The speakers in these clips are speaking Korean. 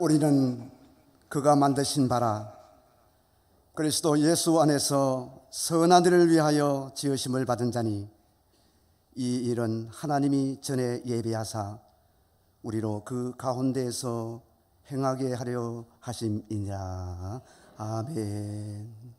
우리는 그가 만드신 바라 그리스도 예수 안에서 선한 일을 위하여 지으심을 받은 자니 이 일은 하나님이 전에 예비하사 우리로 그 가운데에서 행하게 하려 하심이니라. 아멘.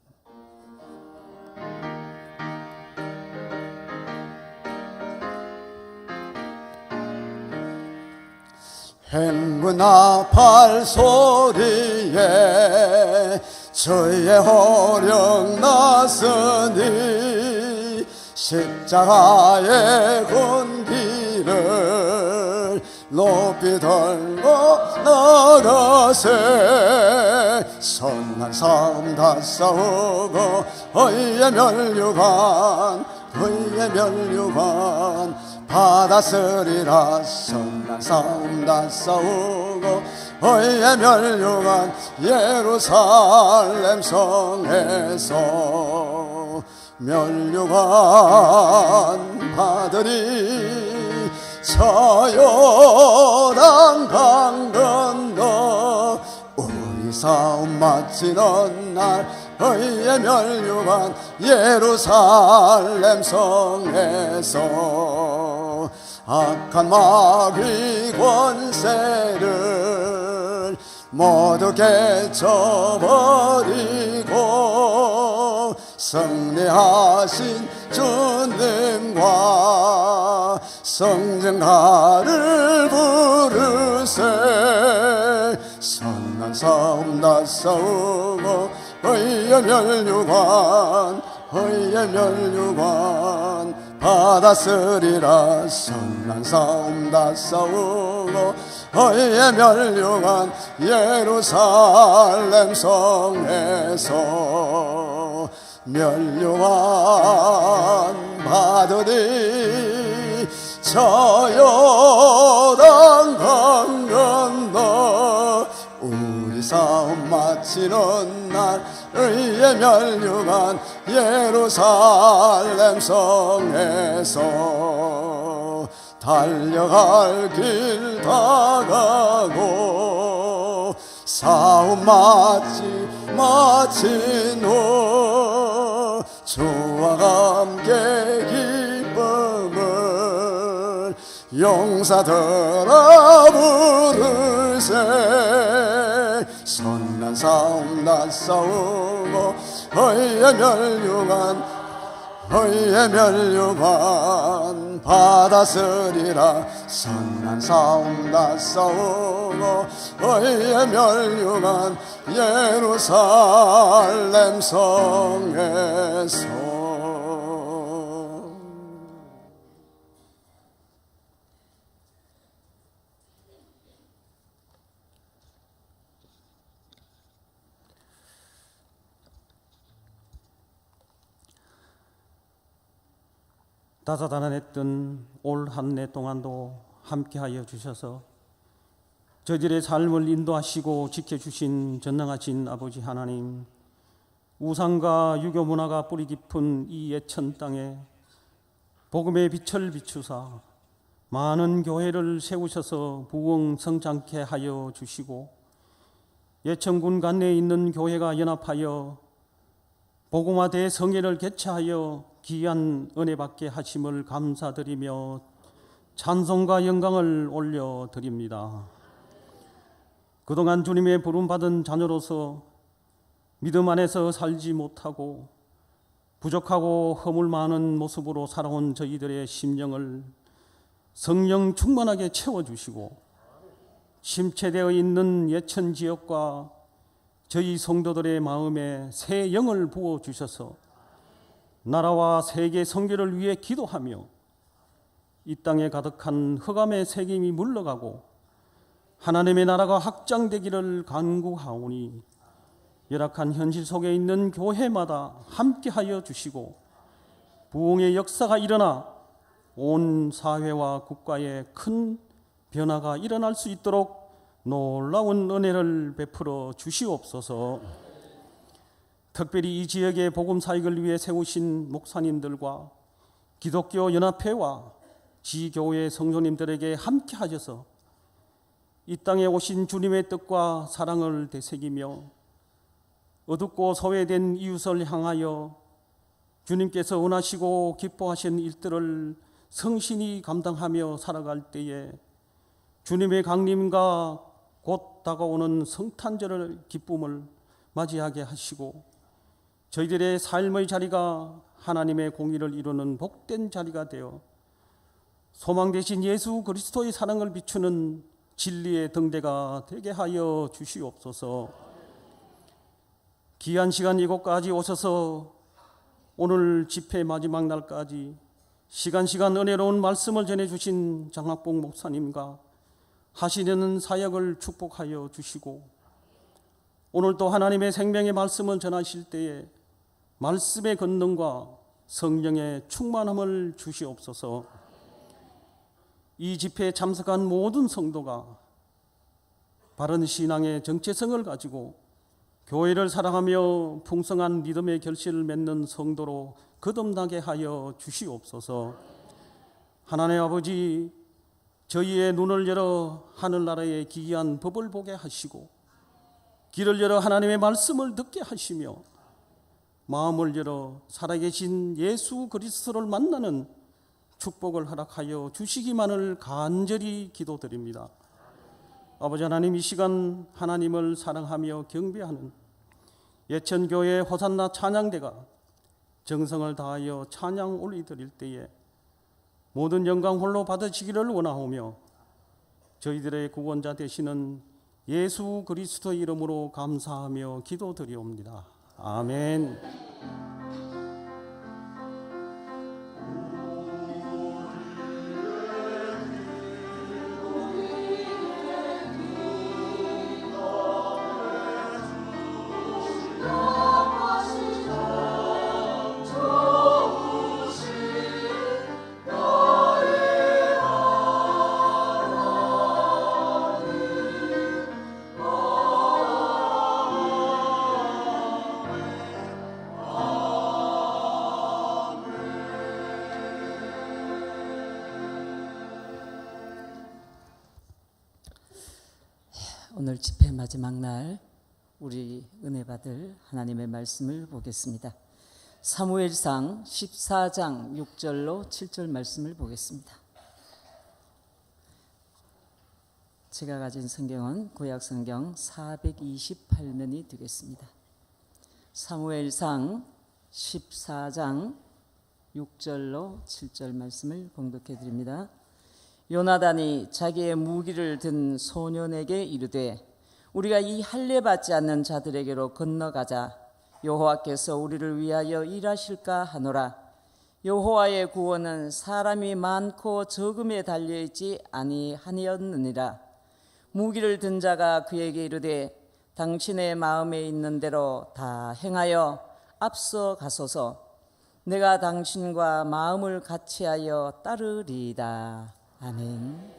행군아 발소리에 주의 호령 나서니 십자가의 군기를 높이 들고 나가세. 선한 싸움 다 싸우고 의의 멸류관 받았으리라. 선한 싸움 다 싸우고 의의 멸류관 예루살렘 성에서 멸류관 받으리. 저 요단 강 건너 우리 싸움 마치는 날 의의 멸류관 예루살렘 성에서 악한 마귀 권세를 모두 깨쳐버리고 승리하신 주님과 성전가를 부르세. 선한 싸움 다 싸우고 의의 멸류관 받았으리라. 선한 싸움 다 싸우고 의의 멸류관 예루살렘 성에서 멸류관 받으리. 저 요단 강 건너 우리 싸움 마치는 날 의의 멸류관 예루살렘 성에서 달려갈 길 다 가고 싸움 마친 후 주와 함께 기쁨을 용사들아 부르세. 선한 싸움 다 싸우고 의의 멸류관 받았으리라. 선한 싸움 다 싸우고 의의 멸류관 예루살렘 성에서. 다사다난했던 올 한 해 동안도 함께하여 주셔서 저희들의 삶을 인도하시고 지켜주신 전능하신 아버지 하나님, 우상과 유교 문화가 뿌리 깊은 이 예천 땅에 복음의 빛을 비추사 많은 교회를 세우셔서 부흥 성장케 하여 주시고 예천군 관내에 있는 교회가 연합하여 복음화 대성회를 개최하여 귀한 은혜 받게 하심을 감사드리며 찬송과 영광을 올려드립니다. 그동안 주님의 부름받은 자녀로서 믿음 안에서 살지 못하고 부족하고 허물 많은 모습으로 살아온 저희들의 심령을 성령 충만하게 채워주시고 침체되어 있는 예천 지역과 저희 성도들의 마음에 새 영을 부어주셔서 나라와 세계 선교를 위해 기도하며 이 땅에 가득한 흑암의 세겜이 물러가고 하나님의 나라가 확장되기를 간구하오니 열악한 현실 속에 있는 교회마다 함께하여 주시고 부흥의 역사가 일어나 온 사회와 국가에 큰 변화가 일어날 수 있도록 놀라운 은혜를 베풀어 주시옵소서. 특별히 이 지역의 복음 사역을 위해 세우신 목사님들과 기독교 연합회와 지교회 성도님들에게 함께 하셔서 이 땅에 오신 주님의 뜻과 사랑을 되새기며 어둡고 소외된 이웃을 향하여 주님께서 원하시고 기뻐하신 일들을 성신이 감당하며 살아갈 때에 주님의 강림과 곧 다가오는 성탄절의 기쁨을 맞이하게 하시고 저희들의 삶의 자리가 하나님의 공의를 이루는 복된 자리가 되어 소망 되신 예수 그리스도의 사랑을 비추는 진리의 등대가 되게 하여 주시옵소서. 귀한 시간 이곳까지 오셔서 오늘 집회 마지막 날까지 시간 은혜로운 말씀을 전해주신 장학봉 목사님과 하시는 사역을 축복하여 주시고 오늘도 하나님의 생명의 말씀을 전하실 때에 말씀의 권능과 성령의 충만함을 주시옵소서. 이 집회에 참석한 모든 성도가 바른 신앙의 정체성을 가지고 교회를 사랑하며 풍성한 믿음의 결실을 맺는 성도로 거듭나게 하여 주시옵소서. 하나님 아버지, 저희의 눈을 열어 하늘나라의 기이한 법을 보게 하시고 귀를 열어 하나님의 말씀을 듣게 하시며 마음을 열어 살아계신 예수 그리스도를 만나는 축복을 허락하여 주시기만을 간절히 기도드립니다. 아버지 하나님, 이 시간 하나님을 사랑하며 경배하는 예천교회 호산나 찬양대가 정성을 다하여 찬양 올리드릴 때에 모든 영광 홀로 받으시기를 원하오며 저희들의 구원자 되시는 예수 그리스도의 이름으로 감사하며 기도드리옵니다. 아멘. 오늘 집회 마지막 날 우리 은혜 받을 하나님의 말씀을 보겠습니다. 사무엘상 14장 6절로 7절 말씀을 보겠습니다. 제가 가진 성경은 구약성경 428면이 되겠습니다. 사무엘상 14장 6절로 7절 말씀을 봉독해 드립니다. 요나단이 자기의 무기를 든 소년에게 이르되 우리가 이 할례 받지 않는 자들에게로 건너가자. 여호와께서 우리를 위하여 일하실까 하노라. 여호와의 구원은 사람이 많고 적음에 달려있지 아니하니었느니라. 무기를 든 자가 그에게 이르되 당신의 마음에 있는 대로 다 행하여 앞서 가소서. 내가 당신과 마음을 같이하여 따르리이다. 아멘.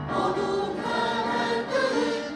어두운 해를 끄이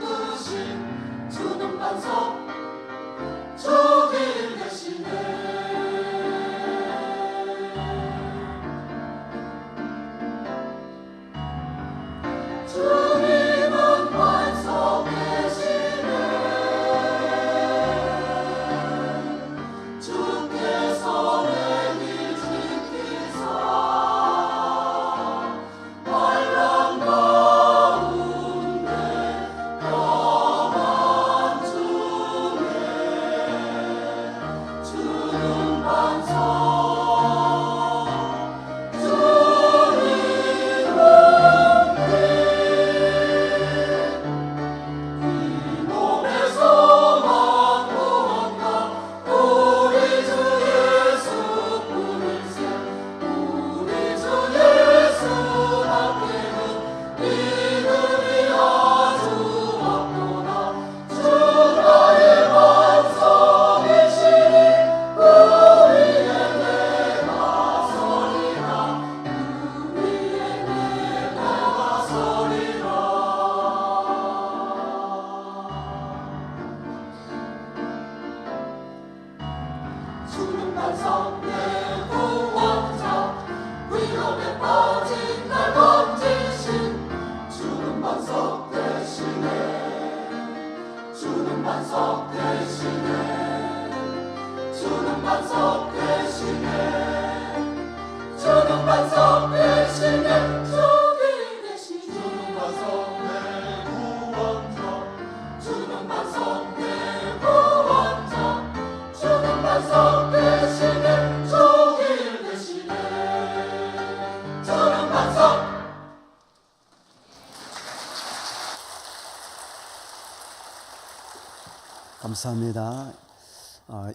감사합니다.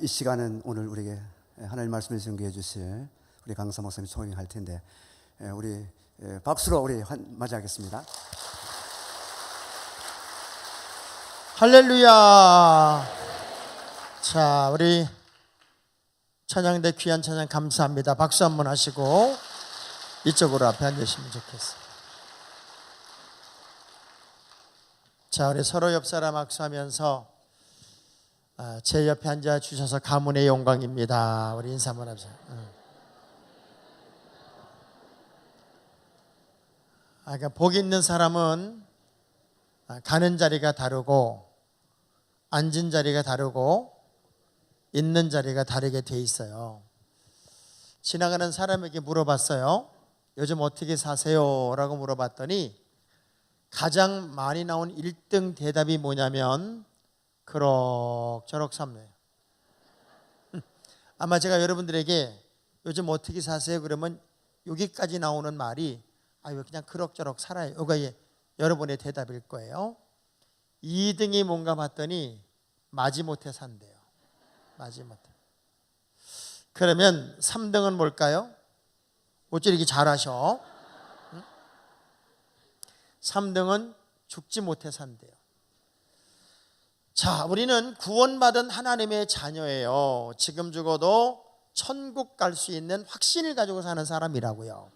이 시간은 오늘 우리에게 하나님 말씀을 전개해 주실 우리 강사 목사님 소개할 텐데 우리 박수로 우리 맞이하겠습니다. 할렐루야. 자, 우리 찬양대 귀한 찬양 감사합니다. 박수 한번 하시고 이쪽으로 앞에 앉으시면 좋겠습니다. 자, 우리 서로 옆 사람 악수하면서 제 옆에 앉아 주셔서 가문의 영광입니다. 우리 인사 한번 하죠. 그러니까 복 있는 사람은 가는 자리가 다르고 앉은 자리가 다르고 있는 자리가 다르게 돼 있어요. 지나가는 사람에게 물어봤어요. 요즘 어떻게 사세요? 라고 물어봤더니 가장 많이 나온 1등 대답이 뭐냐면 그럭저럭 삽니다. 아마 제가 여러분들에게 요즘 어떻게 사세요? 그러면 여기까지 나오는 말이 그냥 그럭저럭 살아요. 이거 여러분의 대답일 거예요. 2등이 뭔가 봤더니 마지못해 산대요. 마지못해. 그러면 3등은 뭘까요? 어찌 이렇게 잘하셔? 3등은 죽지 못해 산대요. 자, 우리는 구원받은 하나님의 자녀예요. 지금 죽어도 천국 갈 수 있는 확신을 가지고 사는 사람이라고요.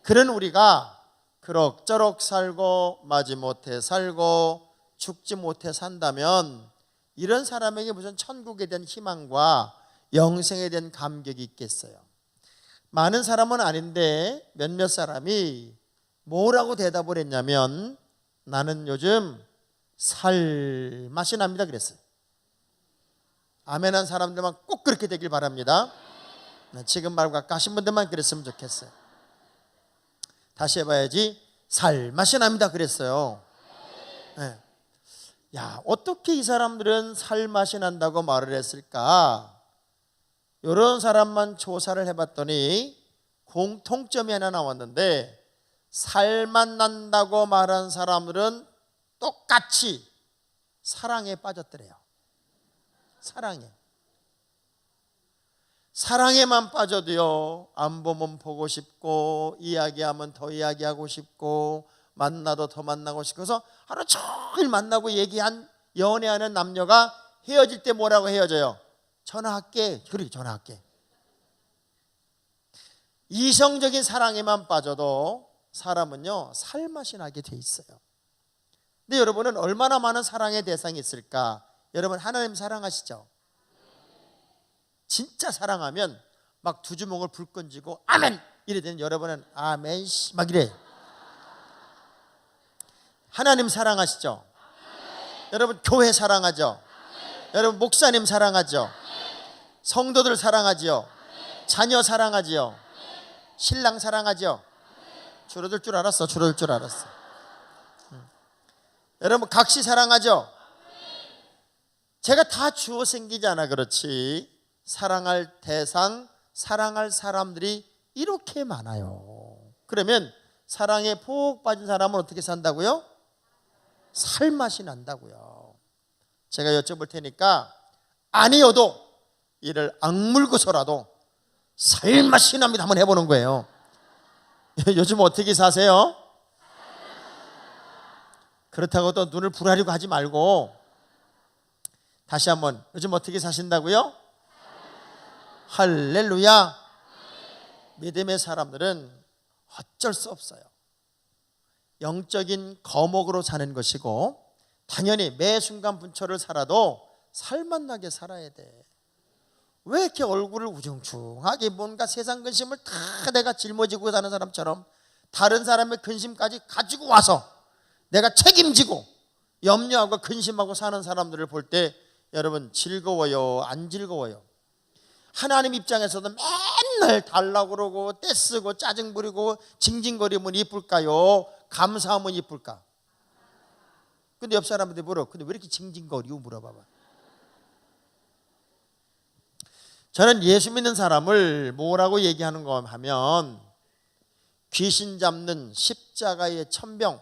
그런 우리가 그럭저럭 살고 마지못해 살고 죽지 못해 산다면 이런 사람에게 무슨 천국에 대한 희망과 영생에 대한 감격이 있겠어요? 많은 사람은 아닌데 몇몇 사람이 뭐라고 대답을 했냐면 나는 요즘 살 맛이 납니다 그랬어요. 아멘한 사람들만 꼭 그렇게 되길 바랍니다. 지금 말고 아까 하신 분들만 그랬으면 좋겠어요. 다시 해봐야지. 살 맛이 납니다 그랬어요. 네. 야, 어떻게 이 사람들은 살 맛이 난다고 말을 했을까? 이런 사람만 조사를 해봤더니 공통점이 하나 나왔는데 살맛 난다고 말한 사람들은 똑같이 사랑에 빠졌더래요. 사랑에만 빠져도요, 안 보면 보고 싶고 이야기하면 더 이야기하고 싶고 만나도 더 만나고 싶고 그래서 하루 종일 만나고 얘기한 연애하는 남녀가 헤어질 때 뭐라고 헤어져요? 전화할게. 그래, 전화할게. 이성적인 사랑에만 빠져도 사람은요 살맛이 나게 돼 있어요. 근데 여러분은 얼마나 많은 사랑의 대상이 있을까? 여러분 하나님 사랑하시죠? 진짜 사랑하면 막 두 주먹을 불끈 쥐고 아멘 이래 되는 여러분은 아멘 막 이래. 하나님 사랑하시죠? 여러분 교회 사랑하죠? 여러분 목사님 사랑하죠? 성도들 사랑하죠? 자녀 사랑하죠? 신랑 사랑하죠? 줄어들 줄 알았어. 여러분 각시 사랑하죠? 제가 다 주어 생기잖아. 그렇지. 사랑할 대상, 사랑할 사람들이 이렇게 많아요. 그러면 사랑에 푹 빠진 사람은 어떻게 산다고요? 살맛이 난다고요. 제가 여쭤볼 테니까 아니어도 이를 악물고서라도 살맛이 납니다 한번 해보는 거예요. 요즘 어떻게 사세요? 그렇다고 또 눈을 부라리고 하지 말고 다시 한번 요즘 어떻게 사신다고요? 할렐루야. 믿음의 사람들은 어쩔 수 없어요. 영적인 거목으로 사는 것이고 당연히 매 순간 분초를 살아도 살맛나게 살아야 돼. 왜 이렇게 얼굴을 우중충하게 뭔가 세상 근심을 다 내가 짊어지고 사는 사람처럼 다른 사람의 근심까지 가지고 와서 내가 책임지고 염려하고 근심하고 사는 사람들을 볼 때 여러분 즐거워요? 안 즐거워요? 하나님 입장에서도 맨날 달라고 그러고 떼쓰고 짜증 부리고 징징거리면 이쁠까요? 감사하면 이쁠까? 근데 옆 사람한테 물어. 근데 왜 이렇게 징징거리고 물어봐봐. 저는 예수 믿는 사람을 뭐라고 얘기하는 거 하면 귀신 잡는 십자가의 천병,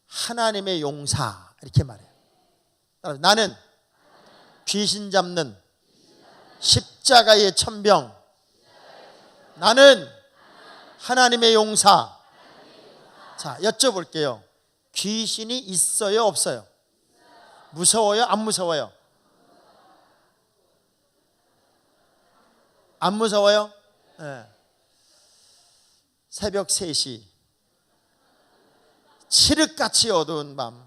하나님의 용사 이렇게 말해요. 따라서 나는 귀신 잡는 십자가의 천병, 나는 하나님의 용사. 자, 여쭤볼게요. 귀신이 있어요, 없어요? 무서워요, 안 무서워요? 안 무서워요? 네. 새벽 3시 칠흑같이 어두운 밤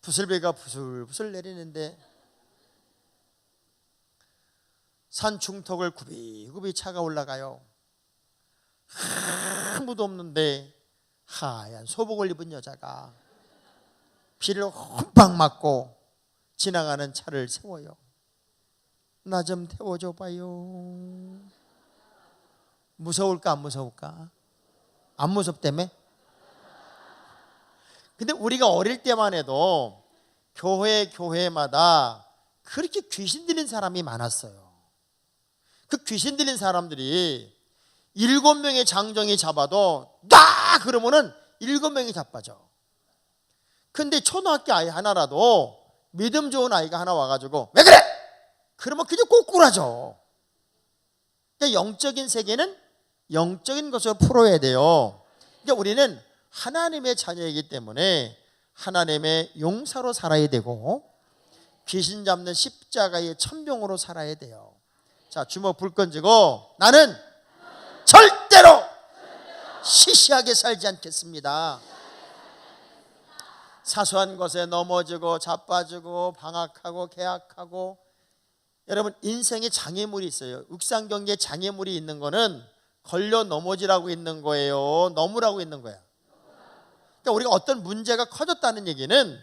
부슬비가 부슬부슬 내리는데 산 중턱을 굽이굽이 차가 올라가요. 아무도 없는데 하얀 소복을 입은 여자가 비를 홈빵 맞고 지나가는 차를 세워요. 나 좀 태워줘 봐요. 무서울까 안 무서울까? 안 무섭다며? 근데 우리가 어릴 때만 해도 교회마다 그렇게 귀신 들린 사람이 많았어요. 그 귀신 들린 사람들이 7명의 장정이 잡아도 나 그러면은 7명이 자빠져. 근데 초등학교 아이 하나라도 믿음 좋은 아이가 하나 와가지고 왜 그래? 그러면 그냥 꼬꾸라져. 그러니까 영적인 세계는 영적인 것으로 풀어야 돼요. 그러니까 우리는 하나님의 자녀이기 때문에 하나님의 용사로 살아야 되고 귀신 잡는 십자가의 천병으로 살아야 돼요. 자, 주먹 불 건지고 나는 절대로 시시하게 살지 않겠습니다. 사소한 것에 넘어지고 자빠지고 방학하고 개학하고 여러분 인생에 장애물이 있어요. 육상경기에 장애물이 있는 거는 걸려 넘어지라고 있는 거예요, 넘으라고 있는 거야. 그러니까 우리가 어떤 문제가 커졌다는 얘기는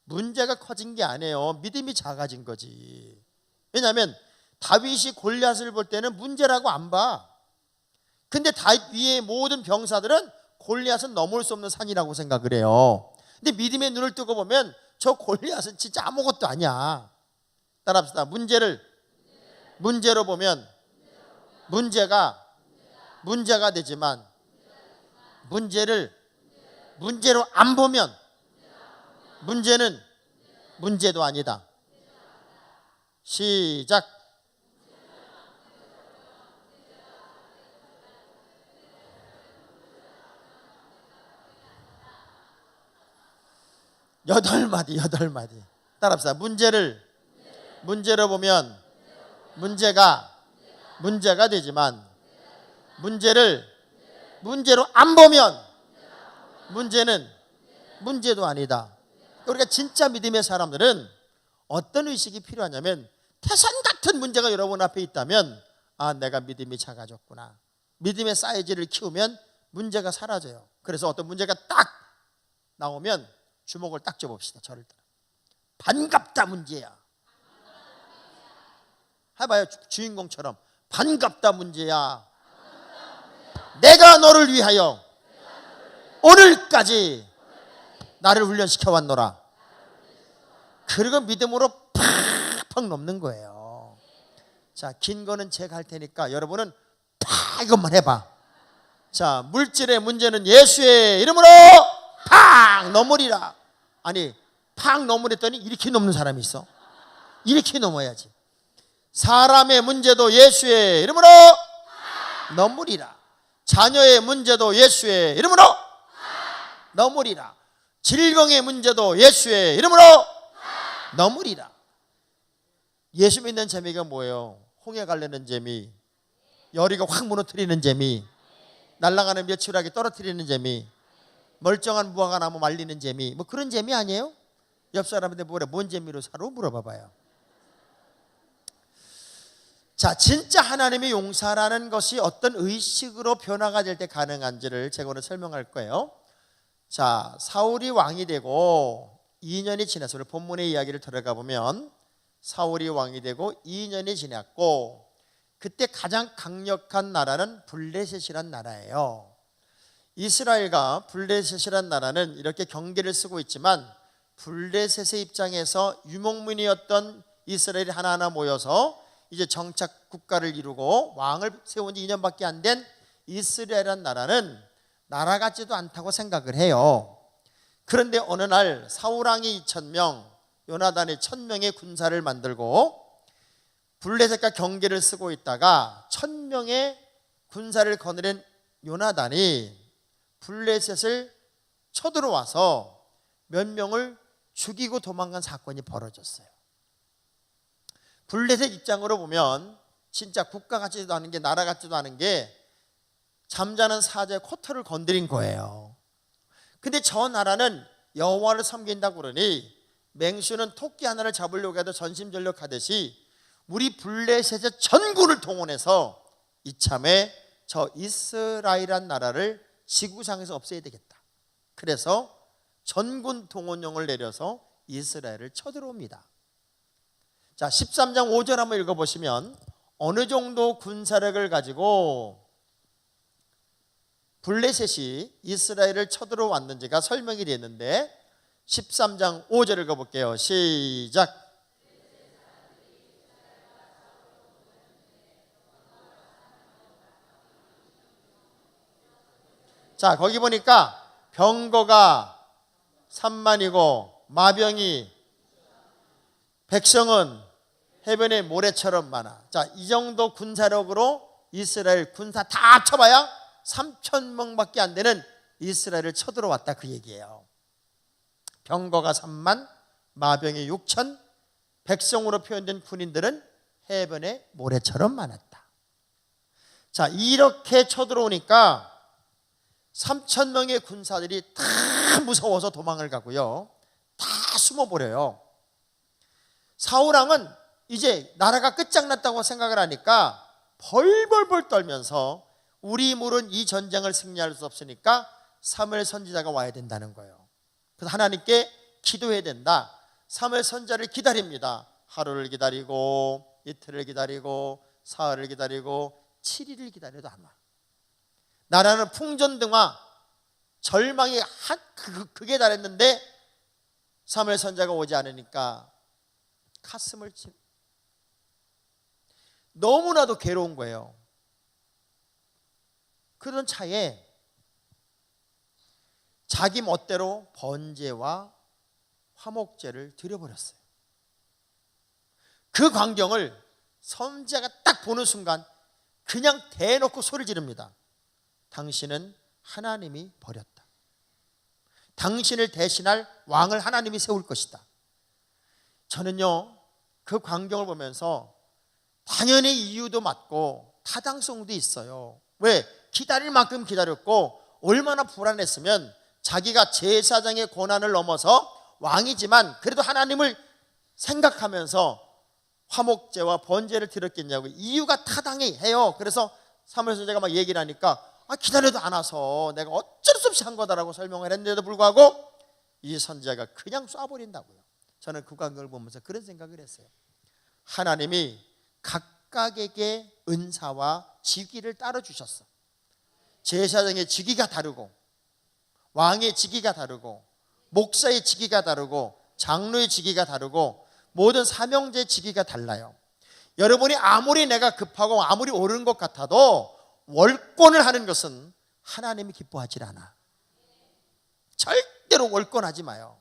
문제가 커진 게 아니에요. 믿음이 작아진 거지. 왜냐하면 다윗이 골리앗을 볼 때는 문제라고 안 봐. 근데 다윗 위에 모든 병사들은 골리앗은 넘을 수 없는 산이라고 생각을 해요. 근데 믿음의 눈을 뜨고 보면 저 골리앗은 진짜 아무것도 아니야. 따라합시다. 문제로 보면 문제가 되지만 문제를 문제로 안 보면 문제는 문제도 아니다. 시작. 여덟 마디. 따라합시다. 문제로 보면 문제가 되지만 문제를 문제로 안 보면 문제는 문제도 아니다. 우리가 진짜 믿음의 사람들은 어떤 의식이 필요하냐면 태산 같은 문제가 여러분 앞에 있다면 아, 내가 믿음이 작아졌구나. 믿음의 사이즈를 키우면 문제가 사라져요. 그래서 어떤 문제가 딱 나오면 주먹을 딱 쥐어봅시다. 저를 따라. 반갑다 문제야. 해봐요. 주인공처럼. 반갑다 문제야. 내가 너를 위하여 오늘까지 나를 훈련시켜 왔노라. 그리고 믿음으로 팍팍 넘는 거예요. 자, 긴 거는 제가 할 테니까 여러분은 팍 이것만 해봐. 자, 물질의 문제는 예수의 이름으로 팍 넘으리라. 아니, 팍 넘으랬더니 이렇게 넘는 사람이 있어. 이렇게 넘어야지. 사람의 문제도 예수의 이름으로 넘으리라. 자녀의 문제도 예수의 이름으로 넘으리라. 질병의 문제도 예수의 이름으로 넘으리라. 예수 믿는 재미가 뭐예요? 홍해 가려는 재미, 열이가 확 무너뜨리는 재미, 날아가는 며칠하게 떨어뜨리는 재미, 멀쩡한 무화과 나무 말리는 재미, 뭐 그런 재미 아니에요? 옆 사람한테 뭐래? 뭔 재미로 살아? 물어봐봐요. 자, 진짜 하나님의 용사라는 것이 어떤 의식으로 변화가 될 때 가능한지를 제가 오늘 설명할 거예요. 자, 사울이 왕이 되고 2년이 지났어요. 본문의 이야기를 들어가 보면 사울이 왕이 되고 2년이 지났고, 그때 가장 강력한 나라는 블레셋이란 나라예요. 이스라엘과 블레셋이란 나라는 이렇게 경계를 쓰고 있지만 블레셋의 입장에서 유목민이었던 이스라엘이 하나하나 모여서 이제 정착 국가를 이루고 왕을 세운 지 2년밖에 안 된 이스라엘이란 나라는 나라 같지도 않다고 생각을 해요. 그런데 어느 날 사울왕이 2,000명, 요나단이 1,000명의 군사를 만들고 블레셋과 경계를 쓰고 있다가 1,000명의 군사를 거느린 요나단이 블레셋을 쳐들어와서 몇 명을 죽이고 도망간 사건이 벌어졌어요. 블레셋 입장으로 보면 진짜 국가 같지도 않은 게, 나라 같지도 않은 게 잠자는 사자의 코털을 건드린 거예요. 근데 저 나라는 여호와를 섬긴다고 그러니 맹수는 토끼 하나를 잡으려고 해도 전심전력하듯이 우리 블레셋의 전군을 동원해서 이참에 저 이스라엘이란 나라를 지구상에서 없애야 되겠다. 그래서 전군 동원령을 내려서 이스라엘을 쳐들어옵니다. 자, 13장 5절 한번 읽어보시면 어느 정도 군사력을 가지고 블레셋이 이스라엘을 쳐들어왔는지가 설명이 되는데 13장 5절 읽어볼게요. 시작. 자, 거기 보니까 병거가 3만이고 마병이, 백성은 해변의 모래처럼 많아. 자, 이 정도 군사력으로 이스라엘 군사 다 합쳐봐야 3,000명밖에 안 되는 이스라엘을 쳐들어왔다, 그 얘기예요. 병거가 3만, 마병이 6천, 백성으로 표현된 군인들은 해변의 모래처럼 많았다. 자, 이렇게 쳐들어오니까 3,000명의 군사들이 다 무서워서 도망을 가고요, 다 숨어버려요. 사울왕은 이제 나라가 끝장났다고 생각을 하니까 벌벌벌 떨면서 우리 힘으로는 이 전쟁을 승리할 수 없으니까 사무엘 선지자가 와야 된다는 거예요. 그래서 하나님께 기도해야 된다. 사무엘 선지자를 기다립니다. 하루를 기다리고 이틀을 기다리고 사흘을 기다리고 7일을 기다려도 안 와. 나라는 풍전등화, 절망이 극에 달했는데 사무엘 선지자가 오지 않으니까 가슴을 치고 너무나도 괴로운 거예요. 그런 차에 자기 멋대로 번제와 화목제를 드려버렸어요. 그 광경을 선지자가 딱 보는 순간 그냥 대놓고 소리를 지릅니다. 당신은 하나님이 버렸다. 당신을 대신할 왕을 하나님이 세울 것이다. 저는요, 그 광경을 보면서 당연히 이유도 맞고 타당성도 있어요. 왜? 기다릴 만큼 기다렸고 얼마나 불안했으면 자기가 제사장의 권한을 넘어서 왕이지만 그래도 하나님을 생각하면서 화목제와 번제를 드렸겠냐고. 이유가 타당해요. 그래서 사무엘 선지자가 막 얘기를 하니까 기다려도 안 와서 내가 어쩔 수 없이 한 거다라고 설명을 했는데도 불구하고 이 선지자가 그냥 쏴버린다고요. 저는 그 광경을 보면서 그런 생각을 했어요. 하나님이 각각에게 은사와 직위를 따로 주셨어. 제사장의 직위가 다르고 왕의 직위가 다르고 목사의 직위가 다르고 장로의 직위가 다르고 모든 사명제의 직위가 달라요. 여러분이 아무리 내가 급하고 아무리 옳은 것 같아도 월권을 하는 것은 하나님이 기뻐하지 않아. 절대로 월권하지 마요.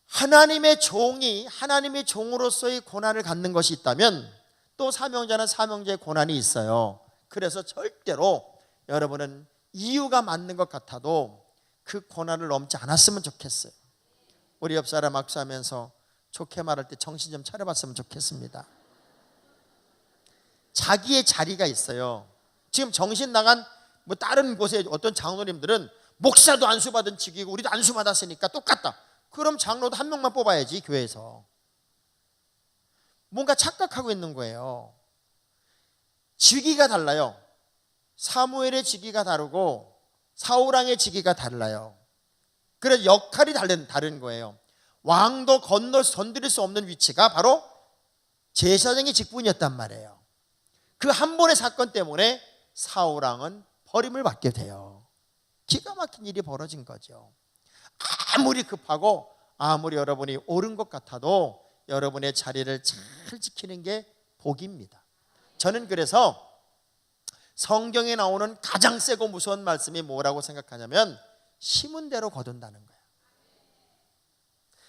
하나님의 종이 하나님의 종으로서의 고난을 갖는 것이 있다면 또 사명자는 사명자의 고난이 있어요. 그래서 절대로 여러분은 이유가 맞는 것 같아도 그 고난을 넘지 않았으면 좋겠어요. 우리 옆 사람 악수하면서 좋게 말할 때 정신 좀 차려봤으면 좋겠습니다. 자기의 자리가 있어요. 지금 정신 나간 다른 곳에 어떤 장로님들은 목사도 안수받은 직이고 우리도 안수받았으니까 똑같다. 그럼 장로도 한 명만 뽑아야지, 교회에서. 뭔가 착각하고 있는 거예요. 직위가 달라요. 사무엘의 직위가 다르고 사울왕의 직위가 달라요. 그래서 역할이 다른 거예요. 왕도 건드릴 수 없는 위치가 바로 제사장의 직분이었단 말이에요. 그 한 번의 사건 때문에 사울왕은 버림을 받게 돼요. 기가 막힌 일이 벌어진 거죠. 아무리 급하고 아무리 여러분이 옳은 것 같아도 여러분의 자리를 잘 지키는 게 복입니다. 저는 그래서 성경에 나오는 가장 세고 무서운 말씀이 뭐라고 생각하냐면 심은 대로 거둔다는 거예요.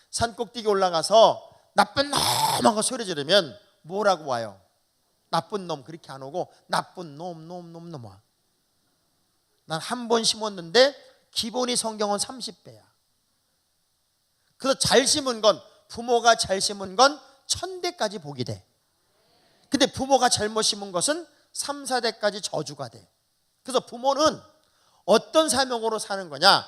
산꼭대기 올라가서 나쁜 놈 하고 소리 지르면 뭐라고 와요? 나쁜 놈 그렇게 안 오고 나쁜 놈 와. 난 한 번 심었는데 기본이 성경은 30배야. 그래서 잘 심은 건 부모가 잘 심은 건 1000대까지 복이 돼. 근데 부모가 잘못 심은 것은 3, 4대까지 저주가 돼. 그래서 부모는 어떤 사명으로 사는 거냐?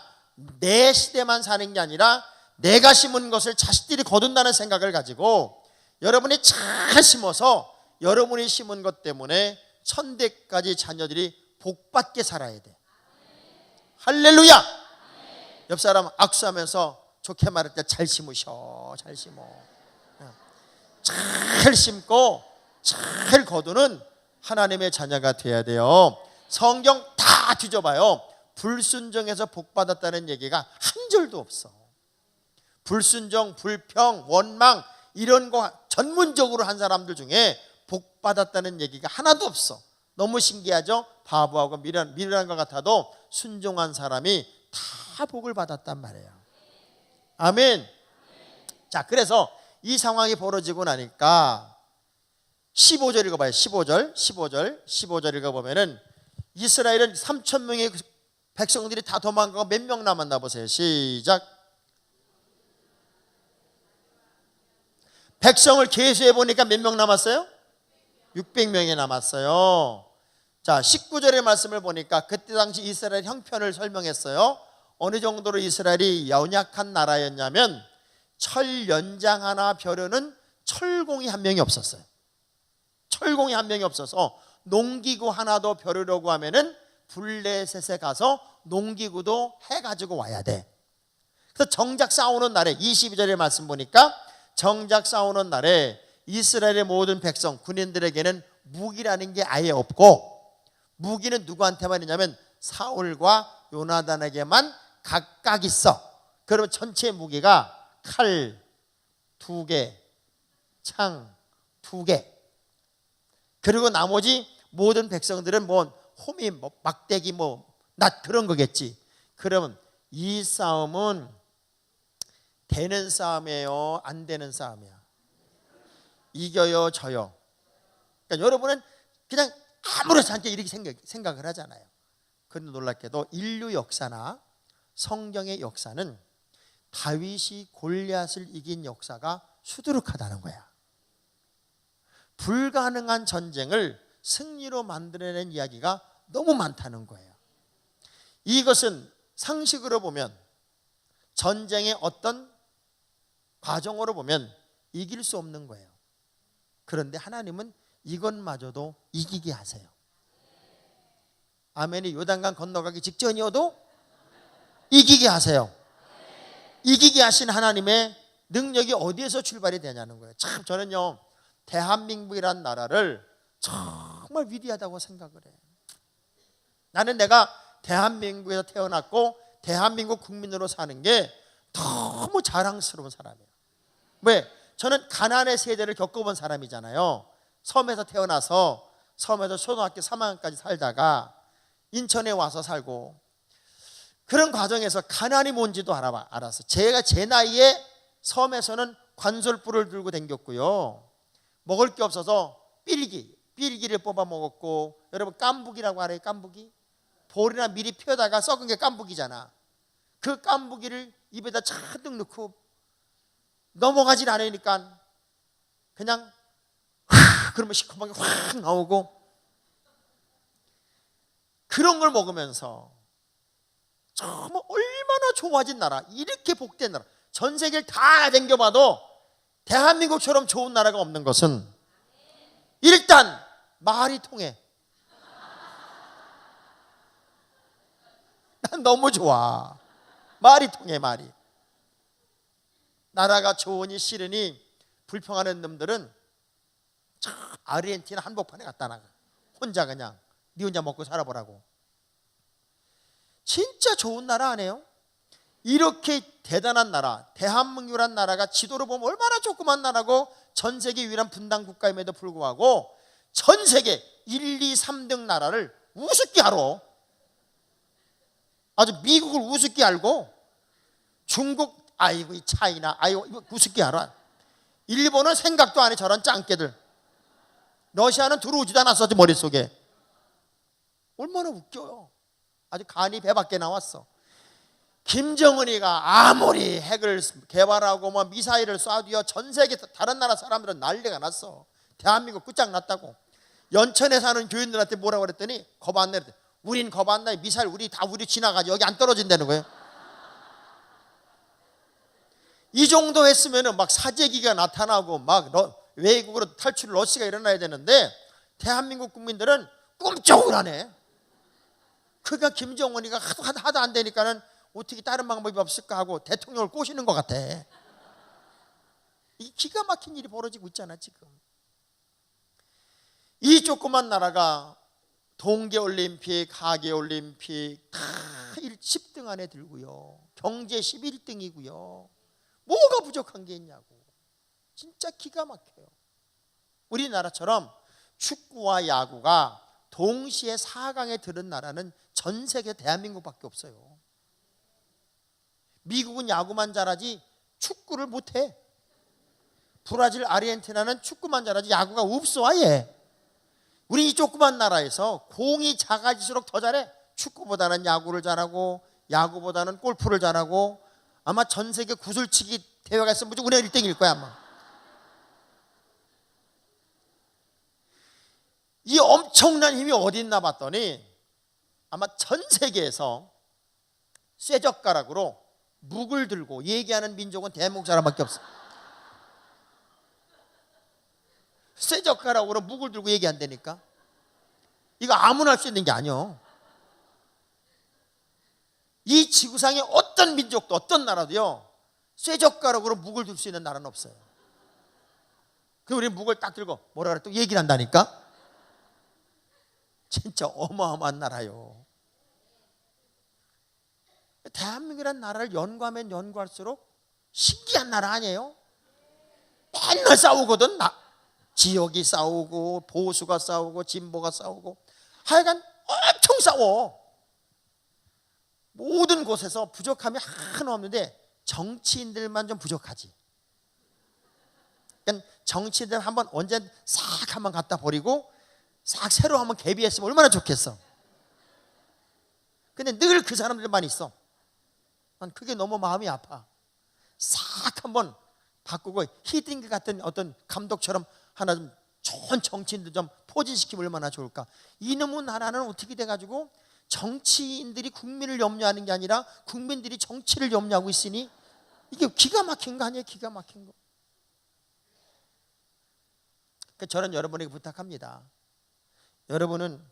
내 시대만 사는 게 아니라 내가 심은 것을 자식들이 거둔다는 생각을 가지고 여러분이 잘 심어서 여러분이 심은 것 때문에 1000대까지 자녀들이 복받게 살아야 돼. 할렐루야. 옆 사람 악수하면서 좋게 말할 때 잘 심으셔. 잘 심어. 잘 심고 잘 거두는 하나님의 자녀가 돼야 돼요. 성경 다 뒤져봐요. 불순종해서 복받았다는 얘기가 한 절도 없어. 불순종, 불평, 원망 이런 거 전문적으로 한 사람들 중에 복받았다는 얘기가 하나도 없어. 너무 신기하죠? 바보하고 미련한 것 같아도 순종한 사람이 다 복을 받았단 말이에요. 아멘. 자, 그래서 이 상황이 벌어지고 나니까 15절 읽어봐요. 15절 읽어보면은 이스라엘은 3,000명의 백성들이 다 도망가고 몇 명 남았나 보세요. 시작. 백성을 계수해 보니까 몇 명 남았어요? 600명이 남았어요. 자, 19절의 말씀을 보니까 그때 당시 이스라엘 형편을 설명했어요. 어느 정도로 이스라엘이 연약한 나라였냐면 철 연장 하나 벼르는 철공이 한 명이 없었어요. 철공이 한 명이 없어서 농기구 하나도 벼르려고 하면은 블레셋에 가서 농기구도 해가지고 와야 돼. 그래서 정작 싸우는 날에 22절의 말씀 보니까 정작 싸우는 날에 이스라엘의 모든 백성 군인들에게는 무기라는 게 아예 없고 무기는 누구한테만 있냐면 사울과 요나단에게만 각각 있어. 그러면 전체 무기가 칼 2개, 창 2개. 그리고 나머지 모든 백성들은 뭐 호미, 뭐 막대기, 뭐 낫 그런 거겠지. 그러면 이 싸움은 되는 싸움이에요? 안 되는 싸움이야? 이겨요, 져요? 그러니까 여러분은 그냥 아무렇지 않게 이렇게 생각을 하잖아요. 그런데 놀랍게도 인류 역사나 성경의 역사는 다윗이 골리앗을 이긴 역사가 수두룩하다는 거야. 불가능한 전쟁을 승리로 만들어낸 이야기가 너무 많다는 거예요. 이것은 상식으로 보면 전쟁의 어떤 과정으로 보면 이길 수 없는 거예요. 그런데 하나님은 이것마저도 이기게 하세요. 아멘이 요단강 건너가기 직전이어도 이기게 하세요. 이기게 하신 하나님의 능력이 어디에서 출발이 되냐는 거예요. 참 저는요 대한민국이란 나라를 정말 위대하다고 생각을 해요. 나는 내가 대한민국에서 태어났고 대한민국 국민으로 사는 게 너무 자랑스러운 사람이에요. 왜? 저는 가난의 세대를 겪어본 사람이잖아요. 섬에서 태어나서 섬에서 초등학교 3학년까지 살다가 인천에 와서 살고 그런 과정에서 가난이 뭔지도 알았어. 제가 제 나이에 섬에서는 관솔불을 들고 다녔고요. 먹을 게 없어서 삘기를 뽑아 먹었고, 여러분 깐부기라고 알아요? 깐부기? 볼이나 밀이 피어다가 썩은 게 깐부기잖아. 그 깐부기를 입에다 잔뜩 넣고 넘어가질 않으니까 그냥 그러면 시커멓게 확 나오고, 그런 걸 먹으면서 정말 얼마나 좋아진 나라, 이렇게 복된 나라, 전 세계를 다 댕겨봐도 대한민국처럼 좋은 나라가 없는 것은 일단 말이 통해. 난 너무 좋아. 말이 통해, 말이. 나라가 좋으니 싫으니 불평하는 놈들은 저 아르헨티나 한복판에 갖다 놔. 혼자 그냥 니 혼자 먹고 살아보라고. 진짜 좋은 나라 아니에요? 이렇게 대단한 나라, 대한민국이란 나라가 지도로 보면 얼마나 조그만 나라고 전 세계 유일한 분단 국가임에도 불구하고 전 세계 1, 2, 3등 나라를 우습게 알아. 아주 미국을 우습게 알고 중국, 아이고 이 차이나, 아이고 이거 우습게 알아. 일본은 생각도 안 해. 저런 짱깨들. 러시아는 들어오지도 않았어 머릿속에. 얼마나 웃겨요. 아주 간이 배 밖에 나왔어. 김정은이가 아무리 핵을 개발하고 뭐 미사일을 쏴도요 전 세계 다른 나라 사람들은 난리가 났어. 대한민국 끝장났다고. 연천에 사는 교인들한테 뭐라고 그랬더니 겁 안 내랬대. 우린 겁 안 나. 미사일 우리 지나가지 여기 안 떨어진다는 거예요. 이 정도 했으면은 막 사재기가 나타나고 막 외국으로 탈출 러시가 일어나야 되는데 대한민국 국민들은 꿈쩍을 안 해. 그러니까 김정은이가 하도 안 되니까는 어떻게 다른 방법이 없을까 하고 대통령을 꼬시는 것 같아. 이 기가 막힌 일이 벌어지고 있잖아 지금. 이 조그만 나라가 동계올림픽, 하계올림픽 다 10등 안에 들고요. 경제 11등이고요. 뭐가 부족한 게 있냐고. 진짜 기가 막혀요. 우리나라처럼 축구와 야구가 동시에 4강에 들은 나라는 전 세계 대한민국밖에 없어요. 미국은 야구만 잘하지 축구를 못해. 브라질, 아르헨티나는 축구만 잘하지 야구가 없어 아예. 우리 이 조그만 나라에서 공이 작아질수록 더 잘해. 축구보다는 야구를 잘하고 야구보다는 골프를 잘하고 아마 전 세계 구슬치기 대회가 있으면 무조건 우리가 1등일 거야 아마. 이 엄청난 힘이 어디 있나 봤더니 아마 전 세계에서 쇠젓가락으로 묵을 들고 얘기하는 민족은 대한민국 사람밖에 없어. 쇠젓가락으로 묵을 들고 얘기한다니까. 이거 아무나 할 수 있는 게 아니요. 이 지구상의 어떤 민족도 어떤 나라도요 쇠젓가락으로 묵을 들 수 있는 나라는 없어요. 그 우리 묵을 딱 들고 뭐라 그래 또 얘기를 한다니까. 진짜 어마어마한 나라요. 대한민국이라는 나라를 연구하면 연구할수록 신기한 나라 아니에요? 맨날 싸우거든. 지역이 싸우고 보수가 싸우고 진보가 싸우고 하여간 엄청 싸워. 모든 곳에서 부족함이 하나 없는데 정치인들만 좀 부족하지. 그러니까 정치인들 한번 언제 싹 한번 갖다 버리고 싹 새로 한번 개비했으면 얼마나 좋겠어. 근데 늘 그 사람들만 있어. 난 그게 너무 마음이 아파. 싹 한번 바꾸고 히딩크 같은 어떤 감독처럼 하나 좀 좋은 정치인들 좀 포진시키면 얼마나 좋을까. 이놈의 나라는 어떻게 돼가지고 정치인들이 국민을 염려하는 게 아니라 국민들이 정치를 염려하고 있으니 이게 기가 막힌 거 아니에요? 기가 막힌 거. 그러니까 저는 여러분에게 부탁합니다. 여러분은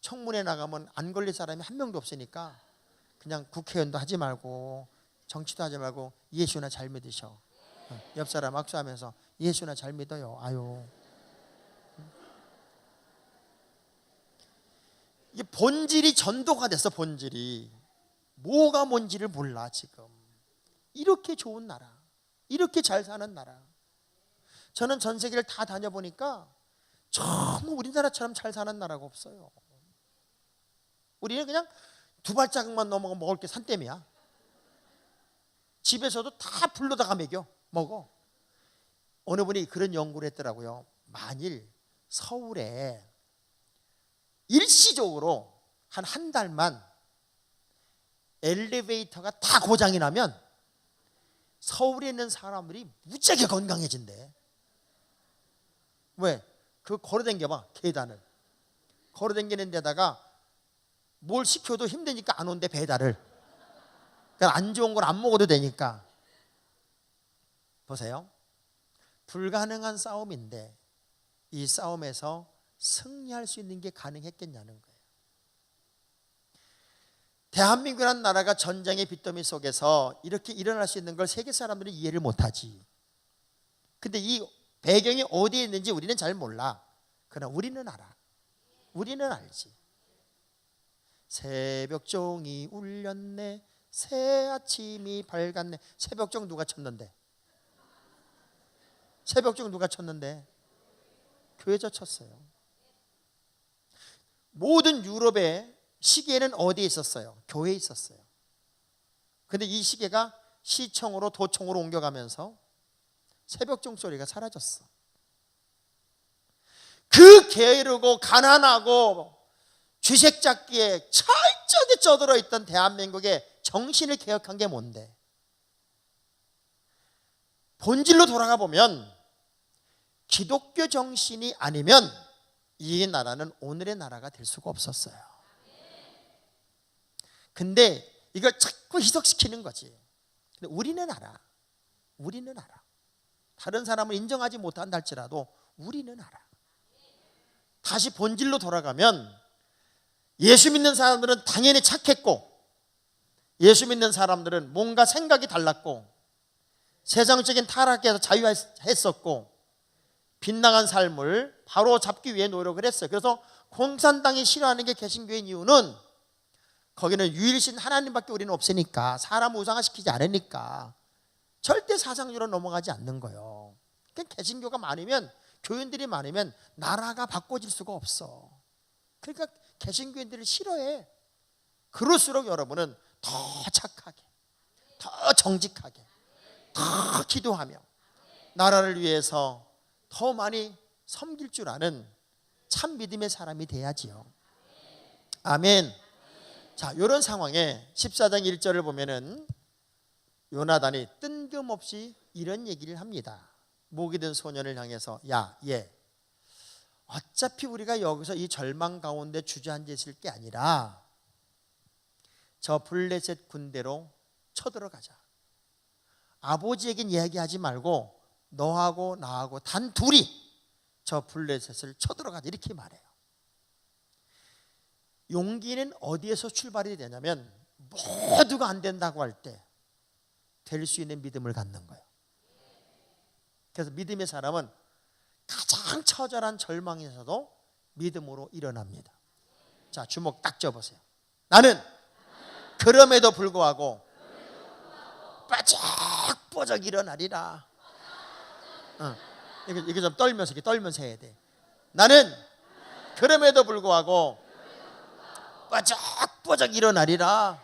청문회 나가면 안 걸릴 사람이 한 명도 없으니까 그냥 국회의원도 하지 말고 정치도 하지 말고 예수나 잘 믿으셔. 옆 사람 악수하면서 예수나 잘 믿어요. 아유. 이게 본질이 전도가 됐어. 본질이 뭐가 뭔지를 몰라 지금. 이렇게 좋은 나라, 이렇게 잘 사는 나라. 저는 전 세계를 다 다녀보니까 정말 우리나라처럼 잘 사는 나라가 없어요. 우리는 그냥 두 발자국만 넘어가 먹을 게 산더미야. 집에서도 다 불러다가 먹어. 어느 분이 그런 연구를 했더라고요. 만일 서울에 일시적으로 한 달만 엘리베이터가 다 고장이 나면 서울에 있는 사람들이 무지하게 건강해진대. 왜? 그 걸어댕겨봐. 계단을 걸어댕기는 데다가 뭘 시켜도 힘드니까 안 온대 배달을. 그러니까 안 좋은 걸 안 먹어도 되니까. 보세요. 불가능한 싸움인데 이 싸움에서 승리할 수 있는 게 가능했겠냐는 거예요. 대한민국이라는 나라가 전쟁의 빚더미 속에서 이렇게 일어날 수 있는 걸 세계 사람들은 이해를 못하지. 근데 이 배경이 어디에 있는지 우리는 잘 몰라. 그러나 우리는 알아. 우리는 알지. 새벽종이 울렸네, 새 아침이 밝았네. 새벽종 누가 쳤는데? 새벽종 누가 쳤는데? 교회에서 쳤어요. 모든 유럽의 시계는 어디에 있었어요? 교회에 있었어요. 근데 이 시계가 시청으로 도청으로 옮겨가면서 새벽종 소리가 사라졌어. 그 게으르고 가난하고 쥐색 잡기에 철저하게 쩌들어 있던 대한민국의 정신을 개혁한 게 뭔데? 본질로 돌아가 보면 기독교 정신이 아니면 이 나라는 오늘의 나라가 될 수가 없었어요. 근데 이걸 자꾸 희석시키는 거지. 근데 우리는 알아. 우리는 알아. 다른 사람을 인정하지 못한다 할지라도 우리는 알아. 다시 본질로 돌아가면 예수 믿는 사람들은 당연히 착했고, 예수 믿는 사람들은 뭔가 생각이 달랐고, 세상적인 타락에서 자유했었고, 빗나간 삶을 바로 잡기 위해 노력을 했어요. 그래서 공산당이 싫어하는 게 개신교인 이유는 거기는 유일신 하나님밖에 우리는 없으니까, 사람 우상화시키지 않으니까 절대 사상주로 넘어가지 않는 거예요. 그러니까 개신교가 많으면, 교인들이 많으면 나라가 바꿔질 수가 없어. 그러니까 개신교인들을 싫어해. 그럴수록 여러분은 더 착하게, 더 정직하게, 더 기도하며 나라를 위해서 더 많이 섬길 줄 아는 참 믿음의 사람이 돼야지요. 아멘. 자, 이런 상황에 14장 1절을 보면은 요나단이 뜬금없이 이런 얘기를 합니다. 목이 든 소년을 향해서, 야, 얘, 어차피 우리가 여기서 이 절망 가운데 주저앉아 있을 게 아니라 저 블레셋 군대로 쳐들어가자. 아버지에겐 이야기하지 말고 너하고 나하고 단 둘이 저 블레셋을 쳐들어가자, 이렇게 말해요. 용기는 어디에서 출발이 되냐면 모두가 안 된다고 할 때 될 수 있는 믿음을 갖는 거예요. 그래서 믿음의 사람은 가장 처절한 절망에서도 믿음으로 일어납니다. 자, 주먹 딱 쥐어보세요. 나는 그럼에도 불구하고 빠쩍빠쩍 일어나리라. 이게 좀 떨면서, 이렇게 떨면서 해야 돼. 나는 그럼에도 불구하고 빠쩍빠쩍 일어나리라.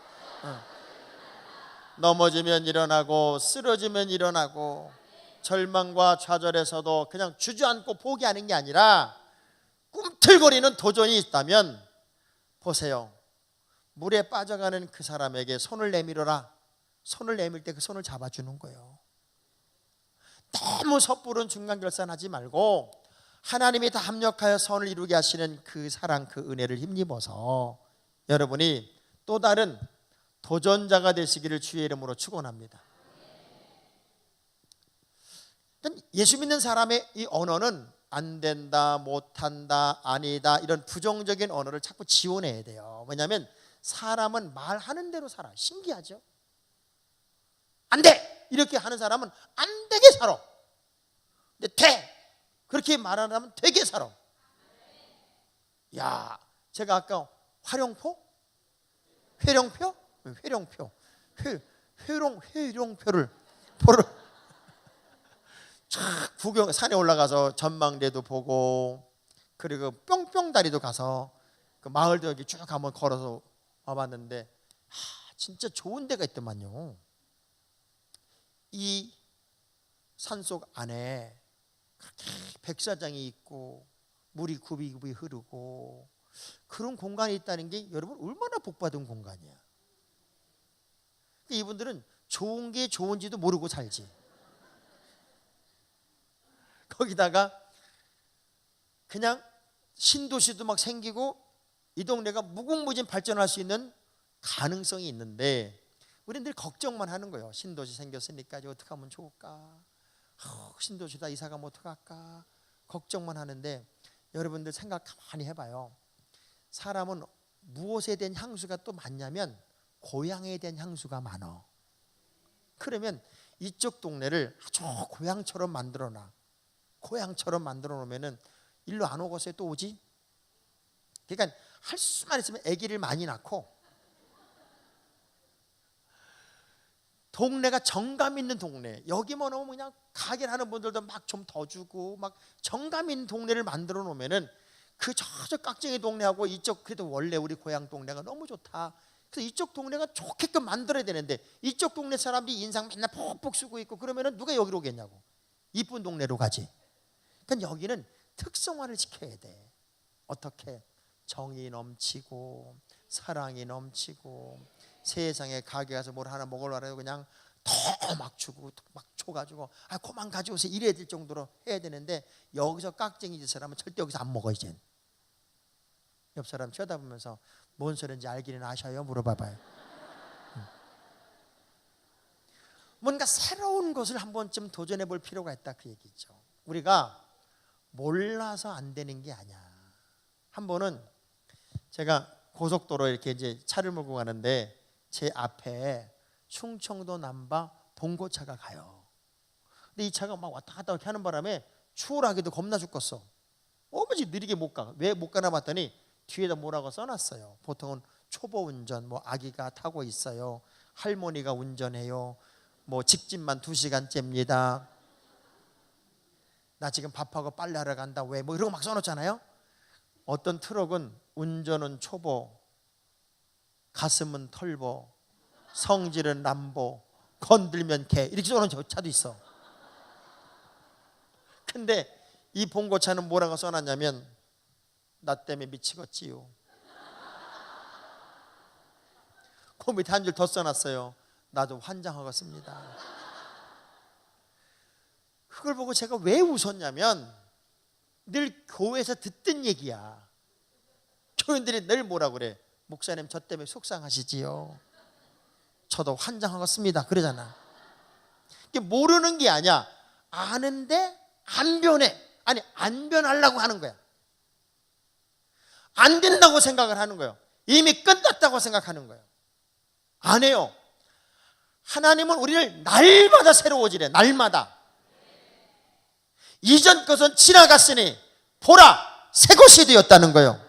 넘어지면 일어나고 쓰러지면 일어나고 절망과 좌절에서도 그냥 주저앉고 포기하는 게 아니라 꿈틀거리는 도전이 있다면 보세요. 물에 빠져가는 그 사람에게 손을 내밀어라. 손을 내밀 때 그 손을 잡아주는 거예요. 너무 섣부른 중간결산하지 말고 하나님이 다 합력하여 선을 이루게 하시는 그 사랑, 그 은혜를 힘입어서 여러분이 또 다른 도전자가 되시기를 주의 이름으로 축원합니다. 예수 믿는 사람의 이 언어는 안 된다, 못한다, 아니다, 이런 부정적인 언어를 자꾸 지워내야 돼요. 왜냐하면 사람은 말하는 대로 살아. 신기하죠? 안 돼! 이렇게 하는 사람은 안 되게 살아. 근데 돼! 그렇게 말하는 사람은 되게 살아. 야, 제가 아까 화룡포? 회룡표? 회룡표. 회룡표를 쫙 구경, 산에 올라가서 전망대도 보고, 그리고 뿅뿅다리도 가서 그 마을도 여기 쭉 한번 걸어서 와봤는데, 진짜 좋은 데가 있더만요. 이 산속 안에 그렇게 백사장이 있고 물이 굽이굽이 흐르고 그런 공간이 있다는 게 여러분 얼마나 복받은 공간이야. 이분들은 좋은 게 좋은지도 모르고 살지. 거기다가 그냥 신도시도 막 생기고 이 동네가 무궁무진 발전할 수 있는 가능성이 있는데 우리는 늘 걱정만 하는 거예요. 신도시 생겼으니까 이제 어떻게 하면 좋을까? 신도시다 이사 가면 어떡할까? 걱정만 하는데 여러분들 생각 가만히 해봐요. 사람은 무엇에 대한 향수가 또 많냐면 고향에 대한 향수가 많아. 그러면 이쪽 동네를 아주 고향처럼 만들어놔. 고향처럼 만들어 놓으면은 일로 안 오고서 또 오지. 그러니까 할 수만 있으면 아기를 많이 낳고, 동네가 정감 있는 동네, 여기만 오면 그냥 가게를 하는 분들도 막 좀 더 주고 막 정감 있는 동네를 만들어 놓으면은 그 저쪽 깍쟁이 동네하고 이쪽 그래도 원래 우리 고향 동네가 너무 좋다. 그래서 이쪽 동네가 좋게끔 만들어야 되는데 이쪽 동네 사람들이 인상 맨날 푹푹 쓰고 있고 그러면은 누가 여기로 오겠냐고. 이쁜 동네로 가지. 그러니까 여기는 특성화를 시켜야 돼. 어떻게? 정이 넘치고 사랑이 넘치고 세상에 가게 가서 뭘 하나 먹으려고 그냥 더 막 주고 막 줘가지고 아 그만 가져오세요 이래야 될 정도로 해야 되는데 여기서 깍쟁이 짓을 하면 절대 여기서 안 먹어. 이젠 옆 사람 쳐다보면서 뭔 소리인지 알기는 아셔요? 물어봐봐요. 뭔가 새로운 것을 한 번쯤 도전해 볼 필요가 있다 그 얘기죠. 우리가 몰라서 안 되는 게 아니야. 한 번은 제가 고속도로에 이렇게 이제 차를 몰고 가는데 제 앞에 충청도 남바 봉고차가 가요. 근데 이 차가 막 왔다 갔다 하는 바람에 추월하기도 겁나 죽겠어. 어머지 느리게 못 가. 왜 못 가나 봤더니 뒤에다 뭐라고 써놨어요. 보통은 초보 운전, 뭐 아기가 타고 있어요, 할머니가 운전해요, 뭐 직진만 2시간째입니다, 나 지금 밥하고 빨래하러 간다, 왜 뭐 이런 거 막 써놓잖아요. 어떤 트럭은 운전은 초보, 가슴은 털보, 성질은 남보, 건들면 개 이렇게 써놓은 차도 있어. 근데 이 봉고차는 뭐라고 써놨냐면 나 때문에 미치겠지요. 그 밑에 한 줄 더 써놨어요. 나도 환장하겠습니다. 그걸 보고 제가 왜 웃었냐면 늘 교회에서 듣던 얘기야. 교인들이 늘 뭐라 그래? 목사님 저 때문에 속상하시지요. 저도 환장하겠습니다 그러잖아. 이게 모르는 게 아니야. 아는데 안 변해. 아니 안 변하려고 하는 거야. 안 된다고 생각을 하는 거예요. 이미 끝났다고 생각하는 거예요. 안 해요. 하나님은 우리를 날마다 새로워지래. 날마다. 이전 것은 지나갔으니 보라 새 것이 되었다는 거예요.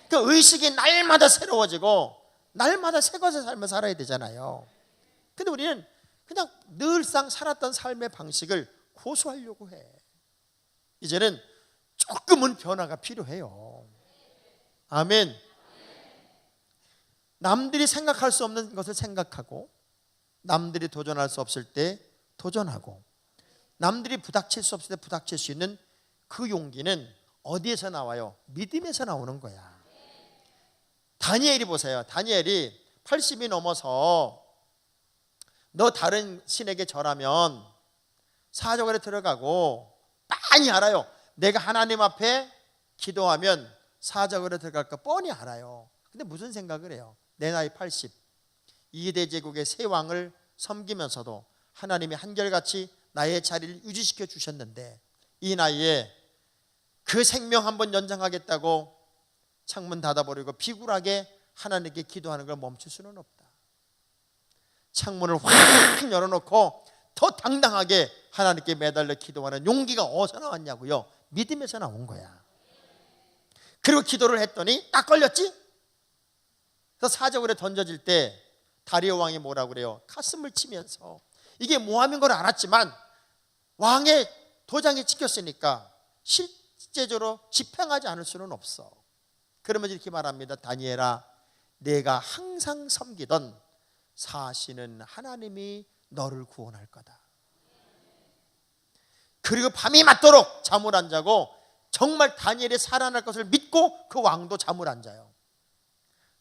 그 의식이 날마다 새로워지고 날마다 새 것의 삶을 살아야 되잖아요. 근데 우리는 그냥 늘상 살았던 삶의 방식을 고수하려고 해. 이제는 조금은 변화가 필요해요. 아멘. 남들이 생각할 수 없는 것을 생각하고 남들이 도전할 수 없을 때 도전하고 남들이 부닥칠 수 없을 때 부닥칠 수 있는 그 용기는 어디에서 나와요? 믿음에서 나오는 거야. 다니엘이 보세요. 다니엘이 80이 넘어서 너 다른 신에게 절하면 사자굴에 들어가고 많이 알아요. 내가 하나님 앞에 기도하면 사자굴에 들어갈 거 뻔히 알아요. 근데 무슨 생각을 해요? 내 나이 80 이대 제국의 세 왕을 섬기면서도 하나님이 한결같이 나의 자리를 유지시켜 주셨는데 이 나이에 그 생명 한번 연장하겠다고 창문 닫아버리고 비굴하게 하나님께 기도하는 걸 멈출 수는 없다. 창문을 확 열어놓고 더 당당하게 하나님께 매달려 기도하는 용기가 어디서 나왔냐고요? 믿음에서 나온 거야. 그리고 기도를 했더니 딱 걸렸지? 그래서 사자굴에 던져질 때 다리오 왕이 뭐라고 그래요? 가슴을 치면서 이게 모함인 걸 알았지만 왕의 도장이 찍혔으니까 실제적으로 집행하지 않을 수는 없어. 그러면서 이렇게 말합니다. 다니엘아, 내가 항상 섬기던 사시는 하나님이 너를 구원할 거다. 그리고 밤이 맞도록 잠을 안 자고 정말 다니엘이 살아날 것을 믿고 그 왕도 잠을 안 자요.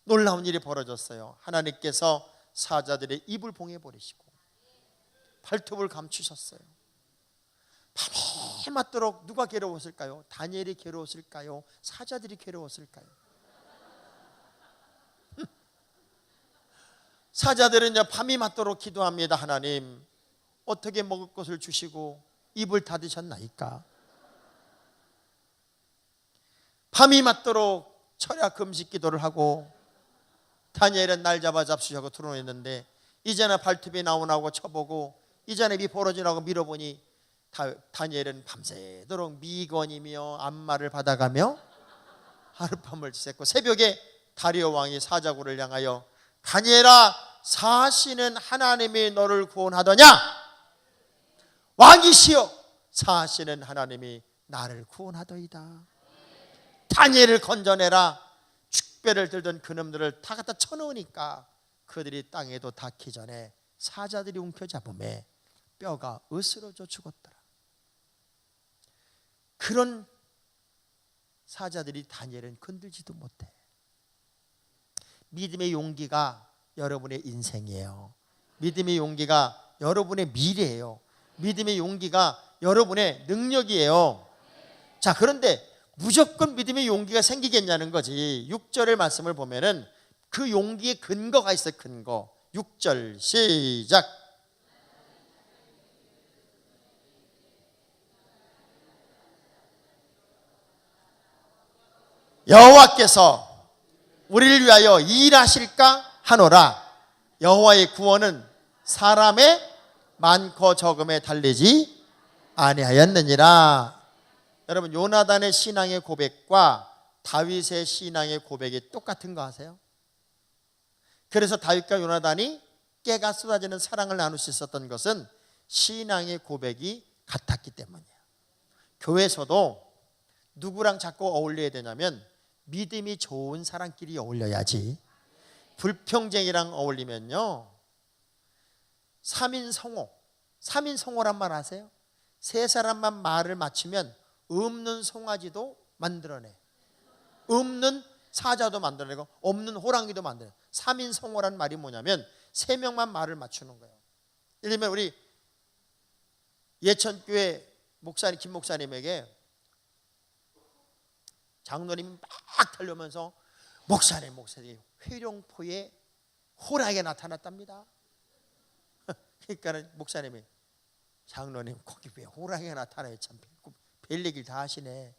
놀라운 일이 벌어졌어요. 하나님께서 사자들의 입을 봉해버리시고 발톱을 감추셨어요. 밤이 맞도록 누가 괴로웠을까요? 다니엘이 괴로웠을까요? 사자들이 괴로웠을까요? 사자들은요 밤이 맞도록 기도합니다. 하나님 어떻게 먹을 것을 주시고 입을 닫으셨나이까? 밤이 맞도록 철야 금식 기도를 하고 다니엘은 날 잡아 잡수자고 드러냈는데 이제는 발톱이 나오나고 쳐보고 이전에 입이 벌어지라고 밀어보니 다니엘은 밤새도록 미건이며 안마를 받아가며 하룻밤을 지새고 새벽에 다리오 왕이 사자굴을 향하여 다니엘아 사시는 하나님이 너를 구원하더냐? 왕이시여 사시는 하나님이 나를 구원하더이다. 다니엘을 건져내라. 축배를 들던 그놈들을 다 갖다 쳐넣으니까 그들이 땅에도 닿기 전에 사자들이 움켜잡음에 뼈가 으스러져 죽었더라. 그런 사자들이 다니엘은 건들지도 못해. 믿음의 용기가 여러분의 인생이에요. 믿음의 용기가 여러분의 미래예요. 믿음의 용기가 여러분의 능력이에요. 자, 그런데 무조건 믿음의 용기가 생기겠냐는 거지. 6절의 말씀을 보면은 그 용기의 근거가 있어요. 근거. 6절 시작. 여호와께서 우리를 위하여 일하실까 하노라. 여호와의 구원은 사람의 많고 적음에 달리지 아니하였느니라. 여러분, 요나단의 신앙의 고백과 다윗의 신앙의 고백이 똑같은 거 아세요? 그래서 다윗과 요나단이 깨가 쏟아지는 사랑을 나눌 수 있었던 것은 신앙의 고백이 같았기 때문이에요. 교회에서도 누구랑 자꾸 어울려야 되냐면 믿음이 좋은 사람끼리 어울려야지. 불평쟁이랑 어울리면요, 3인성호. 3인성호란 말 아세요? 세 사람만 말을 맞추면 없는 송아지도 만들어내, 없는 사자도 만들어내고 없는 호랑이도 만들어내. 3인성호란 말이 뭐냐면 3명만 말을 맞추는 거예요. 예를 들면 우리 예천교회 목사님 김 목사님에게 장로님이 막 달려오면서 목사님 회룡포에 호랑이가 나타났답니다. 그러니까 목사님이 장로님 거기 왜 호랑이가 나타나요? 참 별 얘기를 다 하시네.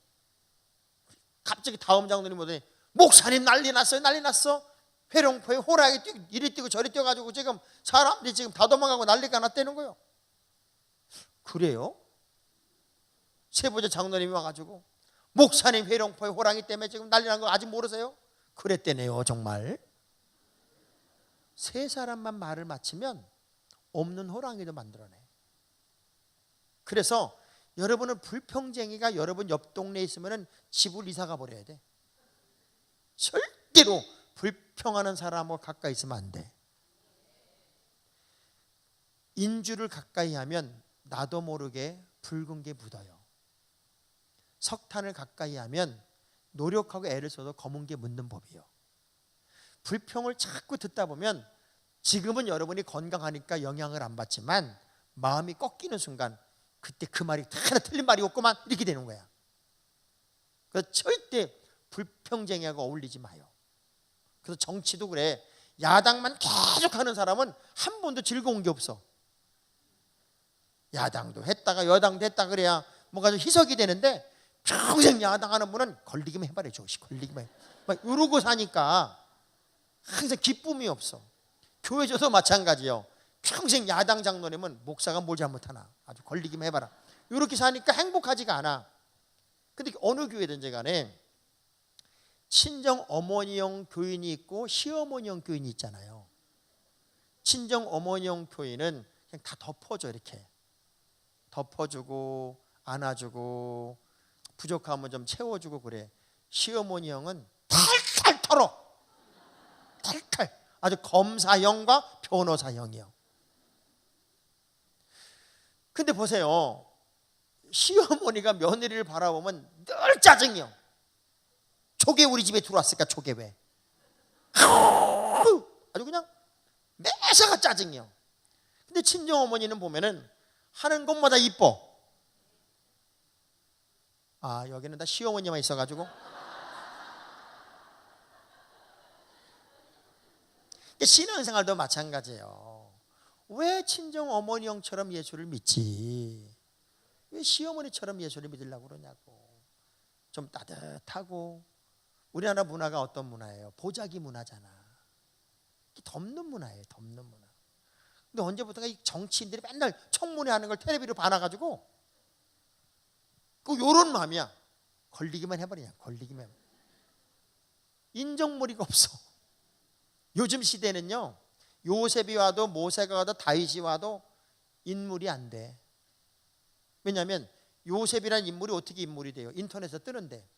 갑자기 다음 장로님 오더니 목사님 난리 났어요. 난리 났어. 회룡포에 호랑이 이리 뛰고 저리 뛰어가지고 지금 사람들이 지금 다 도망가고 난리가 났다는 거예요. 그래요? 세 번째 장로님이 와가지고 목사님 회룡포에 호랑이 때문에 지금 난리 난 거 아직 모르세요? 그랬대네요. 정말 세 사람만 말을 맞추면 없는 호랑이도 만들어내. 그래서 여러분은 불평쟁이가 여러분 옆 동네에 있으면 집을 이사가 버려야 돼. 절대로 불평하는 사람하고 가까이 있으면 안 돼. 인주를 가까이 하면 나도 모르게 붉은 게 묻어요. 석탄을 가까이 하면 노력하고 애를 써도 검은 게 묻는 법이에요. 불평을 자꾸 듣다 보면 지금은 여러분이 건강하니까 영향을 안 받지만 마음이 꺾이는 순간 그때 그 말이 하나 틀린 말이 없구만 이렇게 되는 거야. 그래서 절대 불평쟁이하고 어울리지 마요. 그래서 정치도 그래. 야당만 계속 하는 사람은 한 번도 즐거운 게 없어. 야당도 했다가 여당도 했다 그래야 뭔가 좀 희석이 되는데 평생 야당하는 분은 걸리기만 해봐라. 걸리기만 해. 막 이러고 사니까 항상 기쁨이 없어. 교회에서도 마찬가지요. 평생 야당 장로님은 목사가 뭘 잘못하나 아주 걸리기만 해봐라. 이렇게 사니까 행복하지가 않아. 근데 어느 교회든지 간에 친정 어머니형 교인이 있고 시어머니형 교인이 있잖아요. 친정 어머니형 교인은 그냥 다 덮어줘. 이렇게 덮어주고 안아주고 부족하면 좀 채워주고 그래. 시어머니형은 탈탈 털어. 탈탈. 아주 검사형과 변호사형이요. 근데 보세요. 시어머니가 며느리를 바라보면 늘 짜증이요. 초계 우리 집에 들어왔을까? 초계 왜? 아주 그냥 매사가 짜증이요. 근데 친정어머니는 보면은 하는 것마다 이뻐. 아, 여기는 다 시어머니만 있어가지고. 신앙생활도 마찬가지예요. 왜 친정 어머니 형처럼 예수를 믿지? 왜 시어머니처럼 예수를 믿으려고 그러냐고. 좀 따뜻하고. 우리나라 문화가 어떤 문화예요? 보자기 문화잖아. 덮는 문화예요. 덮는 문화. 근데 언제부턴가 이 정치인들이 맨날 청문회 하는 걸 텔레비로 봐놔가지고 요런 마음이야. 걸리기만 해버리냐. 걸리기만 해버리냐. 인정머리가 없어. 요즘 시대는요, 요셉이 와도 모세가 와도 다윗이 와도 인물이 안 돼. 왜냐하면 요셉이라는 인물이 어떻게 인물이 돼요? 인터넷에 뜨는데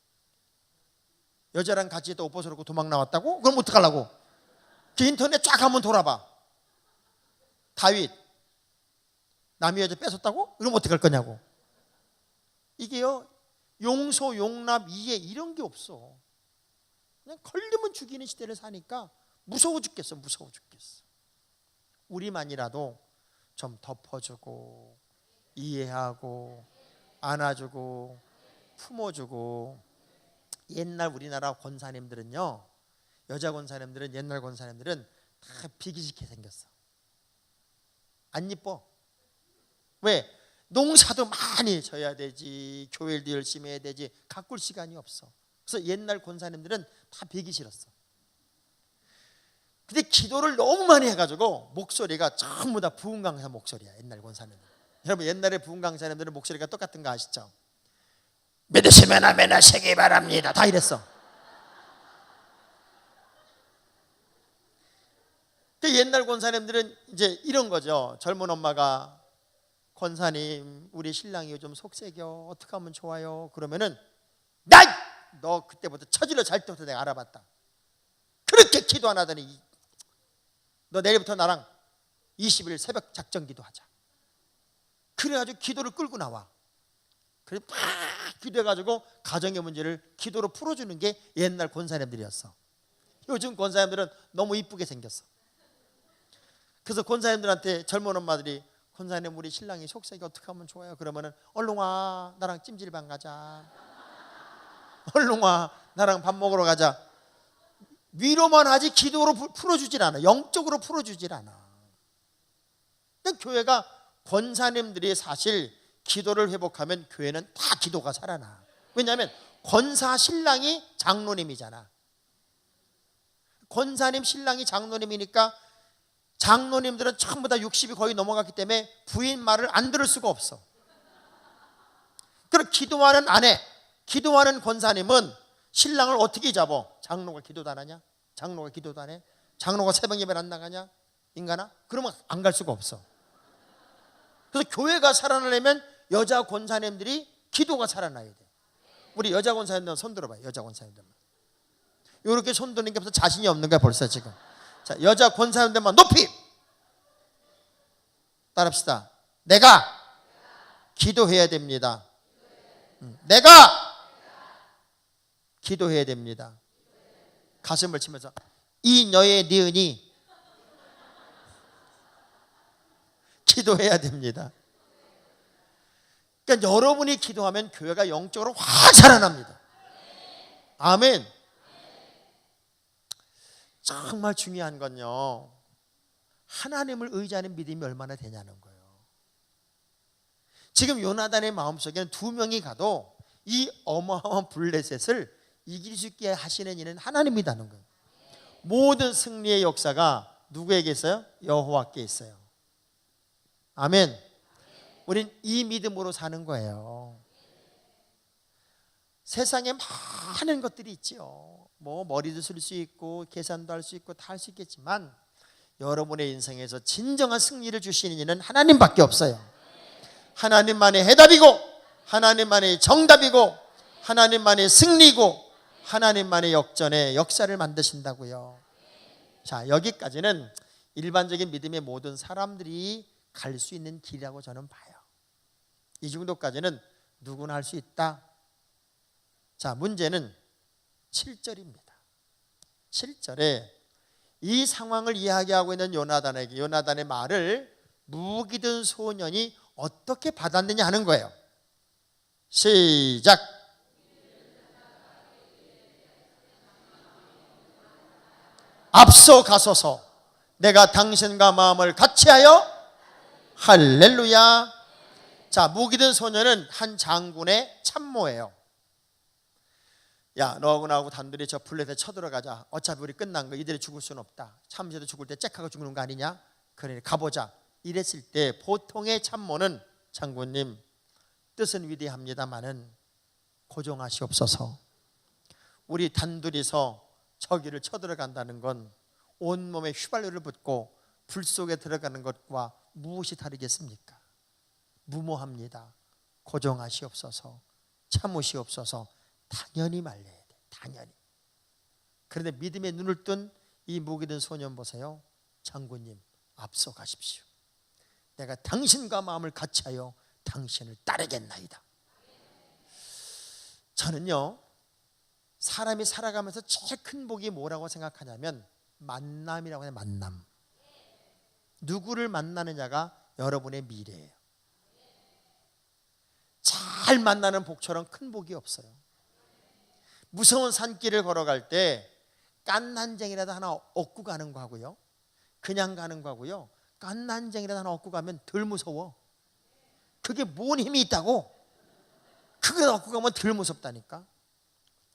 여자랑 같이 있다 옷 벗어놓고 도망 나왔다고? 그럼 어떡하려고? 그 인터넷 쫙 한번 돌아봐. 다윗 남의 여자 뺏었다고? 그럼 어떡할 거냐고. 이게요, 용서, 용납, 이해 이런 게 없어. 그냥 걸리면 죽이는 시대를 사니까 무서워 죽겠어. 무서워 죽겠어. 우리만이라도 좀 덮어주고 이해하고 안아주고 품어주고. 옛날 우리나라 권사님들은요, 여자 권사님들은, 옛날 권사님들은 다 비기식해 생겼어. 안 이뻐. 왜? 농사도 많이 져야 되지, 교회도 열심히 해야 되지, 가꿀 시간이 없어. 그래서 옛날 권사님들은 다 배기 싫었어. 근데 기도를 너무 많이 해가지고 목소리가 전부 다 부흥 강사 목소리야. 옛날 권사님들. 여러분, 옛날에 부흥 강사님들은 목소리가 똑같은 거 아시죠? 믿으시면 아멘 하시기 바랍니다. 다 이랬어. 옛날 권사님들은 이제 이런 거죠. 젊은 엄마가 권사님, 우리 신랑이 요즘 속색여, 어떻게 하면 좋아요? 그러면은 너 그때부터 처질러 잘 때부터 내가 알아봤다. 그렇게 기도 안 하더니 너 내일부터 나랑 20일 새벽 작전 기도하자. 그래가지고 기도를 끌고 나와. 그래 막 기도해가지고 가정의 문제를 기도로 풀어주는 게 옛날 권사님들이었어. 요즘 권사님들은 너무 이쁘게 생겼어. 그래서 권사님들한테 젊은 엄마들이 권사님, 우리 신랑이 속색이 어떻게 하면 좋아요? 그러면은 얼른 와, 나랑 찜질방 가자. 얼른 와, 나랑 밥 먹으러 가자. 위로만 하지 기도로 풀어주질 않아. 영적으로 풀어주질 않아. 그러니까 교회가 권사님들이 사실 기도를 회복하면 교회는 다 기도가 살아나. 왜냐하면 권사 신랑이 장로님이잖아. 권사님 신랑이 장로님이니까 장로님들은 전부 다 60이 거의 넘어갔기 때문에 부인 말을 안 들을 수가 없어. 그럼 기도하는 아내, 기도하는 권사님은 신랑을 어떻게 잡아? 장로가 기도도 안 하냐? 장로가 기도도 안 해? 장로가 새벽 예배를 안 나가냐? 인간아? 그러면 안 갈 수가 없어. 그래서 교회가 살아나려면 여자 권사님들이 기도가 살아나야 돼. 우리 여자 권사님들 손 들어봐요. 여자 권사님들만. 이렇게 손 드는 게 벌써 자신이 없는 거야 벌써 지금. 자, 여자 권사님들만 높이 따라합시다. 내가 기도해야 됩니다. 내가 기도해야 됩니다. 가슴을 치면서 이 너의 니은이 기도해야 됩니다. 그러니까 여러분이 기도하면 교회가 영적으로 확 살아납니다. 아멘. 정말 중요한 건요, 하나님을 의지하는 믿음이 얼마나 되냐는 거예요. 지금 요나단의 마음속에는 두 명이 가도 이 어마어마한 블레셋을 이길 수 있게 하시는 이는 하나님이라는 거예요. 모든 승리의 역사가 누구에게 있어요? 여호와께 있어요. 아멘. 우린 이 믿음으로 사는 거예요. 세상에 많은 것들이 있지요. 뭐 머리도 쓸 수 있고 계산도 할 수 있고 다 할 수 있겠지만 여러분의 인생에서 진정한 승리를 주시는 이는 하나님밖에 없어요. 하나님만의 해답이고 하나님만의 정답이고 하나님만의 승리고 하나님만의 역전의 역사를 만드신다고요. 자, 여기까지는 일반적인 믿음의 모든 사람들이 갈 수 있는 길이라고 저는 봐요. 이 정도까지는 누구나 할 수 있다. 자, 문제는 7절입니다. 7절에 이 상황을 이야기하고 있는 요나단에게 요나단의 말을 무기 든 소년이 어떻게 받았느냐 하는 거예요. 시작. 앞서 가소서. 내가 당신과 마음을 같이하여 할렐루야. 자, 무기 든 소년은 한 장군의 참모예요. 야, 너하고 나하고 단둘이 저 블렛에 쳐들어가자. 어차피 우리 끝난 거, 이들이 죽을 수는 없다. 참새도 죽을 때 잭하고 죽는 거 아니냐? 그러니 가보자. 이랬을 때 보통의 참모는, 장군님 뜻은 위대합니다마는 고정하시옵소서. 우리 단둘이서 저기를 쳐들어간다는 건 온몸에 휘발유를 붓고 불 속에 들어가는 것과 무엇이 다르겠습니까? 무모합니다. 고정하시옵소서. 참으시옵소서. 당연히 말려야 돼. 당연히. 그런데 믿음의 눈을 뜬 이 목이 든 소년 보세요. 장군님 앞서가십시오. 내가 당신과 마음을 같이하여 당신을 따르겠나이다. 저는요, 사람이 살아가면서 제일 큰 복이 뭐라고 생각하냐면 만남이라고 해요. 만남. 누구를 만나느냐가 여러분의 미래예요. 잘 만나는 복처럼 큰 복이 없어요. 무서운 산길을 걸어갈 때 깐난쟁이라도 하나 얻고 가는 거하고요, 그냥 가는 거하고요, 깐난쟁이라도 하나 얻고 가면 덜 무서워. 그게 뭔 힘이 있다고? 그걸 얻고 가면 덜 무섭다니까.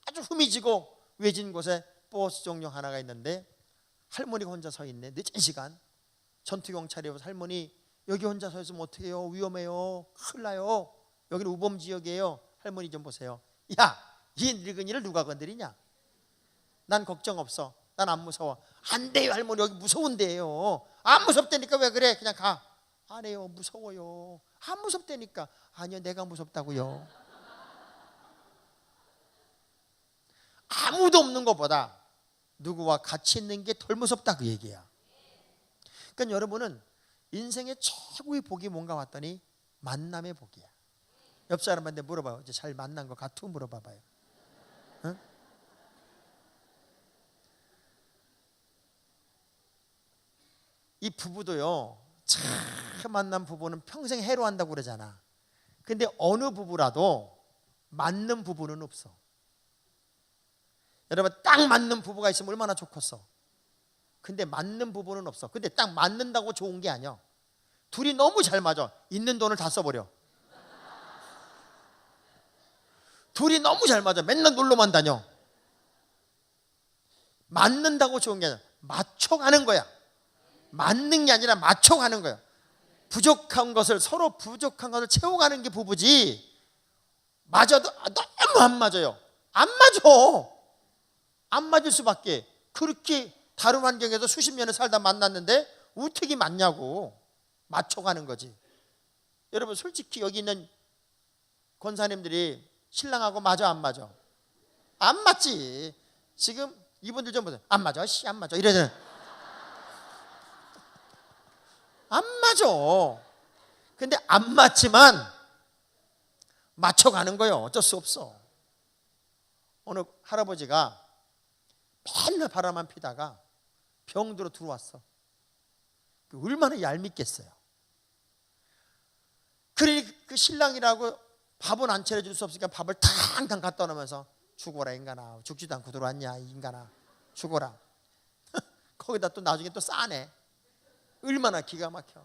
아주 흠이지고 외진 곳에 버스 종류 하나가 있는데 할머니가 혼자 서 있네. 늦은 시간. 전투경찰이 와서 할머니 여기 혼자 서 있으면 어떻게 해요? 위험해요. 큰일 나요. 여기는 우범지역이에요. 할머니 좀 보세요. 야, 이 늙은이를 누가 건드리냐? 난 걱정 없어. 난 안 무서워. 안 돼요 할머니, 여기 무서운데요. 안 무섭다니까. 왜 그래? 그냥 가. 안 해요. 무서워요. 안 무섭다니까. 아니요, 내가 무섭다고요. 아무도 없는 것보다 누구와 같이 있는 게 덜 무섭다, 그 얘기야. 그러니까 여러분은 인생의 최고의 복이 뭔가 왔더니 만남의 복이야. 옆 사람한테 물어봐요. 이제 잘 만난 거 같으면 물어봐봐요. 응? 이 부부도요, 참 만난 부부는 평생 해로한다고 그러잖아. 근데 어느 부부라도 맞는 부부는 없어. 여러분, 딱 맞는 부부가 있으면 얼마나 좋겠어. 근데 맞는 부부는 없어. 근데 딱 맞는다고 좋은 게 아니야. 둘이 너무 잘 맞아. 있는 돈을 다 써버려. 둘이 너무 잘 맞아. 맨날 놀러만 다녀. 맞는다고 좋은 게 아니라 맞춰가는 거야. 맞는 게 아니라 맞춰가는 거야. 부족한 것을, 서로 부족한 것을 채워가는 게 부부지. 맞아도 너무 안 맞아요. 안 맞아. 안 맞을 수밖에. 그렇게 다른 환경에서 수십 년을 살다 만났는데 어떻게 맞냐고. 맞춰가는 거지. 여러분, 솔직히 여기 있는 권사님들이 신랑하고 맞아 안 맞아? 안 맞지. 지금 이분들 좀 보세요. 안 맞아, 씨, 안 맞아 이러잖아요. 안 맞아. 근데 안 맞지만 맞춰가는 거예요. 어쩔 수 없어. 어느 할아버지가 맨날 바람만 피다가 병들어 들어왔어. 얼마나 얄밉겠어요. 그러니 그 신랑이라고 밥은 안 차려줄 수 없으니까 밥을 탕탕 갖다 놓으면서 죽어라 인간아. 죽지도 않고 들어왔냐 이 인간아. 죽어라. 거기다 또 나중에 또 싸네. 얼마나 기가 막혀.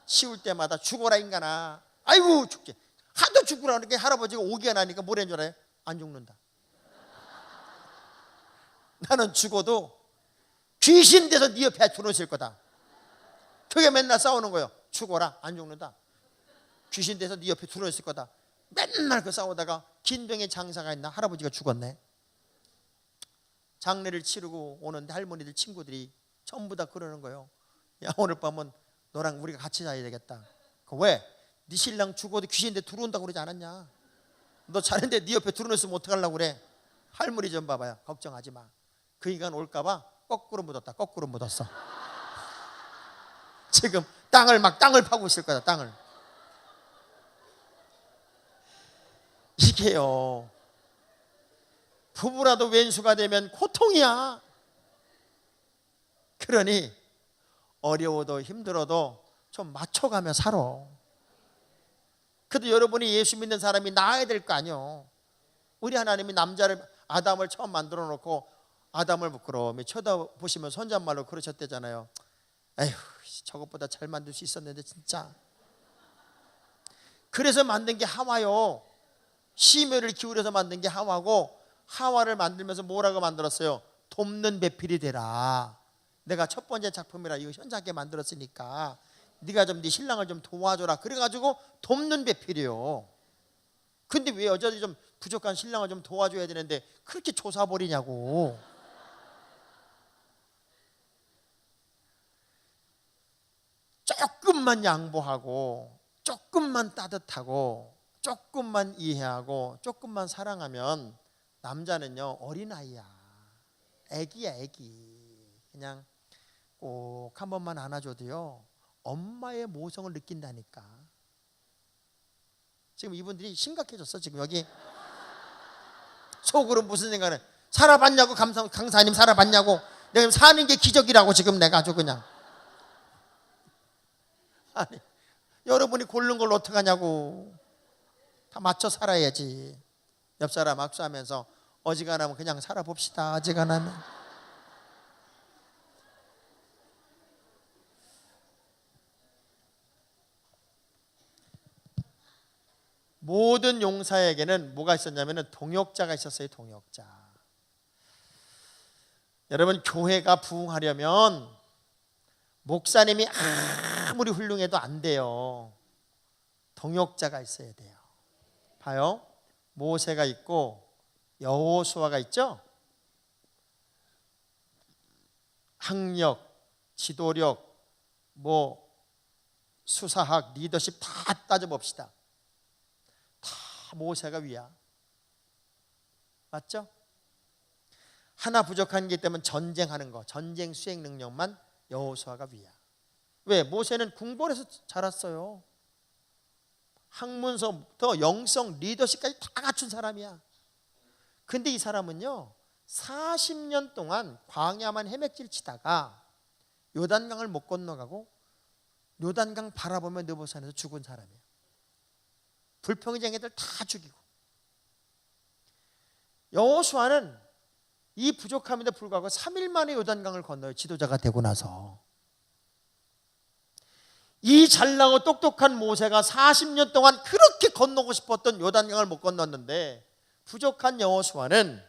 치울 때마다 죽어라 인간아. 아이고 죽지. 하도 죽으라 그러니까 할아버지가 오기가 나니까 뭐라는 줄 알아요? 안 죽는다. 나는 죽어도 귀신 돼서 네 옆에 들어오실 거다. 그게 맨날 싸우는 거예요. 죽어라, 안 죽는다. 귀신 돼서 네 옆에 들어있을 거다. 맨날 그 싸우다가 긴병의 장사가 있나 할아버지가 죽었네. 장례를 치르고 오는데 할머니들 친구들이 전부 다 그러는 거예요. 야, 오늘 밤은 너랑 우리가 같이 자야 되겠다. 왜? 네 신랑 죽어도 귀신 돼 들어온다고 그러지 않았냐? 너 자는데 네 옆에 들어있으면 어떡하려고 그래? 할머니 좀 봐봐요. 걱정하지 마. 그 인간 올까봐 거꾸로 묻었다. 거꾸로 묻었어. 지금 땅을 파고 있을 거다. 땅을. 이게요, 부부라도 왼수가 되면 고통이야. 그러니 어려워도 힘들어도 좀 맞춰가며 살아. 그래도 여러분이 예수 믿는 사람이 나아야 될 거 아니요. 우리 하나님이 남자를, 아담을 처음 만들어 놓고 아담을 부끄러움이 쳐다보시면서 혼잣말로 그러셨대잖아요. 에휴, 저것보다 잘 만들 수 있었는데 진짜. 그래서 만든 게 하와요. 심혈을 기울여서 만든 게 하와고, 하와를 만들면서 뭐라고 만들었어요? 돕는 배필이 되라. 내가 첫 번째 작품이라 이거 현장하게 만들었으니까 네가 좀 네 신랑을 좀 도와줘라. 그래가지고 돕는 배필이요. 근데 왜 여자들이 좀 부족한 신랑을 좀 도와줘야 되는데 그렇게 조사버리냐고. 조금만 양보하고 조금만 따뜻하고 조금만 이해하고 조금만 사랑하면 남자는요 어린아이야. 애기야 애기. 그냥 꼭 한 번만 안아줘도요 엄마의 모성을 느낀다니까. 지금 이분들이 심각해졌어. 지금 여기 속으로 무슨 생각을 살아봤냐고. 강사님 살아봤냐고. 내가 사는 게 기적이라고 지금 내가 아주 그냥. 아니 여러분이 고른 걸 어떡하냐고. 다 맞춰 살아야지. 옆 사람 악수하면서 어지간하면 그냥 살아봅시다. 어지간하면. 모든 용사에게는 뭐가 있었냐면 동역자가 있었어요. 동역자. 여러분 교회가 부흥하려면 목사님이 아무리 훌륭해도 안 돼요. 동역자가 있어야 돼요. 봐요. 모세가 있고 여호수아가 있죠. 학력, 지도력, 수사학, 리더십 다 따져봅시다. 다 모세가 위야. 맞죠? 하나 부족한 게 있다면 전쟁하는 거, 전쟁 수행 능력만 여호수아가 위야. 왜? 모세는 궁궐에서 자랐어요. 학문서부터 영성, 리더십까지 다 갖춘 사람이야. 근데 이 사람은요 40년 동안 광야만 헤맥질 치다가 요단강을 못 건너가고 요단강 바라보며 느보산에서 죽은 사람이에요. 불평쟁이들 다 죽이고. 여호수아는 이 부족함에도 불구하고 3일 만에 요단강을 건너요. 지도자가 되고 나서. 이 잘나고 똑똑한 모세가 40년 동안 그렇게 건너고 싶었던 요단강을 못 건넜는데 부족한 여호수아는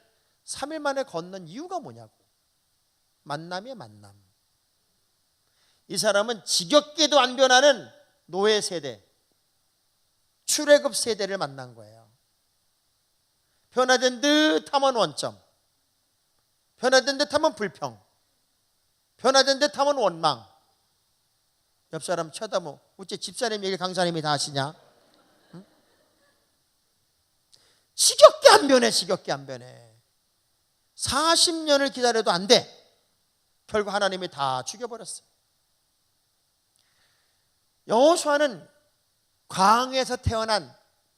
3일 만에 건넌 이유가 뭐냐고. 만남이에요. 만남. 이 사람은 지겹게도 안 변하는 노예 세대, 출애굽 세대를 만난 거예요. 변화된 듯하면 원점, 변화된 듯하면 불평, 변화된 듯하면 원망. 옆 사람 쳐다보고 어째 집사님 얘기 강사님이 다 하시냐? 응? 지겹게 안 변해. 지겹게 안 변해. 40년을 기다려도 안 돼. 결국 하나님이 다 죽여버렸어요. 여호수아는 광에서 태어난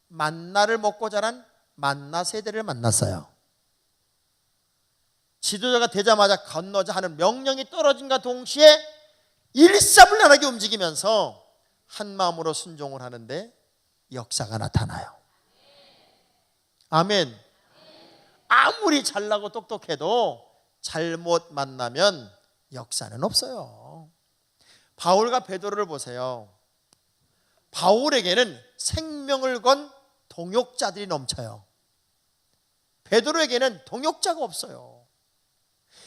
만나를 먹고 자란 만나 세대를 만났어요. 지도자가 되자마자 건너자 하는 명령이 떨어진과 동시에 일사불란하게 움직이면서 한 마음으로 순종을 하는데 역사가 나타나요. 아멘. 아무리 잘나고 똑똑해도 잘못 만나면 역사는 없어요. 바울과 베드로를 보세요. 바울에게는 생명을 건 동역자들이 넘쳐요. 베드로에게는 동역자가 없어요.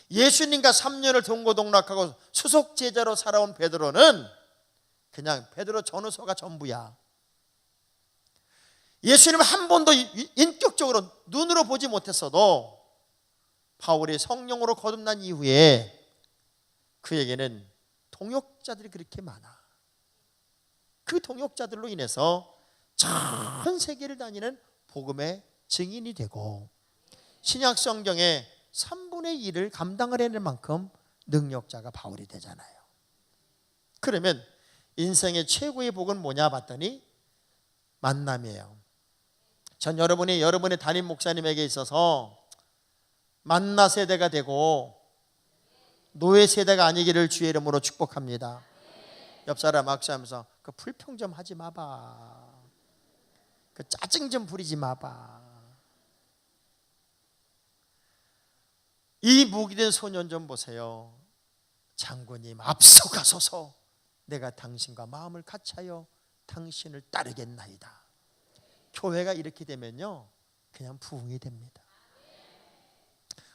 예수님과 3년을 동고동락하고 수속 제자로 살아온 베드로는 그냥 베드로 전후서가 전부야. 예수님을 한 번도 인격적으로 눈으로 보지 못했어도 바울이 성령으로 거듭난 이후에 그에게는 동역자들이 그렇게 많아. 그 동역자들로 인해서 전 세계를 다니는 복음의 증인이 되고 신약 성경의 3분의 1을 감당을 해낼 만큼 능력자가 바울이 되잖아요. 그러면 인생의 최고의 복은 뭐냐 봤더니 만남이에요. 전 여러분의 담임 목사님에게 있어서 만나 세대가 되고 노예 세대가 아니기를 주의 이름으로 축복합니다. 옆 사람 악수하면서 그 불평 좀 하지 마봐. 그 짜증 좀 부리지 마봐. 이 무기된 소년 좀 보세요. 장군님 앞서가소서. 내가 당신과 마음을 같이하여 당신을 따르겠나이다. 교회가 이렇게 되면요 그냥 부흥이 됩니다.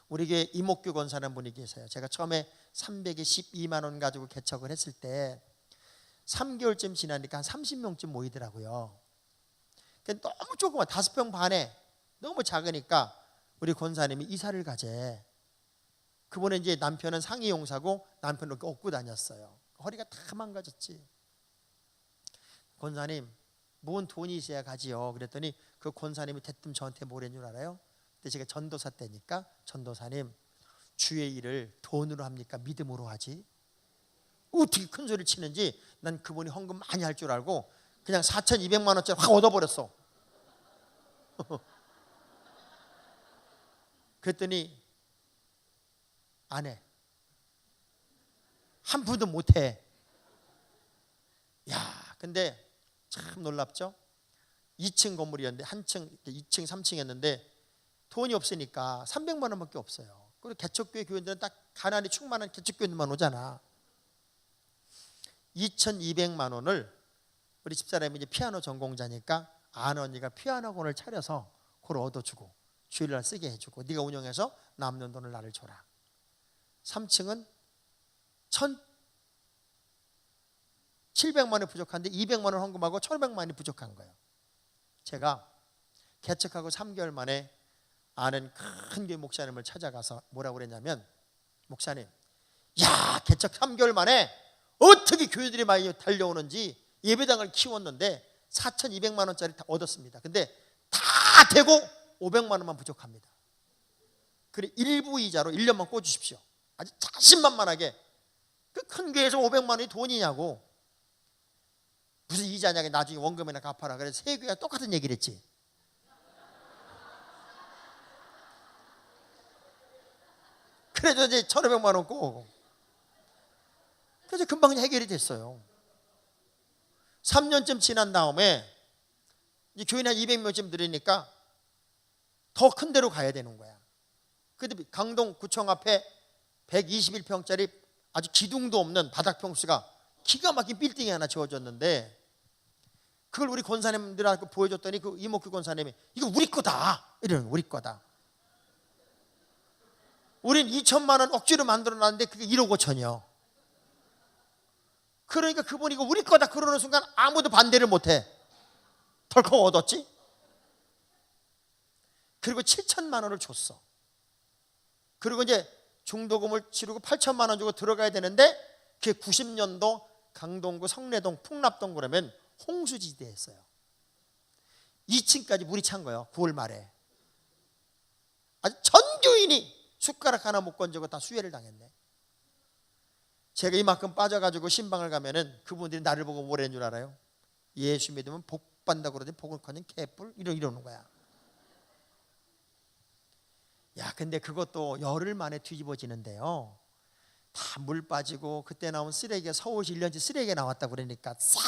우리 교회 이목규 권사라는 분이 계세요. 제가 처음에 312만 원 가지고 개척을 했을 때 3개월쯤 지나니까 한 30명쯤 모이더라고요. 너무 조그만 5평 반에 너무 작으니까 우리 권사님이 이사를 가재. 그분은 이제 남편은 상위 용사고 남편은 이렇게 업고 다녔어요. 허리가 다 망가졌지. 권사님, 뭔 돈이 있어야 가지요. 그랬더니 그 권사님이 대뜸 저한테 뭐랬는 줄 알아요? 근데 제가 전도사 때니까, 전도사님, 주의 일을 돈으로 합니까? 믿음으로 하지? 어떻게 큰 소리를 치는지 난 그분이 헌금 많이 할 줄 알고 그냥 4,200만 원짜리 확 얻어버렸어. 그랬더니 안 해. 한 푼도 못 해. 야, 근데 참 놀랍죠? 2층 건물이었는데 2층, 3층이었는데 돈이 없으니까 300만 원밖에 없어요. 그리고 개척교회 교인들은 딱 가난이 충만한 개척교인들만 오잖아. 2,200만 원을 우리 집사람이 이제 피아노 전공자니까 아는 언니가 피아노 학원을 차려서 그걸 얻어주고 주일날 쓰게 해주고 네가 운영해서 남는 돈을 나를 줘라. 3층은 1,700만 원이 부족한데 200만 원 헌금하고 1,500만 원이 부족한 거예요. 제가 개척하고 3개월 만에 아는 큰 교회 목사님을 찾아가서 뭐라고 그랬냐면, 목사님, 야, 개척 3개월 만에 어떻게 교회들이 많이 달려오는지 예배당을 키웠는데 4,200만 원짜리 다 얻었습니다. 근데 다 되고 500만 원만 부족합니다. 그래, 일부 이자로 1년만 꿔주십시오. 아주 자신만만하게. 그 큰 교회에서 500만 원이 돈이냐고. 무슨 이자냐고. 나중에 원금이나 갚아라. 그래서 세 교회가 똑같은 얘기를 했지. 그래서 이제 1,500만 원 꼬고. 그래서 금방 해결이 됐어요. 3년쯤 지난 다음에 이제 교인 한 200명쯤 들으니까 더 큰 데로 가야 되는 거야. 근데 강동구청 앞에 121평짜리 아주 기둥도 없는 바닥 평수가 기가 막힌 빌딩이 하나 지어졌는데, 그걸 우리 권사님들한테 보여줬더니 그 이목규 권사님이 이거 우리 거다 이러는, 우리 거다. 우린 2천만 원 억지로 만들어놨는데 그게 1억 5천이요. 그러니까 그분이 이거 우리 거다 그러는 순간 아무도 반대를 못해. 덜컥 얻었지. 그리고 7천만 원을 줬어. 그리고 이제 중도금을 치르고 8천만 원 주고 들어가야 되는데, 그게 90년도 강동구 성내동 풍납동 그러면 홍수지대였어요. 2층까지 물이 찬 거예요. 9월 말에. 아주 전 교인이 숟가락 하나 못 건져고 다 수해를 당했네. 제가 이만큼 빠져가지고 신방을 가면은 그분들이 나를 보고 뭐라는 줄 알아요? 예수 믿으면 복 받는다고 그러더니 복을 거는 개뿔 이러는 거야. 야, 근데 그것도 열흘 만에 뒤집어지는데요. 다 물 빠지고 그때 나온 쓰레기가 서울시 1년치 쓰레기가 나왔다고 그러니까 싹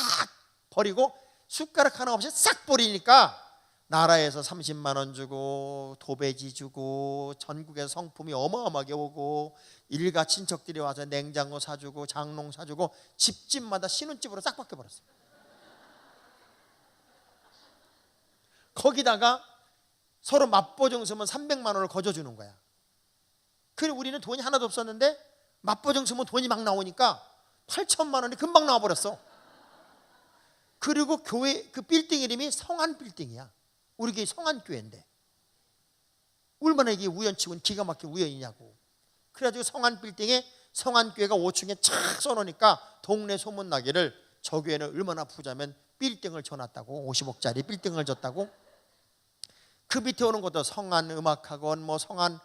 버리고 숟가락 하나 없이 싹 버리니까 나라에서 30만 원 주고 도배지 주고 전국에서 성품이 어마어마하게 오고 일가 친척들이 와서 냉장고 사주고 장롱 사주고 집집마다 신혼집으로 싹 바뀌어버렸어요. 거기다가 서로 맞보증 서면 300만 원을 거저주는 거야. 그래, 우리는 돈이 하나도 없었는데 맞보증 서면 돈이 막 나오니까 8천만 원이 금방 나와버렸어. 그리고 교회 그 빌딩 이름이 성안 빌딩이야. 우리 교회 성안교회인데 얼마나 이게 우연치고는 기가 막힌 우연이냐고. 그래가지고 성안 빌딩에 성안교회가 5층에 착 써놓으니까 동네 소문나기를 저 교회는 얼마나 부자면 빌딩을 줘놨다고, 50억짜리 빌딩을 줬다고. 그 밑에 오는 것도 성안 음악학원, 뭐 성안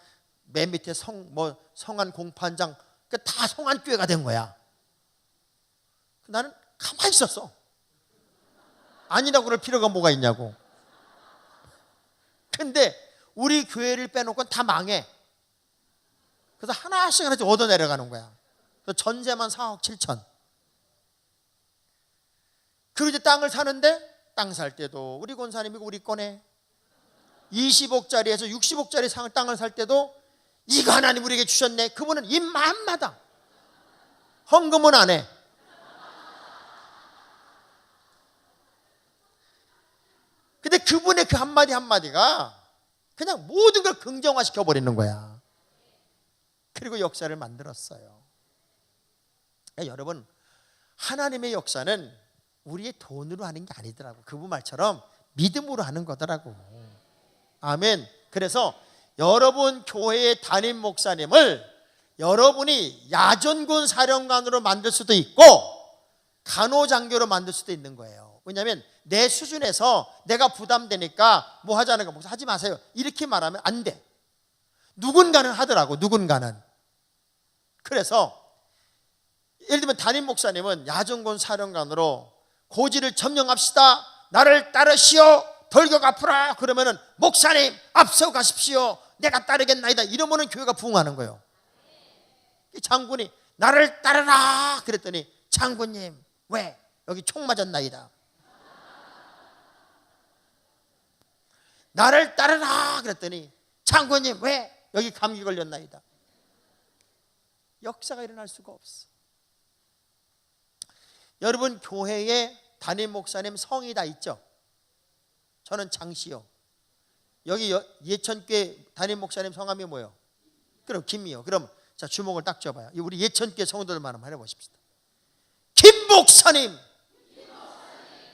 맨 밑에 성안 공판장, 다 성안교회가 된 거야. 나는 가만히 있었어. 아니라고 그럴 필요가 뭐가 있냐고. 근데 우리 교회를 빼놓고는 다 망해. 그래서 하나씩 얻어 내려가는 거야. 그래서 전세만 4억 7천. 그리고 이제 땅을 사는데 땅 살 때도 우리 권사님이 우리 거네. 20억짜리에서 60억짜리 땅을 살 때도 이거 하나님 우리에게 주셨네. 그분은 입마음마다 헌금은 안 해. 근데 그분의 그 한마디 한마디가 그냥 모든 걸 긍정화시켜 버리는 거야. 그리고 역사를 만들었어요. 그러니까 여러분, 하나님의 역사는 우리의 돈으로 하는 게 아니더라고. 그분 말처럼 믿음으로 하는 거더라고. 아멘. 그래서 여러분 교회의 담임 목사님을 여러분이 야전군 사령관으로 만들 수도 있고 간호장교로 만들 수도 있는 거예요. 왜냐하면 내 수준에서 내가 부담되니까 뭐 하자는 거 목사 하지 마세요 이렇게 말하면 안 돼. 누군가는 하더라고. 누군가는. 그래서 예를 들면 담임 목사님은 야전군 사령관으로 고지를 점령합시다. 나를 따르시오. 돌격 앞으라. 그러면은 목사님 앞서 가십시오. 내가 따르겠나이다. 이러면은 교회가 부흥하는 거예요. 장군이 나를 따르라 그랬더니 장군님 왜? 여기 총 맞았나이다. 나를 따르라 그랬더니 장군님 왜? 여기 감기 걸렸나이다. 역사가 일어날 수가 없어. 여러분 교회에 담임 목사님 성이 다 있죠. 저는 장씨요. 여기 예천교회 담임 목사님 성함이 뭐예요? 그럼 김이요. 그럼 자 주목을 딱 줘봐요. 우리 예천교회 성도들만 한번 해보십시다. 김 목사님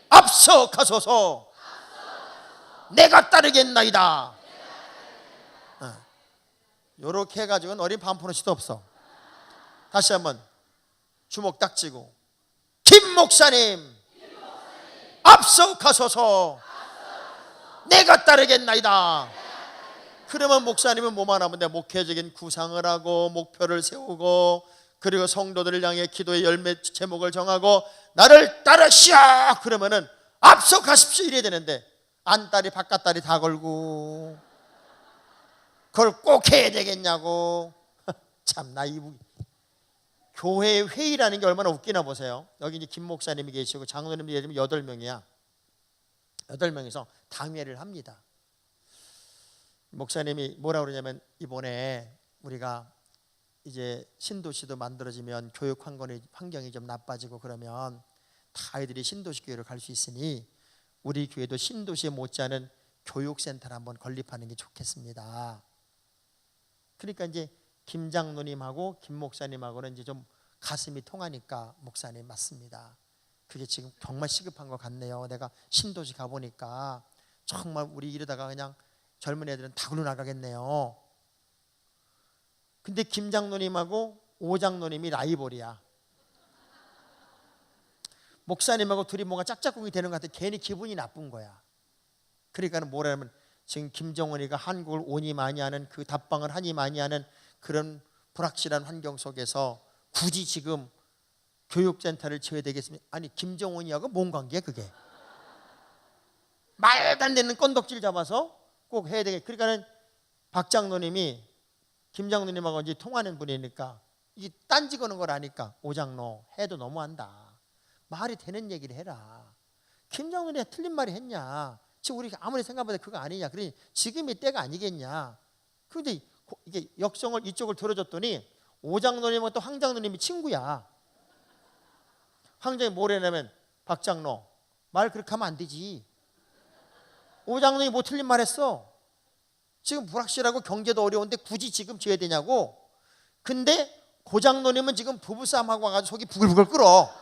앞서 가소서. 내가 따르겠나이다. 요렇게 해가지고는 어린 반포너시도 없어. 다시 한번 주목 딱 쥐고 김 목사님 앞서 가소서. 내가 따르겠나이다. 그러면 목사님은 뭐만 하면 돼? 목회적인 구상을 하고 목표를 세우고 그리고 성도들을 향해 기도의 열매 제목을 정하고 나를 따르시오. 그러면은 앞서 가십시오 이래야 되는데 안딸이 바깥딸이 다 걸고 그걸 꼭 해야 되겠냐고. 참나 이 교회 회의라는 게 얼마나 웃기나 보세요. 여기 이제 김 목사님이 계시고 장로님이 예를 들면 8명이야. 8명이서 당회를 합니다. 목사님이 뭐라 그러냐면 이번에 우리가 이제 신도시도 만들어지면 교육 환경이 좀 나빠지고 그러면 다 아이들이 신도시 교회로 갈 수 있으니 우리 교회도 신도시에 못지않은 교육센터를 한번 건립하는 게 좋겠습니다. 그러니까 이제 김 장로님하고 김 목사님하고는 이제 좀 가슴이 통하니까 목사님 맞습니다. 그게 지금 정말 시급한 것 같네요. 내가 신도시 가보니까 정말 우리 이러다가 그냥 젊은 애들은 다 굴러나가겠네요. 근데 김 장로님하고 오 장로님이 라이벌이야. 목사님하고 둘이 뭔가 짝짝꿍이 되는 것 같아. 괜히 기분이 나쁜 거야. 그러니까 뭐라면 지금 김정은이가 한국을 오니 많이 하는 그 답방을 하니 많이 하는 그런 불확실한 환경 속에서 굳이 지금 교육센터를 지어야 되겠습니까? 아니 김정은이하고 뭔 관계야 그게? 말도 안 되는 건덕질 잡아서 꼭 해야 되겠. 그러니까는 박 장로님이 김 장로님하고 이제 통하는 분이니까 이게 딴지 거는 걸 아니까 오 장로 해도 너무한다. 말이 되는 얘기를 해라. 김 장로님이 틀린 말이 했냐? 지금 우리 아무리 생각보다 그거 아니냐? 그러니 지금이 때가 아니겠냐? 그런데 이게 역성을 이쪽을 들어줬더니 오 장로님은 또 황 장로님이 친구야. 황 장이 뭐라 했냐면 박 장로 말 그렇게 하면 안 되지. 오 장로님이 뭐 틀린 말 했어. 지금 불확실하고 경제도 어려운데 굳이 지금 지어야 되냐고. 근데 고 장로님은 지금 부부싸움하고 와가지고 속이 부글부글 끓어.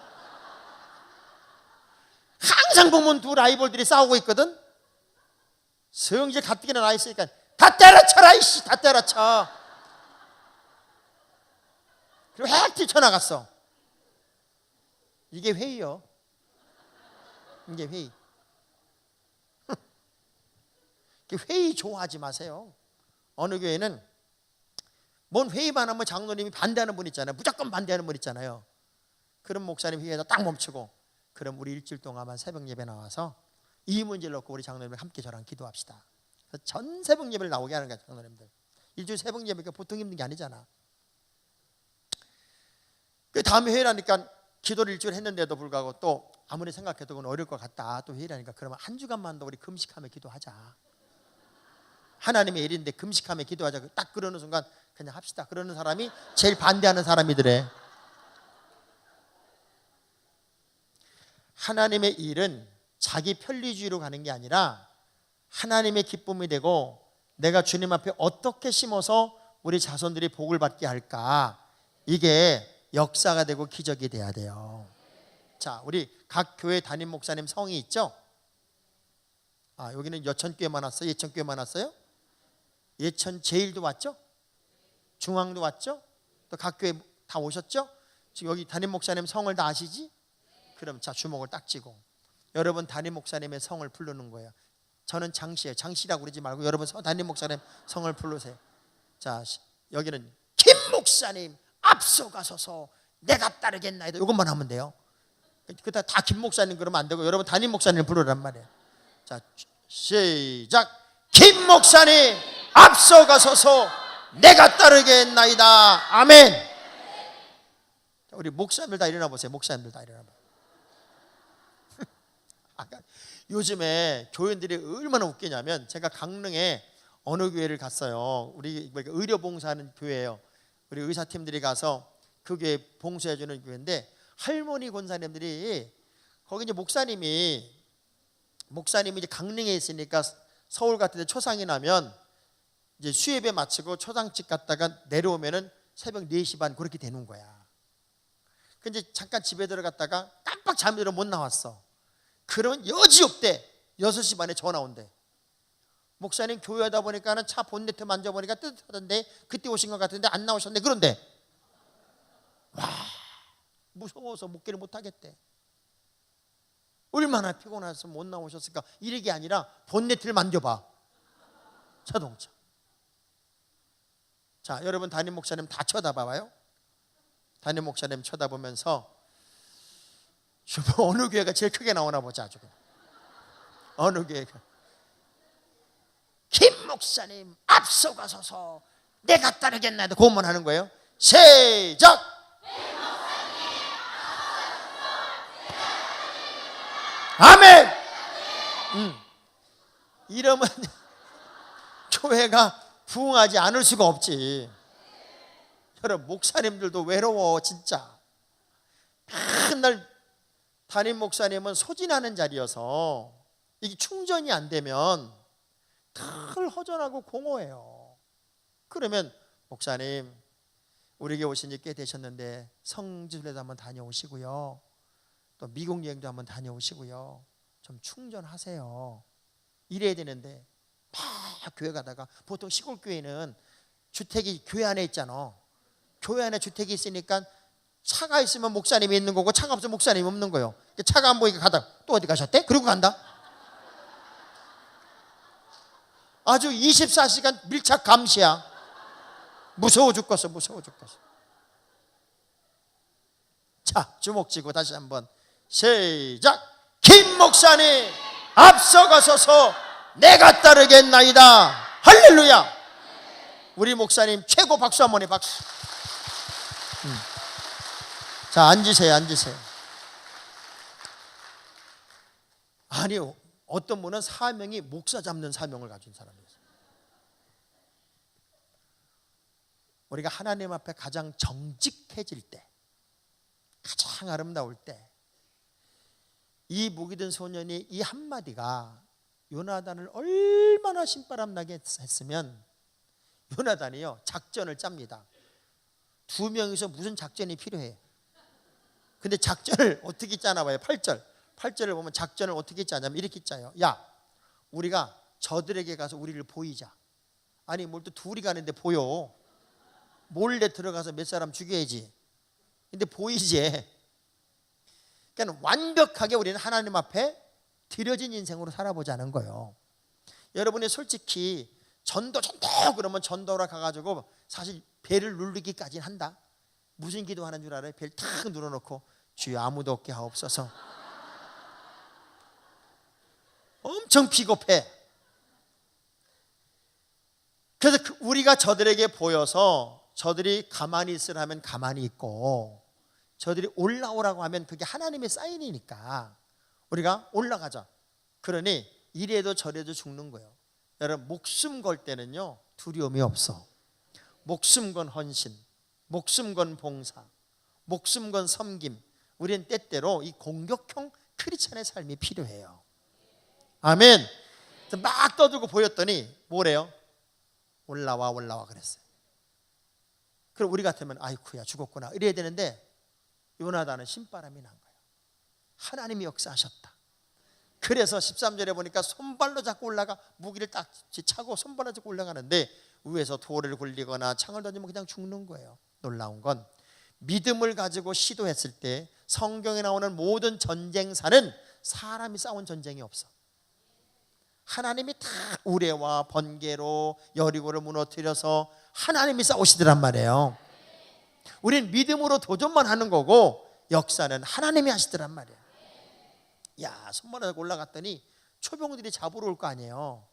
항상 보면 두 라이벌들이 싸우고 있거든. 성질 가뜩이나 나 있으니까 다 때려쳐라 이씨. 다 때려쳐. 그리고 핵 뛰쳐나갔어. 이게 회의요. 이게 회의. 회의 좋아하지 마세요. 어느 교회는 뭔 회의만 하면 장로님이 반대하는 분 있잖아요. 무조건 반대하는 분 있잖아요. 그럼 목사님 회의에서 딱 멈추고 그럼 우리 일주일 동안만 새벽 예배 나와서 이 문제를 놓고 우리 장로님들 함께 저랑 기도합시다. 그래서 전 새벽 예배를 나오게 하는 거야 장로님들. 일주일 새벽 예배가 보통 힘든 게 아니잖아. 그 다음에 회의라니까 기도를 일주일 했는데도 불구하고 또 아무리 생각해도 그건 어려울 것 같다. 또 회의라니까 그러면 한 주간만 더 우리 금식하며 기도하자. 하나님의 일인데 금식하며 기도하자. 딱 그러는 순간 그냥 합시다. 그러는 사람이 제일 반대하는 사람이더래. 하나님의 일은 자기 편리주의로 가는 게 아니라 하나님의 기쁨이 되고 내가 주님 앞에 어떻게 심어서 우리 자손들이 복을 받게 할까? 이게 역사가 되고 기적이 돼야 돼요. 자, 우리 각 교회 담임 목사님 성이 있죠? 여기는 여천교회만 왔어요? 예천교회만 왔어요? 예천 제일도 왔죠? 중앙도 왔죠? 또 각 교회 다 오셨죠? 지금 여기 담임 목사님 성을 다 아시지? 그럼 자, 주먹을 딱 쥐고 여러분 담임 목사님의 성을 부르는 거예요. 저는 장씨예요. 장씨라고 그러지 말고 여러분 담임 목사님 성을 부르세요. 자, 여기는 김 목사님 앞서가소서 내가 따르겠나이다. 이것만 하면 돼요. 그다 다 김 목사님 그러면 안 되고 여러분 담임 목사님 부르란 말이에요. 자, 시작. 김 목사님 앞서가소서 내가 따르겠나이다. 아멘. 자, 우리 목사님들 다 일어나 보세요. 목사님들 다 일어나 보세요. 요즘에 교인들이 얼마나 웃기냐면 제가 강릉에 어느 교회를 갔어요. 우리 의료봉사하는 교회예요. 우리 의사팀들이 가서 그 교회 봉사해주는 교회인데 할머니 권사님들이 거기 이제 목사님이 이제 강릉에 있으니까 서울 같은 데 초상이 나면 이제 수예배 마치고 초상집 갔다가 내려오면은 새벽 4시 반 그렇게 되는 거야. 근데 잠깐 집에 들어갔다가 깜빡 잠이 들어 못 나왔어. 그러면 여지없대 6시 반에 전화 온대. 목사님 교회 하다 보니까는 차 본네트 만져보니까 뜨뜻하던데 그때 오신 것 같은데 안 나오셨네. 그런데 와, 무서워서 묵기를 못하겠대. 얼마나 피곤해서 못 나오셨을까. 이런 게 아니라 본네트를 만져봐. 자동차. 자, 여러분 담임 목사님 다 쳐다봐봐요. 담임 목사님 쳐다보면서 어느 교회가 제일 크게 나오나 보자. 지금 어느 교회가 김 목사님 앞서가소서 내가 따르겠나요? 그것만 하는 거예요. 시작. 아멘. 이러면 교회가 부흥하지 않을 수가 없지. 여러분 목사님들도 외로워 진짜. 맨날 담임 목사님은 소진하는 자리여서 이게 충전이 안 되면 늘 허전하고 공허해요. 그러면 목사님 우리 교회 오신 지 꽤 되셨는데 성지순례도 한번 다녀오시고요. 또 미국 여행도 한번 다녀오시고요. 좀 충전하세요. 이래야 되는데 막 교회 가다가 보통 시골 교회는 주택이 교회 안에 있잖아. 교회 안에 주택이 있으니까 차가 있으면 목사님이 있는 거고 차가 없으면 목사님이 없는 거예요. 차가 안 보이게 가다가 또 어디 가셨대? 그러고 간다. 아주 24시간 밀착 감시야. 무서워 죽겠어. 무서워 죽겠어. 자, 주먹 쥐고 다시 한번 시작. 김 목사님 앞서가소서 내가 따르겠나이다. 할렐루야. 우리 목사님 최고 박수 한번 해. 박수. 자, 앉으세요. 앉으세요. 아니요, 어떤 분은 사명이 목사 잡는 사명을 가진 사람이에요. 우리가 하나님 앞에 가장 정직해질 때, 가장 아름다울 때, 이 목이 든 소년이 이 한마디가 요나단을 얼마나 신바람나게 했으면 요나단이요 작전을 짭니다. 2명이서 무슨 작전이 필요해. 근데 작전을 어떻게 짜나 봐요. 8절을 보면 작전을 어떻게 짜냐면 이렇게 짜요. 야, 우리가 저들에게 가서 우리를 보이자. 아니 뭘 또 둘이 가는데 보여. 몰래 들어가서 몇 사람 죽여야지. 근데 보이지. 그러니까 완벽하게 우리는 하나님 앞에 드려진 인생으로 살아보자는 거예요. 여러분이 솔직히 전도 그러면 전도라 가가지고 사실 배를 누르기까지는 한다. 무슨 기도하는 줄 알아요? 배를 탁 눌러놓고 주여 아무도 없게 하옵소서. 엄청 비겁해. 그래서 우리가 저들에게 보여서 저들이 가만히 있으라 하면 가만히 있고 저들이 올라오라고 하면 그게 하나님의 사인이니까 우리가 올라가자. 그러니 이래도 저래도 죽는 거예요. 여러분 목숨 걸 때는요 두려움이 없어. 목숨 건 헌신, 목숨 건 봉사, 목숨 건 섬김. 우리는 때때로 이 공격형 크리스찬의 삶이 필요해요. 아멘. 막 떠들고 보였더니 뭐래요? 올라와 그랬어요. 그럼 우리 같으면 아이쿠야 죽었구나 이래야 되는데 요나단은 신바람이 난 거예요. 하나님이 역사하셨다. 그래서 13절에 보니까 손발로 잡고 올라가 무기를 딱 차고 손발로 잡고 올라가는데 위에서 돌을 굴리거나 창을 던지면 그냥 죽는 거예요. 놀라운 건 믿음을 가지고 시도했을 때 성경에 나오는 모든 전쟁사는 사람이 싸운 전쟁이 없어. 하나님이 다 우레와 번개로 여리고를 무너뜨려서 하나님이 싸우시더란 말이에요. 우린 믿음으로 도전만 하는 거고 역사는 하나님이 하시더란 말이에요. 야, 손발에 올라갔더니 초병들이 잡으러 올 거 아니에요.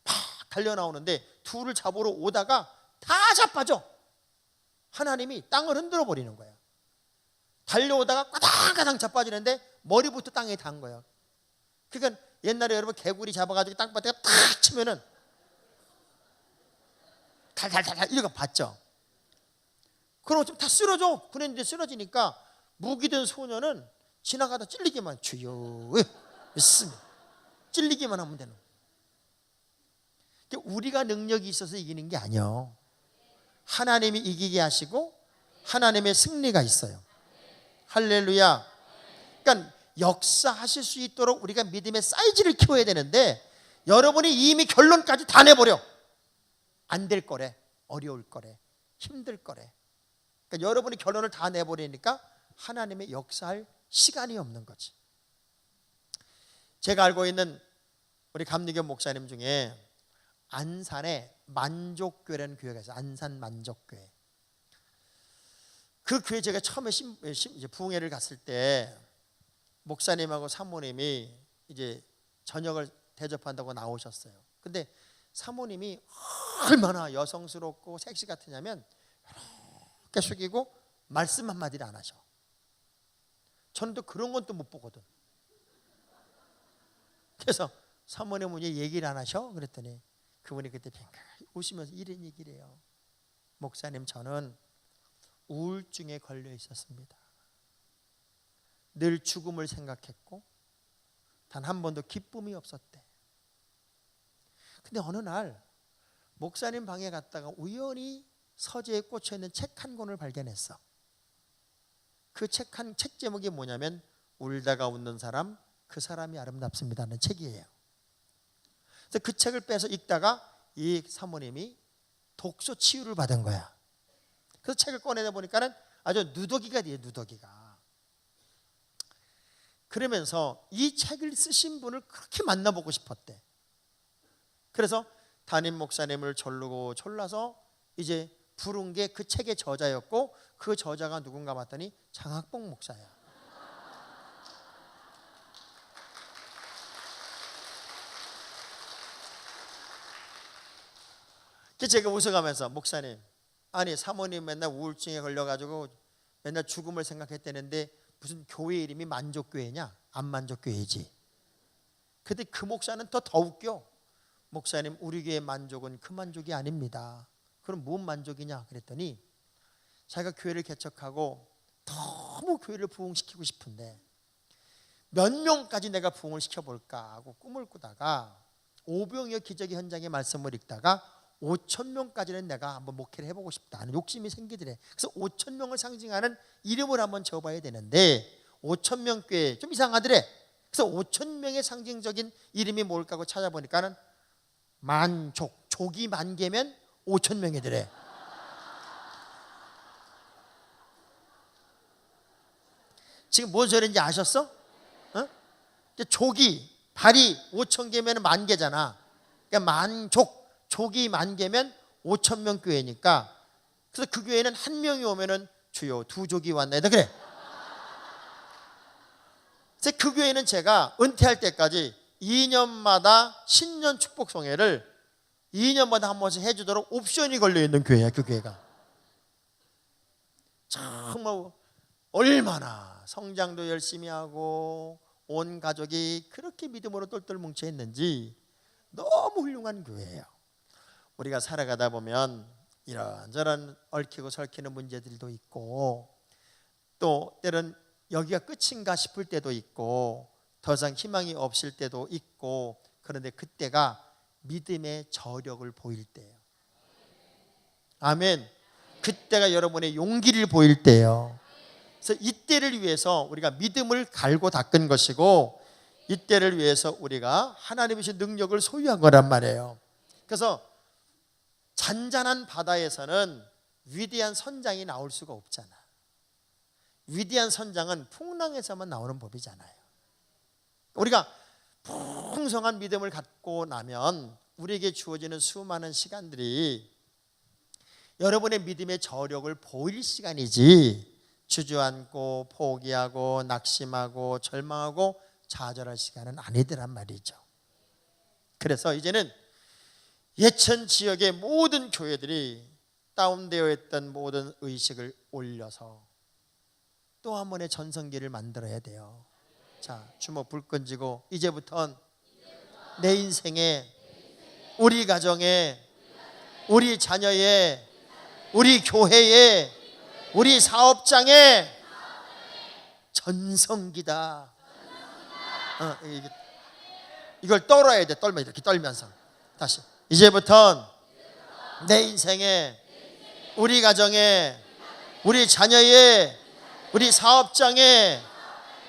막 달려 나오는데 둘을 잡으러 오다가 다 자빠져. 하나님이 땅을 흔들어 버리는 거예요. 달려오다가 까당까당 자빠지는데 머리부터 땅에 닿은 거예요. 그러니까 옛날에 여러분 개구리 잡아가지고 땅바닥에 탁 치면은 달달달달 이렇게 봤죠. 그럼 좀 다 쓰러져. 군인들이 쓰러지니까 무기든 소녀는 지나가다 찔리기만 주여 있습니다. 찔리기만 하면 되는 거예요. 우리가 능력이 있어서 이기는 게 아니에요. 하나님이 이기게 하시고 하나님의 승리가 있어요. 할렐루야. 그러니까 역사하실 수 있도록 우리가 믿음의 사이즈를 키워야 되는데 여러분이 이미 결론까지 다 내버려. 안 될 거래, 어려울 거래, 힘들 거래. 그러니까 여러분이 결론을 다 내버리니까 하나님의 역사할 시간이 없는 거지. 제가 알고 있는 우리 감리교 목사님 중에 안산에 만족교회라는 교회가 있어요. 안산 만족교회. 그 교회 제가 처음에 부흥회를 갔을 때 목사님하고 사모님이 이제 저녁을 대접한다고 나오셨어요. 근데 사모님이 얼마나 여성스럽고 섹시 같으냐면 이렇게 숙이고 말씀 한마디를 안 하셔. 저는 또 그런 건 또 못 보거든. 그래서 사모님은 왜 얘기를 안 하셔? 그랬더니 그분이 그때 웃으면서 이런 얘기를 해요. 목사님, 저는 우울증에 걸려 있었습니다. 늘 죽음을 생각했고 단 한 번도 기쁨이 없었대. 근데 어느 날 목사님 방에 갔다가 우연히 서재에 꽂혀 있는 책 한 권을 발견했어. 그 책 제목이 뭐냐면 울다가 웃는 사람, 그 사람이 아름답습니다는 책이에요. 그래서 그 책을 빼서 읽다가 이 사모님이 독서 치유를 받은 거야. 그래서 책을 꺼내다 보니까는 아주 누더기가 돼요. 누더기가. 그러면서 이 책을 쓰신 분을 그렇게 만나보고 싶었대. 그래서 담임 목사님을 졸르고 졸라서 이제 부른 게 그 책의 저자였고 그 저자가 누군가 봤더니 장학봉 목사야. 제가 웃어가면서 목사님, 아니 사모님 맨날 우울증에 걸려가지고 맨날 죽음을 생각했다는데 무슨 교회 이름이 만족교회냐? 안 만족교회지. 근데 그 목사는 더 웃겨. 목사님, 우리 교회 만족은 그 만족이 아닙니다. 그럼 뭔 만족이냐? 그랬더니 자기가 교회를 개척하고 너무 교회를 부흥시키고 싶은데 몇 명까지 내가 부흥을 시켜볼까 하고 꿈을 꾸다가 오병이어 기적의 현장의 말씀을 읽다가 5,000명까지는 내가 한번 목회를 해보고 싶다 하는 욕심이 생기더래. 그래서 5,000명을 상징하는 이름을 한번 적어봐야 되는데 5,000명 교회 좀 이상하더래. 그래서 5,000명의 상징적인 이름이 뭘까 하고 찾아보니까는 만족, 족이 만 개면 5,000명이더래. 지금 뭔 소리인지 아셨어? 어? 족이 발이 5,000개면 만 개잖아. 그러니까 만족, 족이 만 개면 5,000명 교회니까. 그래서 그 교회는 한 명이 오면은 주요 두 족이 왔네. 그래. 그래서 그 교회는 제가 은퇴할 때까지 2년마다 신년 축복송회를 2년마다 한 번씩 해주도록 옵션이 걸려있는 교회야. 그 교회가 정말 얼마나 성장도 열심히 하고 온 가족이 그렇게 믿음으로 똘똘 뭉쳐 있는지 너무 훌륭한 교회예요. 우리가 살아가다 보면 이런저런 얽히고 설키는 문제들도 있고 또 때론 여기가 끝인가 싶을 때도 있고 더 이상 희망이 없을 때도 있고 그런데 그때가 믿음의 저력을 보일 때예요. 아멘. 그때가 여러분의 용기를 보일 때예요. 그래서 이때를 위해서 우리가 믿음을 갈고 닦은 것이고, 이때를 위해서 우리가 하나님의 주신 능력을 소유한 거란 말이에요. 그래서 잔잔한 바다에서는 위대한 선장이 나올 수가 없잖아. 위대한 선장은 풍랑에서만 나오는 법이잖아요. 우리가 풍성한 믿음을 갖고 나면 우리에게 주어지는 수많은 시간들이 여러분의 믿음의 저력을 보일 시간이지, 주저앉고 포기하고 낙심하고 절망하고 좌절할 시간은 아니더란 말이죠. 그래서 이제는 예천 지역의 모든 교회들이 다운되어 있던 모든 의식을 올려서 또 한 번의 전성기를 만들어야 돼요. 자, 주먹 불 끈지고 이제부턴 내 인생에, 우리 가정에, 우리 자녀에, 우리 교회에, 우리 사업장에 전성기다. 이걸 떨어야 돼. 떨면 이렇게 떨면서 다시, 이제부턴 내 인생에, 우리 가정에, 우리 자녀에, 우리 사업장에,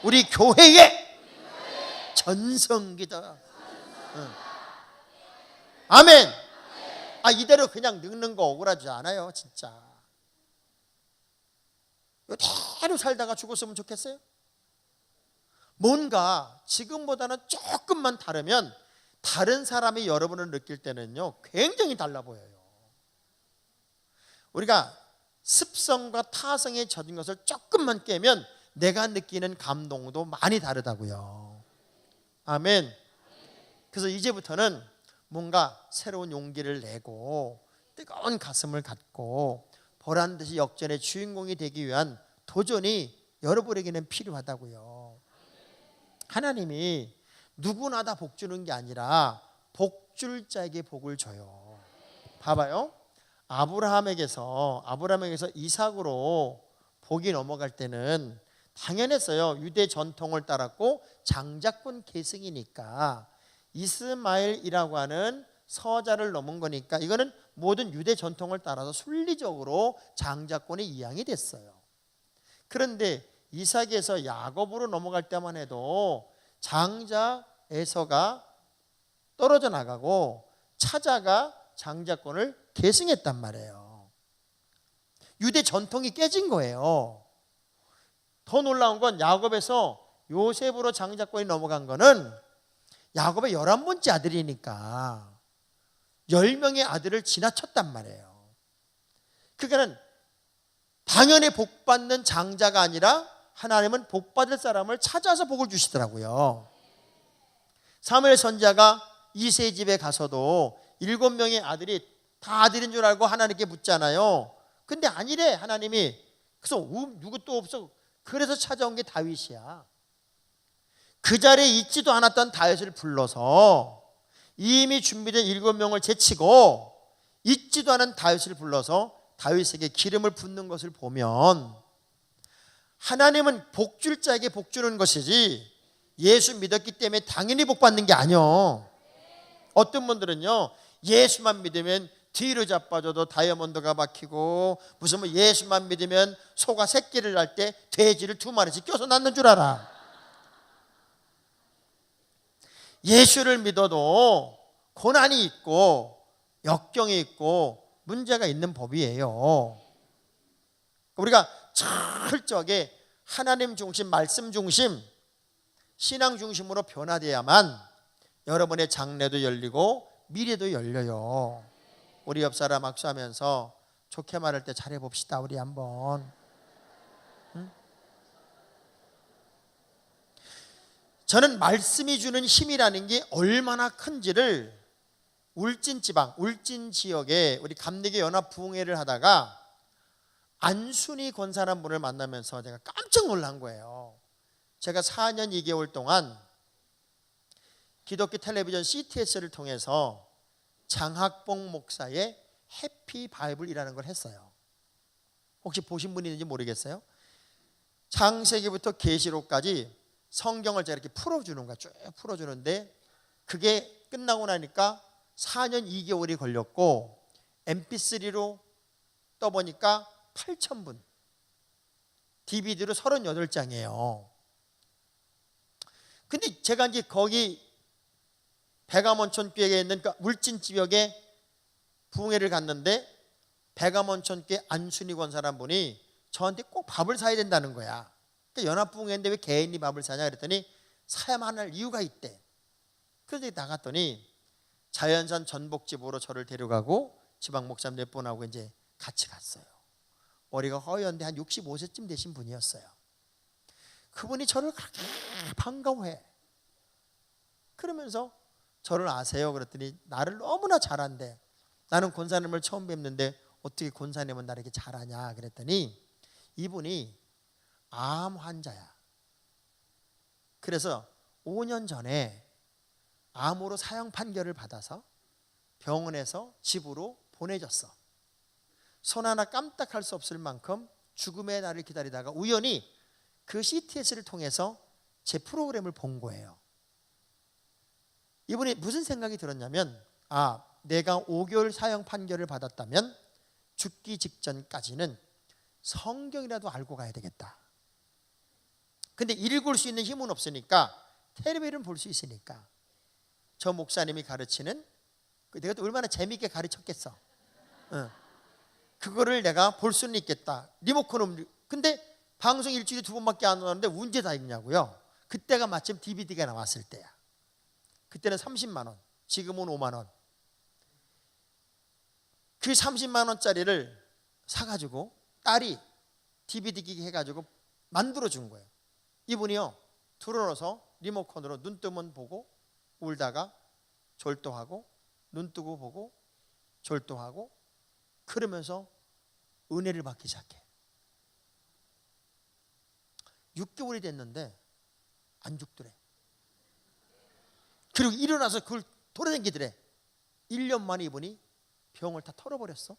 우리 교회에 전성기다. 아멘. 이대로 그냥 늙는 거 억울하지 않아요, 진짜. 이대로 살다가 죽었으면 좋겠어요? 뭔가 지금보다는 조금만 다르면 다른 사람이 여러분을 느낄 때는요, 굉장히 달라 보여요. 우리가 습성과 타성에 젖은 것을 조금만 깨면 내가 느끼는 감동도 많이 다르다고요. 아멘. 그래서 이제부터는 뭔가 새로운 용기를 내고 뜨거운 가슴을 갖고 보란듯이 역전의 주인공이 되기 위한 도전이 여러분에게는 필요하다고요. 하나님이 누구나 다 복 주는 게 아니라 복 줄 자에게 복을 줘요. 봐봐요. 아브라함에게서 이삭으로 복이 넘어갈 때는 당연했어요. 유대 전통을 따랐고 장자권 계승이니까 이스마엘이라고 하는 서자를 넘은 거니까 이거는 모든 유대 전통을 따라서 순리적으로 장자권이 이양이 됐어요. 그런데 이삭에서 야곱으로 넘어갈 때만 해도 장자 에서가 떨어져 나가고 차자가 장자권을 계승했단 말이에요. 유대 전통이 깨진 거예요. 더 놀라운 건 야곱에서 요셉으로 장자권이 넘어간 거는 야곱의 11번째 아들이니까 10명의 아들을 지나쳤단 말이에요. 그러니까 당연히 복받는 장자가 아니라 하나님은 복받을 사람을 찾아서 복을 주시더라고요. 사무엘 선지자가 이세 집에 가서도 7명의 아들이 다 아들인 줄 알고 하나님께 묻잖아요. 근데 아니래, 하나님이. 그래서 누구 또 없어. 그래서 찾아온 게 다윗이야. 그 자리에 있지도 않았던 다윗을 불러서 이미 준비된 7명을 제치고 있지도 않은 다윗을 불러서 다윗에게 기름을 붓는 것을 보면 하나님은 복줄 자에게 복주는 것이지 예수 믿었기 때문에 당연히 복받는 게 아니요. 어떤 분들은요, 예수만 믿으면 뒤로 자빠져도 다이아몬드가 박히고 무슨 뭐 예수만 믿으면 소가 새끼를 낳을 때 돼지를 2마리씩 껴서 낳는 줄 알아. 예수를 믿어도 고난이 있고 역경이 있고 문제가 있는 법이에요. 우리가 철저하게 하나님 중심, 말씀 중심, 신앙 중심으로 변화되어야만 여러분의 장래도 열리고 미래도 열려요. 우리 옆 사람 악수하면서 좋게 말할 때 잘해봅시다. 우리 한번. 응? 저는 말씀이 주는 힘이라는 게 얼마나 큰지를 울진 지방, 울진 지역에 우리 감리교 연합 부흥회를 하다가 안순희 권사라는 분을 만나면서 제가 깜짝 놀란 거예요. 제가 4년 2개월 동안 기독교 텔레비전 CTS를 통해서 장학봉 목사의 해피 바이블이라는 걸 했어요. 혹시 보신 분이 있는지 모르겠어요. 창세기부터 계시록까지 성경을 제가 이렇게 풀어주는 거야. 쭉 풀어주는데 그게 끝나고 나니까 4년 2개월이 걸렸고 MP3로 떠보니까 8,000분. DVD로 38장이에요. 근데 제가 이제 거기 백암원천교회에 있는 그 울진지역에 부흥회를 갔는데 백암원천교회 안순희 권사란 분이 저한테 꼭 밥을 사야 된다는 거야. 그러니까 연합부흥회인데 왜 개인이 밥을 사냐 그랬더니 사야만 할 이유가 있대. 그래서 나갔더니 자연산 전복집으로 저를 데려가고 지방 목사님 몇 분하고 이제 같이 갔어요. 머리가 허연데 한 65세쯤 되신 분이었어요. 그분이 저를 그렇게 반가워해. 그러면서 저를 아세요? 그랬더니 나를 너무나 잘 안대. 나는 권사님을 처음 뵙는데 어떻게 권사님은 나를 이렇게 잘 아냐 그랬더니 이분이 암 환자야. 그래서 5년 전에 암으로 사형 판결을 받아서 병원에서 집으로 보내졌어. 손 하나 깜짝할 수 없을 만큼 죽음의 날을 기다리다가 우연히 그 CTS를 통해서 제 프로그램을 본 거예요. 이분이 무슨 생각이 들었냐면 내가 5개월 사형 판결을 받았다면 죽기 직전까지는 성경이라도 알고 가야 되겠다. 근데 읽을 수 있는 힘은 없으니까 텔레비전은 볼 수 있으니까 저 목사님이 가르치는 내가 또 얼마나 재미있게 가르쳤겠어. 그거를 내가 볼 수는 있겠다. 리모컨은 근데 방송 일주일에 2번밖에 안 나오는데 언제 다 읽냐고요. 그때가 마침 DVD가 나왔을 때야. 그때는 30만 원, 지금은 5만 원. 그 30만 원짜리를 사가지고 딸이 DVD 기기 해가지고 만들어 준 거예요. 이분이요 틀어놓아서 리모컨으로 눈 뜨면 보고 울다가 졸도하고 눈 뜨고 보고 졸도하고 그러면서 은혜를 받기 시작해. 6개월이 됐는데 안 죽더래. 그리고 일어나서 그걸 돌아다니더래. 1년 만에 이분이 병을 다 털어버렸어.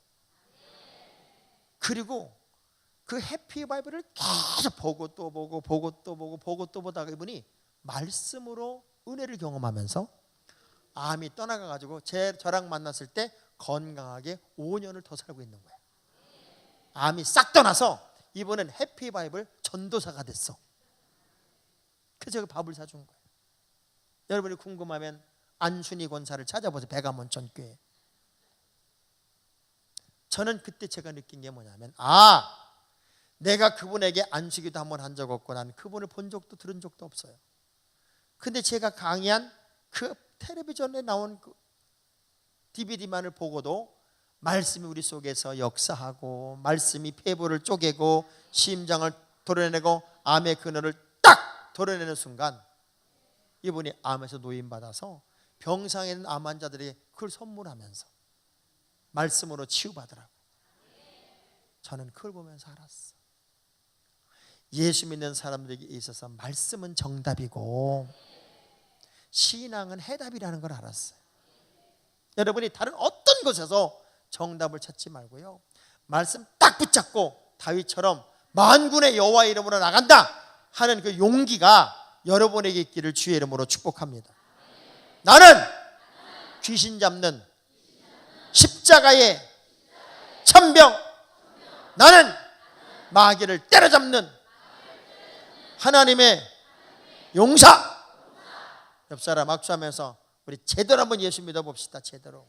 그리고 그 해피 바이블을 계속 보고 또 보고 보고 또 보고 보고 또 보다가 이분이 말씀으로 은혜를 경험하면서 암이 떠나가가지고 저랑 만났을 때 건강하게 5년을 더 살고 있는 거야. 암이 싹 떠나서 이번엔 해피 바이블 전도사가 됐어. 그래서 제가 밥을 사준 거예요. 여러분이 궁금하면 안순희 권사를 찾아보세요. 백암원천교회. 저는 그때 제가 느낀 게 뭐냐면 내가 그분에게 안수기도 한번 한 적 없고 난 그분을 본 적도 들은 적도 없어요. 근데 제가 강의한 그 텔레비전에 나온 그 DVD만을 보고도 말씀이 우리 속에서 역사하고 말씀이 폐부를 쪼개고 심장을 도려내고 암의 근원을 딱 도려내는 순간 이분이 암에서 노인받아서 병상에 있는 암 환자들에게 그걸 선물하면서 말씀으로 치유받으라고. 저는 그걸 보면서 알았어. 예수 믿는 사람들에게 있어서 말씀은 정답이고 신앙은 해답이라는 걸 알았어요. 여러분이 다른 어떤 곳에서 정답을 찾지 말고요, 말씀 딱 붙잡고 다윗처럼 만군의 여호와 이름으로 나간다 하는 그 용기가 여러분에게 있기를 주의 이름으로 축복합니다. 나는 귀신 잡는 십자가의 천병, 나는 마귀를 때려잡는 하나님의 용사. 옆 사람 악수하면서 우리 제대로 한번 예수 믿어봅시다. 제대로.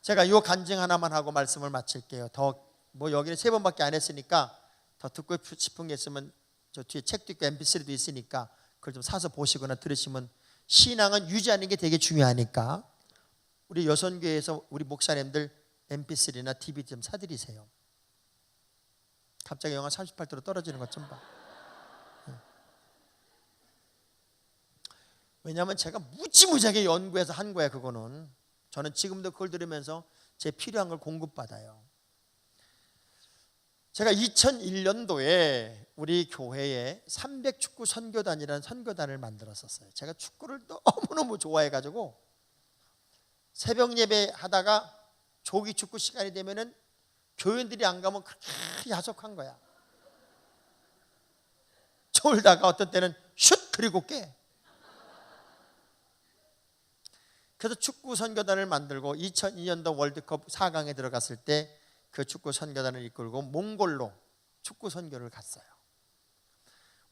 제가 이 간증 하나만 하고 말씀을 마칠게요. 더 뭐 여기는 3번밖에 안 했으니까 더 듣고 싶은 게 있으면 저 뒤에 책도 있고 mp3도 있으니까 그걸 좀 사서 보시거나 들으시면, 신앙은 유지하는 게 되게 중요하니까 우리 여선교회에서 우리 목사님들 mp3나 tv 좀 사드리세요. 갑자기 영하 38도로 떨어지는 것 좀 봐. 왜냐하면 제가 무지무지하게 연구해서 한 거야. 그거는 저는 지금도 그걸 들으면서 제 필요한 걸 공급받아요. 제가 2001년도에 우리 교회에 300축구 선교단이라는 선교단을 만들었었어요. 제가 축구를 너무너무 좋아해가지고 새벽 예배 하다가 조기 축구 시간이 되면은 교인들이 안 가면 그렇게 야속한 거야. 졸다가 어떤 때는 슛 그리고 깨. 그래서 축구 선교단을 만들고 2002년도 월드컵 4강에 들어갔을 때 그 축구 선교단을 이끌고 몽골로 축구 선교를 갔어요.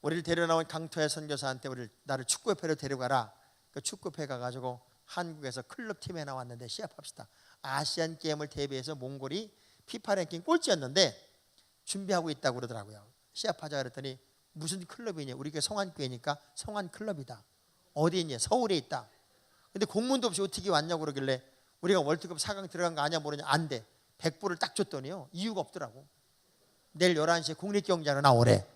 우리를 데려나온 강토의 선교사한테 나를 축구협회로 데려가라. 그 축구협회 가가지고 한국에서 클럽팀에 나왔는데 시합합시다. 아시안 게임을 대비해서 몽골이 피파 랭킹 꼴찌였는데 준비하고 있다고 그러더라고요. 시합하자 그랬더니 무슨 클럽이냐? 우리 게 성안교회니까 성안클럽이다. 어디 있냐? 서울에 있다. 근데 공문도 없이 어떻게 왔냐고 그러길래 우리가 월드컵 4강 들어간 거 아냐 모르냐. 안 돼. 100불을 딱 줬더니요, 이유가 없더라고. 내일 11시에 국립경기장으로 나오래.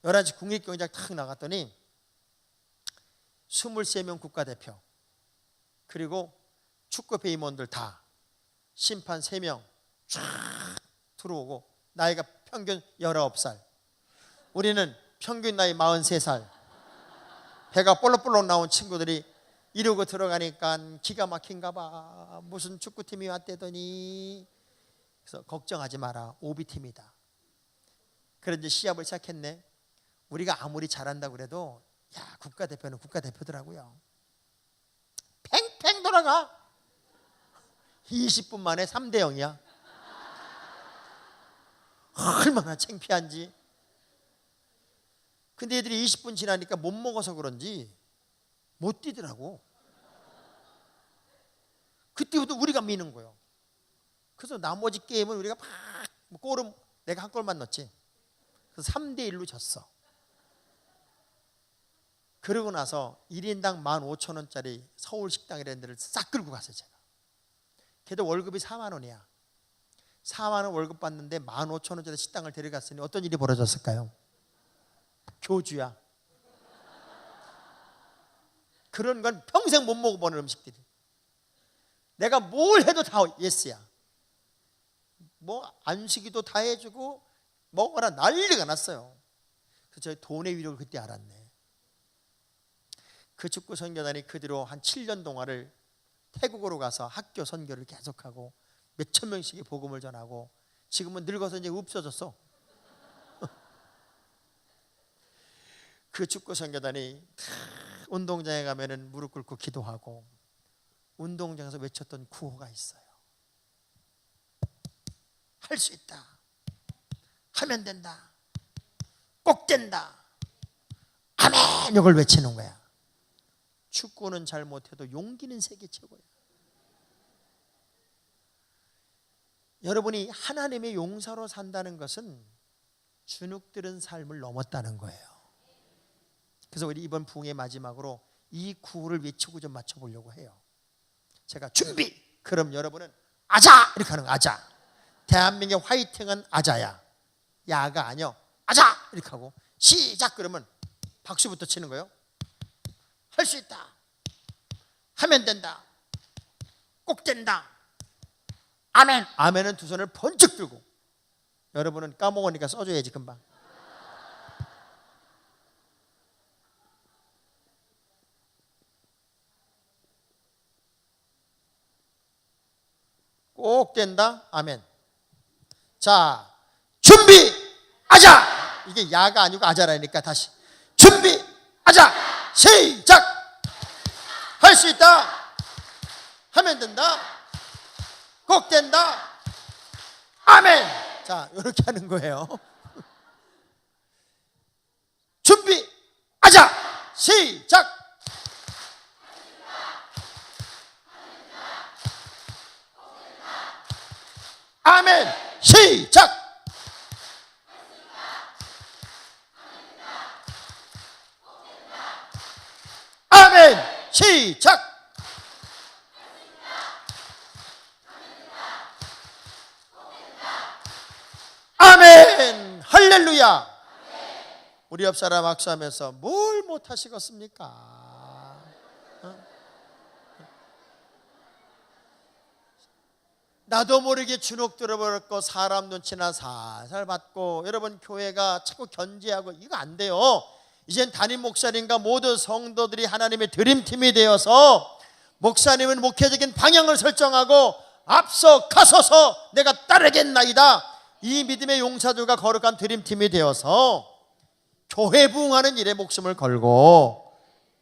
11시 국립경기장 탁 나갔더니 23명 국가대표, 그리고 축구협회 임원들 다, 심판 3명 쫙 들어오고, 나이가 평균 19살, 우리는 평균 나이 43살, 배가 볼록볼록 나온 친구들이 이러고 들어가니까 기가 막힌가 봐. 무슨 축구팀이 왔대더니. 그래서 걱정하지 마라, 오비팀이다. 그래서 이제 시합을 시작했네. 우리가 아무리 잘한다고 그래도 야, 국가대표는 국가대표더라고요. 팽팽 돌아가. 20분 만에 3대 0이야. 얼마나 창피한지. 근데 애들이 20분 지나니까 못 먹어서 그런지 못 뛰더라고. 그때부터 우리가 미는 거예요. 그래서 나머지 게임은 우리가 막 골은 내가 한 골만 넣었지. 그래서 3대 1로 졌어. 그러고 나서 1인당 15,000원짜리 서울 식당이라는 데를 싹 끌고 갔어요, 제가. 걔도 월급이 4만 원이야. 4만 원 월급 받는데 15,000원짜리 식당을 데려갔으니 어떤 일이 벌어졌을까요? 교주야. 그런 건 평생 못 먹어보는 음식들이. 내가 뭘 해도 다 예스야. 뭐 안식이도 다 해주고 먹어라 난리가 났어요. 그래서 저희 돈의 위력을 그때 알았네. 그 축구 선교단이 그 뒤로 한 7년 동안을 태국으로 가서 학교 선교를 계속하고 몇천 명씩의 복음을 전하고, 지금은 늙어서 이제 없어졌어. 그 축구 선교단이 운동장에 가면은 무릎 꿇고 기도하고 운동장에서 외쳤던 구호가 있어요. 할 수 있다. 하면 된다. 꼭 된다. 아멘! 이걸 외치는 거야. 축구는 잘 못해도 용기는 세계 최고야. 여러분이 하나님의 용사로 산다는 것은 주눅들은 삶을 넘었다는 거예요. 그래서 우리 이번 부흥의 마지막으로 이 구호를 외치고 좀 맞춰보려고 해요. 제가 준비! 그럼 여러분은 아자! 이렇게 하는 거야. 아자. 대한민국의 화이팅은 아자야. 야가 아니요. 아자! 이렇게 하고 시작! 그러면 박수부터 치는 거예요. 할 수 있다. 하면 된다. 꼭 된다. 아멘. 아멘은 두 손을 번쩍 들고. 여러분은 까먹으니까 써줘야지 금방. 꼭 된다. 아멘. 자, 준비 아자. 이게 야가 아니고 아자라니까 다시 준비 아자. 시작. 할 수 있다. 하면 된다. 꼭 된다. 아멘. 자, 이렇게 하는 거예요. 준비 아자. 시작. 아멘. 시작. 아멘. 시작. 아멘. 할렐루야. 우리 옆 사람 악수하면서 뭘 못하시겠습니까? 나도 모르게 주눅 들어버렸고 사람 눈치나 살살 받고, 여러분 교회가 자꾸 견제하고 이거 안 돼요. 이젠 담임 목사님과 모든 성도들이 하나님의 드림팀이 되어서 목사님은 목회적인 방향을 설정하고 앞서 가서서 내가 따르겠나이다. 이 믿음의 용사들과 거룩한 드림팀이 되어서 교회 부흥하는 일에 목숨을 걸고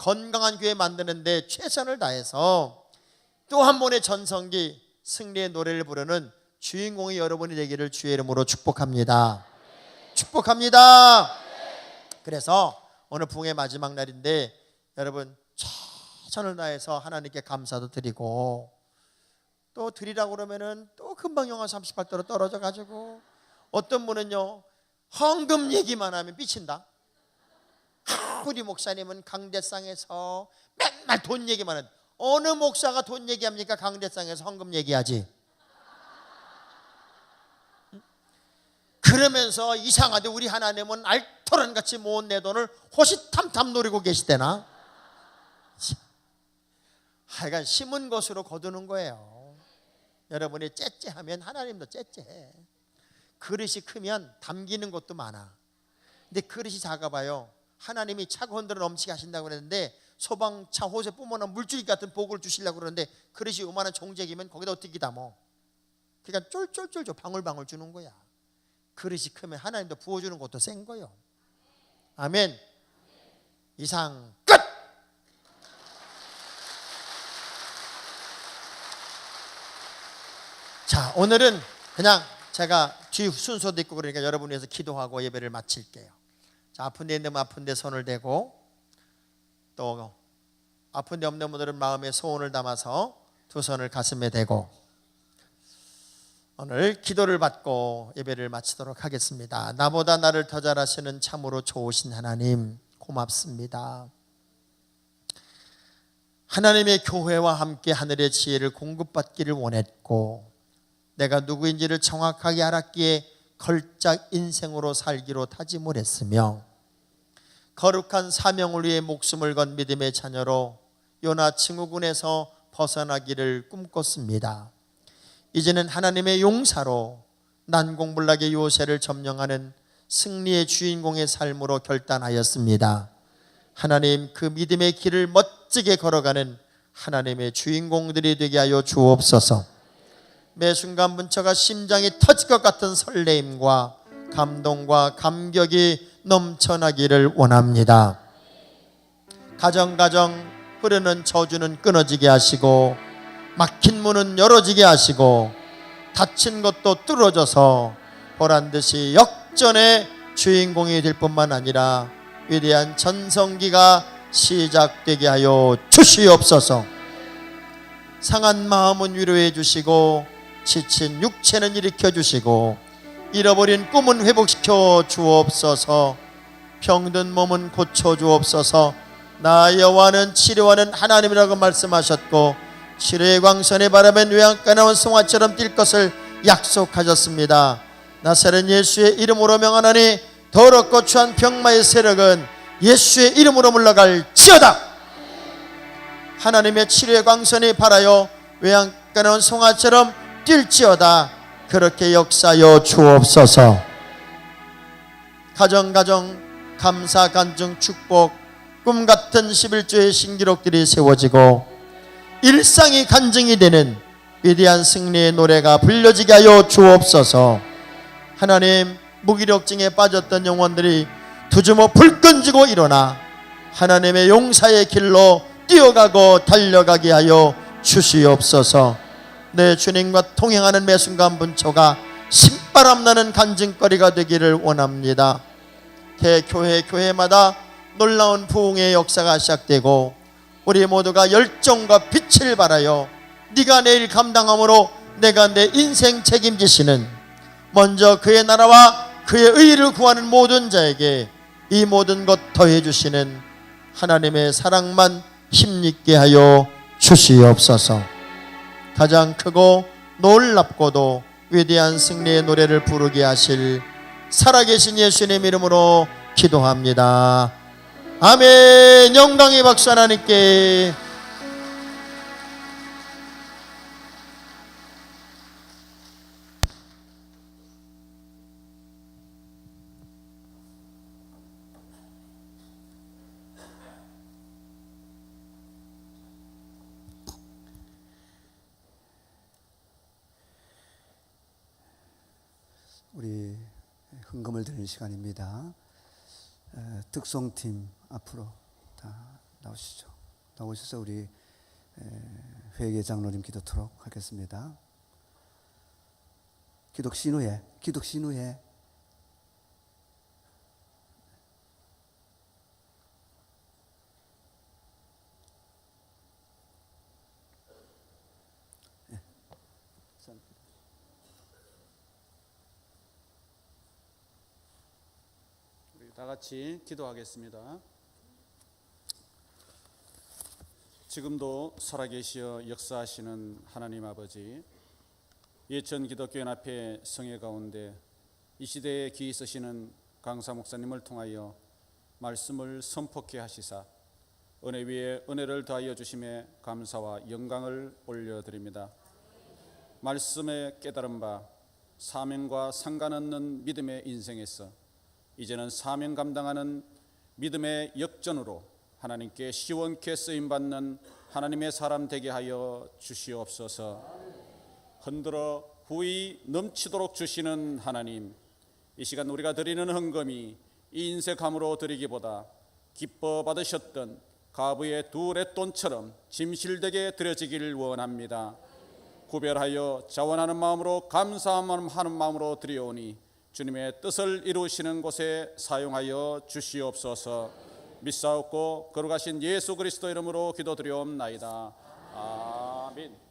건강한 교회 만드는데 최선을 다해서 또 한 번의 전성기 승리의 노래를 부르는 주인공이 여러분이 되기를 주의 이름으로 축복합니다. 축복합니다. 그래서 오늘 부흥의 마지막 날인데 여러분 최선을 다해서 하나님께 감사도 드리고, 또 드리라고 그러면은 또 금방 영하 38도로 떨어져 가지고, 어떤 분은요 헌금 얘기만 하면 삐친다. 우리 목사님은 강대상에서 맨날 돈 얘기만 하는. 어느 목사가 돈 얘기합니까? 강대상에서 헌금 얘기하지. 그러면서 이상하게 우리 하나님은 알토란같이 모은 내 돈을 호시탐탐 노리고 계시대나? 하여간 심은 것으로 거두는 거예요. 여러분이 째째하면 하나님도 째째해. 그릇이 크면 담기는 것도 많아. 근데 그릇이 작아봐요, 하나님이 차고 흔들어 넘치게 하신다고 그랬는데, 소방차 호세 뿜어놓은 물줄기 같은 복을 주시려고 그러는데 그릇이 요만한 종재기면 거기다 어떻게 담어? 그러니까 쫄쫄쫄 방울방울 주는 거야. 그릇이 크면 하나님도 부어주는 것도 센 거요. 아멘. 이상 끝. 자, 오늘은 그냥 제가 뒤 순서도 있고 그러니까 여러분 위해서 기도하고 예배를 마칠게요. 자, 아픈 데 있는 아픈 데 손을 대고, 또 아픈 데 없는 분들은 마음에 소원을 담아서 두 손을 가슴에 대고 오늘 기도를 받고 예배를 마치도록 하겠습니다. 나보다 나를 더 잘하시는 참으로 좋으신 하나님 고맙습니다. 하나님의 교회와 함께 하늘의 지혜를 공급받기를 원했고, 내가 누구인지를 정확하게 알았기에 걸작 인생으로 살기로 다짐을 했으며, 거룩한 사명을 위해 목숨을 건 믿음의 자녀로 요나 증후군에서 벗어나기를 꿈꿨습니다. 이제는 하나님의 용사로 난공불락의 요새를 점령하는 승리의 주인공의 삶으로 결단하였습니다. 하나님, 그 믿음의 길을 멋지게 걸어가는 하나님의 주인공들이 되게 하여 주옵소서. 매 순간 문처가 심장이 터질 것 같은 설레임과 감동과 감격이 넘쳐나기를 원합니다. 가정 흐르는 저주는 끊어지게 하시고, 막힌 문은 열어지게 하시고, 닫힌 것도 뚫어져서 보란듯이 역전의 주인공이 될 뿐만 아니라 위대한 전성기가 시작되게 하여 주시옵소서. 상한 마음은 위로해 주시고, 지친 육체는 일으켜 주시고, 잃어버린 꿈은 회복시켜 주옵소서. 병든 몸은 고쳐 주옵소서. 나 여호와는 치료하는 하나님이라고 말씀하셨고, 치료의 광선의 바람에 외양간 나온 송아처럼 뛸 것을 약속하셨습니다. 나사렛 예수의 이름으로 명하노니 더럽고 추한 병마의 세력은 예수의 이름으로 물러갈지어다. 하나님의 치료의 광선이 발하여 외양간 나온 송아처럼 뛸지어다. 그렇게 역사여 주옵소서. 가정 감사 간증 축복 꿈같은 11조의 신기록들이 세워지고 일상이 간증이 되는 위대한 승리의 노래가 불려지게 하여 주옵소서. 하나님, 무기력증에 빠졌던 영혼들이 두주모 불끈지고 일어나 하나님의 용사의 길로 뛰어가고 달려가게 하여 주시옵소서. 내 주님과 동행하는 매 순간 분초가 신바람 나는 간증거리가 되기를 원합니다. 교회마다 놀라운 부흥의 역사가 시작되고, 우리 모두가 열정과 빛을 발하여 네가 내일 감당함으로 내가 내 인생 책임지시는, 먼저 그의 나라와 그의 의를 구하는 모든 자에게 이 모든 것 더해 주시는 하나님의 사랑만 힘있게 하여 주시옵소서. 가장 크고 놀랍고도 위대한 승리의 노래를 부르게 하실 살아계신 예수님 이름으로 기도합니다. 아멘. 영광의 박수 하나님께. 우리 헌금을 드리는 시간입니다. 특송팀 앞으로 다 나오시죠. 나오셔서 우리 회계 장로님 기도토록 하겠습니다. 기독신 후에 우리 다 같이 기도하겠습니다. 지금도 살아계시어 역사하시는 하나님 아버지, 예천 기독교연합회 성회 가운데 이 시대에 귀 쓰시는 강사 목사님을 통하여 말씀을 선포케 하시사 은혜 위에 은혜를 더하여 주심에 감사와 영광을 올려드립니다. 말씀에 깨달은 바 사명과 상관없는 믿음의 인생에서 이제는 사명 감당하는 믿음의 역전으로 하나님께 시원케 쓰임받는 하나님의 사람 되게 하여 주시옵소서. 흔들어 후이 넘치도록 주시는 하나님, 이 시간 우리가 드리는 헌금이 이 인색함으로 드리기보다 기뻐 받으셨던 가부의 두 렛돈처럼 진실되게 드려지기를 원합니다. 구별하여 자원하는 마음으로 감사하는 마음으로 드리오니 주님의 뜻을 이루시는 곳에 사용하여 주시옵소서. 믿사옵고 거룩하신 예수 그리스도 이름으로 기도드리옵나이다. 아멘.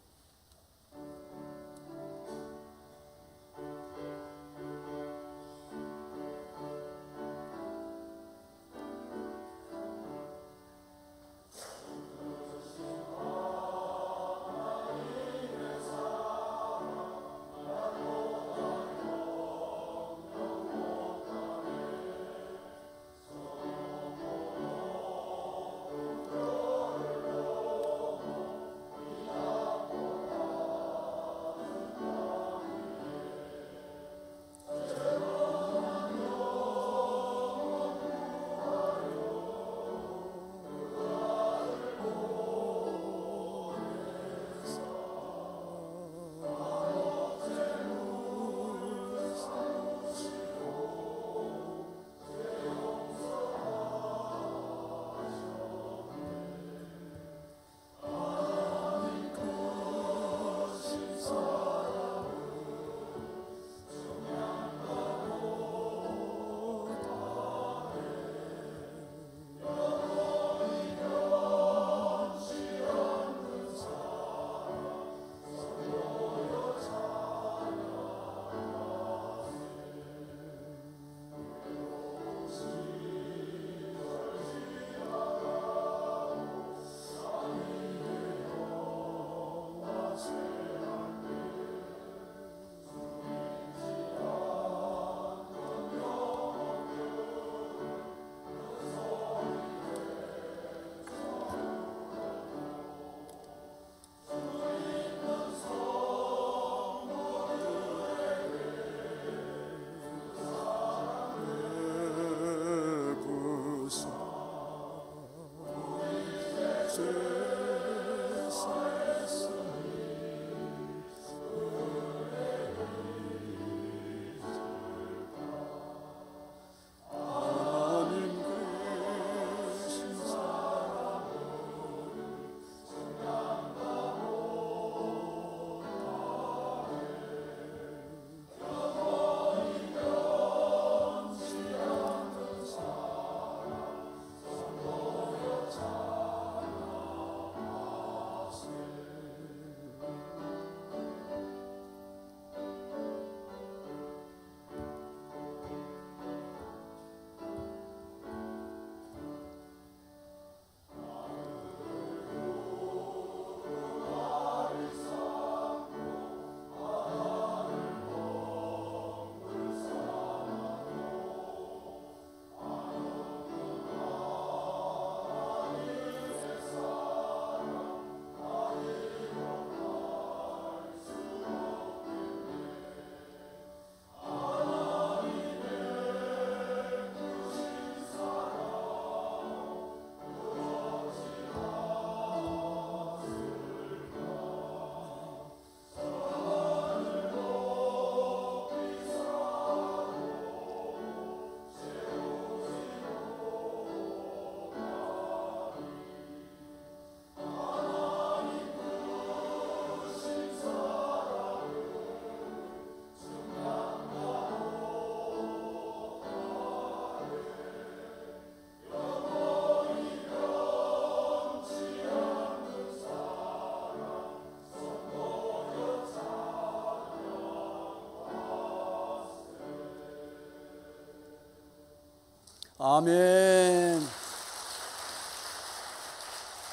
아멘.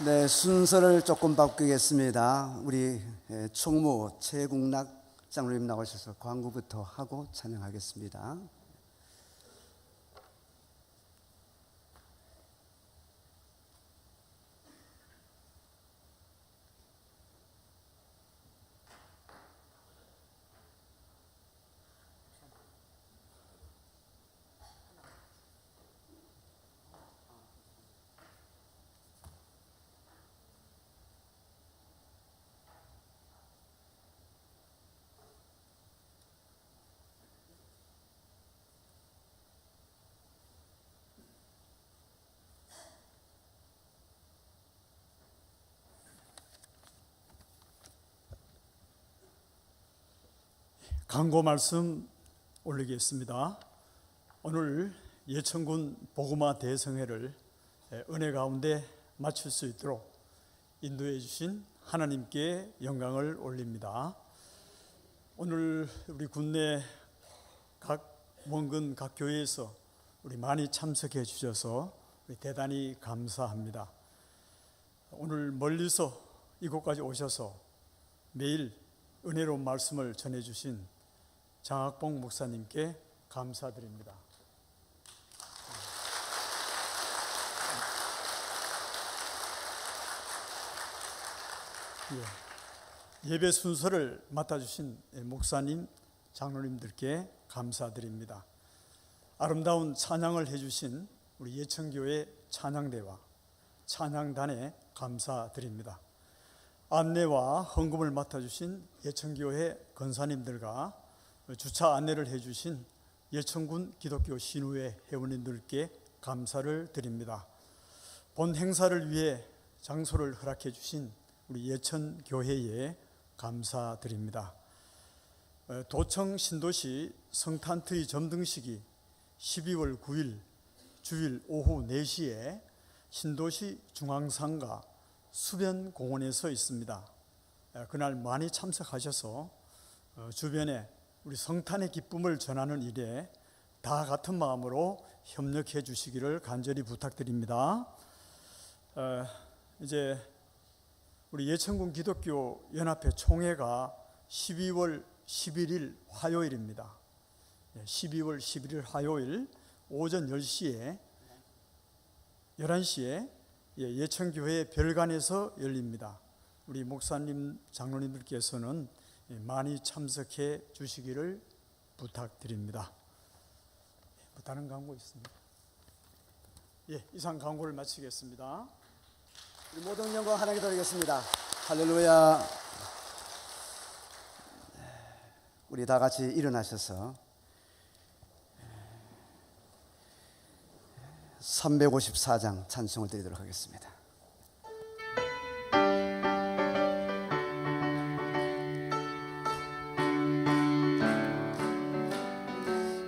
네, 순서를 조금 바꾸겠습니다. 우리 총무 최국락 장로님 나오셔서 광고부터 하고 찬양하겠습니다. 강고 말씀 올리겠습니다. 오늘 예천군 복음화 대성회를 은혜 가운데 마칠 수 있도록 인도해 주신 하나님께 영광을 올립니다. 오늘 우리 국내 원근 각 교회에서 우리 많이 참석해 주셔서 우리 대단히 감사합니다. 오늘 멀리서 이곳까지 오셔서 매일 은혜로운 말씀을 전해 주신 장학봉 목사님께 감사드립니다. 예배 순서를 맡아주신 목사님, 장로님들께 감사드립니다. 아름다운 찬양을 해주신 우리 예천교회 찬양대와 찬양단에 감사드립니다. 안내와 헌금을 맡아주신 예천교회 권사님들과 주차 안내를 해주신 예천군 기독교 신우회 회원님들께 감사를 드립니다. 본 행사를 위해 장소를 허락해 주신 우리 예천교회에 감사드립니다. 도청 신도시 성탄트리 점등식이 12월 9일 주일 오후 4시에 신도시 중앙상가 수변공원에서 있습니다. 그날 많이 참석하셔서 주변에 우리 성탄의 기쁨을 전하는 일에 다 같은 마음으로 협력해 주시기를 간절히 부탁드립니다. 이제 우리 예천군 기독교 연합회 총회가 12월 11일 화요일입니다. 12월 11일 화요일 오전 10시에 11시에 예천교회 별관에서 열립니다. 우리 목사님, 장로님들께서는 많이 참석해 주시기를 부탁드립니다. 다른 광고 있습니다. 이상 광고를 마치겠습니다. 우리 모든 영광 하나님께 드리겠습니다. 할렐루야. 우리 다 같이 일어나셔서 354장 찬송을 드리도록 하겠습니다.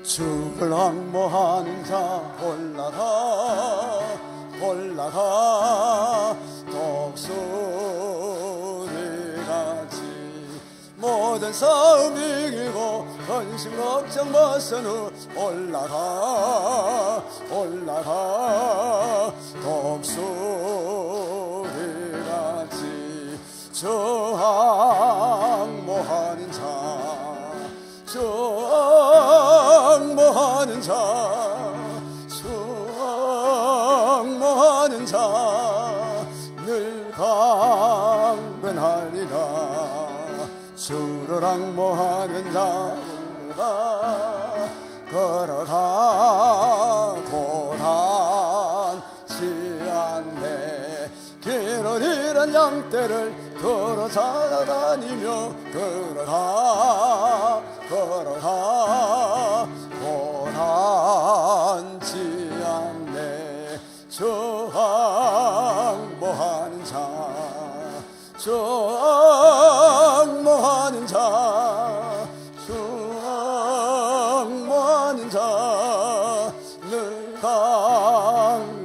주를 앙모하는 자 올라가 독수리같이 모든 싸움 이기고 근심 걱정 벗은 후 올라가 독수리같이 주 앙모하는 자 늘 강건하리라. 주를 앙모하는 자가 걸어가 고단치 않네. 길을 잃은 양떼를 걸어 찾아다니며 걸어가 고단치 않네. 주 앙모하는 자 늘 강건하리라.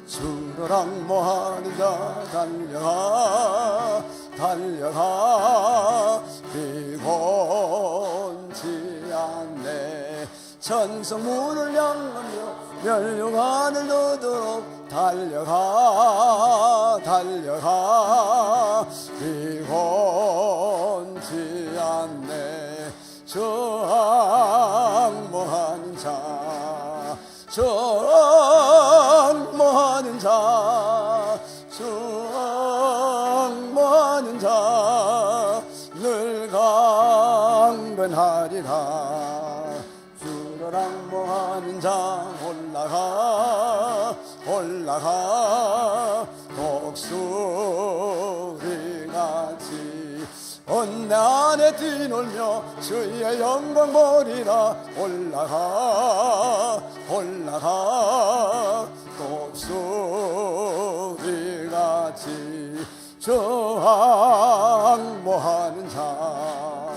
주를 앙모하는 자 달려가 피곤치 않네. 천성문을 향하며 멸류관을 얻도록 달려가 달려가 비곤치 않네 정모하는 자 정모하는 자 정모하는 자 늘 강건하리라 주를 악모하는 자 올라가 독수리같이 언내 안에 뛰놀며 주의 영광 보리라 올라가 독수리같이 정모하는 자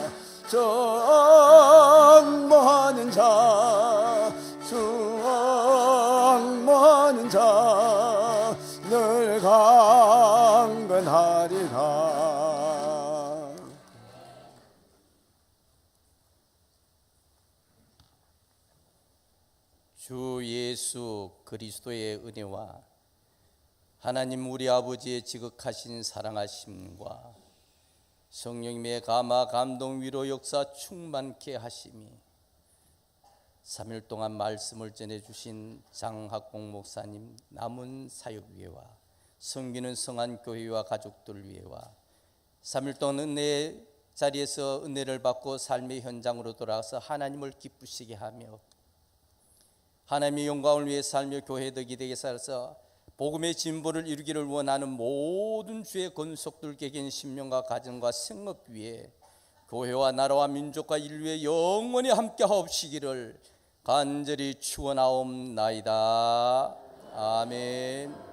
정모하는 자 정모하는 자 늘 강건하리라. 주 예수 그리스도의 은혜와 하나님 우리 아버지의 지극하신 사랑하심과 성령님의 감화 감동 위로 역사 충만케 하심이 3일 동안 말씀을 전해주신 장학봉 목사님 남은 사역위회와 섬기는 성안교회와 가족들 위해와 3일 동안 은혜의 자리에서 은혜를 받고 삶의 현장으로 돌아가서 하나님을 기쁘시게 하며 하나님의 영광을 위해 살며 교회덕이 되게 살아서 복음의 진보를 이루기를 원하는 모든 주의 권속들 개개인 신명과 가정과 생업 위에 교회와 나라와 민족과 인류의 영원히 함께 하옵시기를 간절히 축원하옵나이다. 아멘.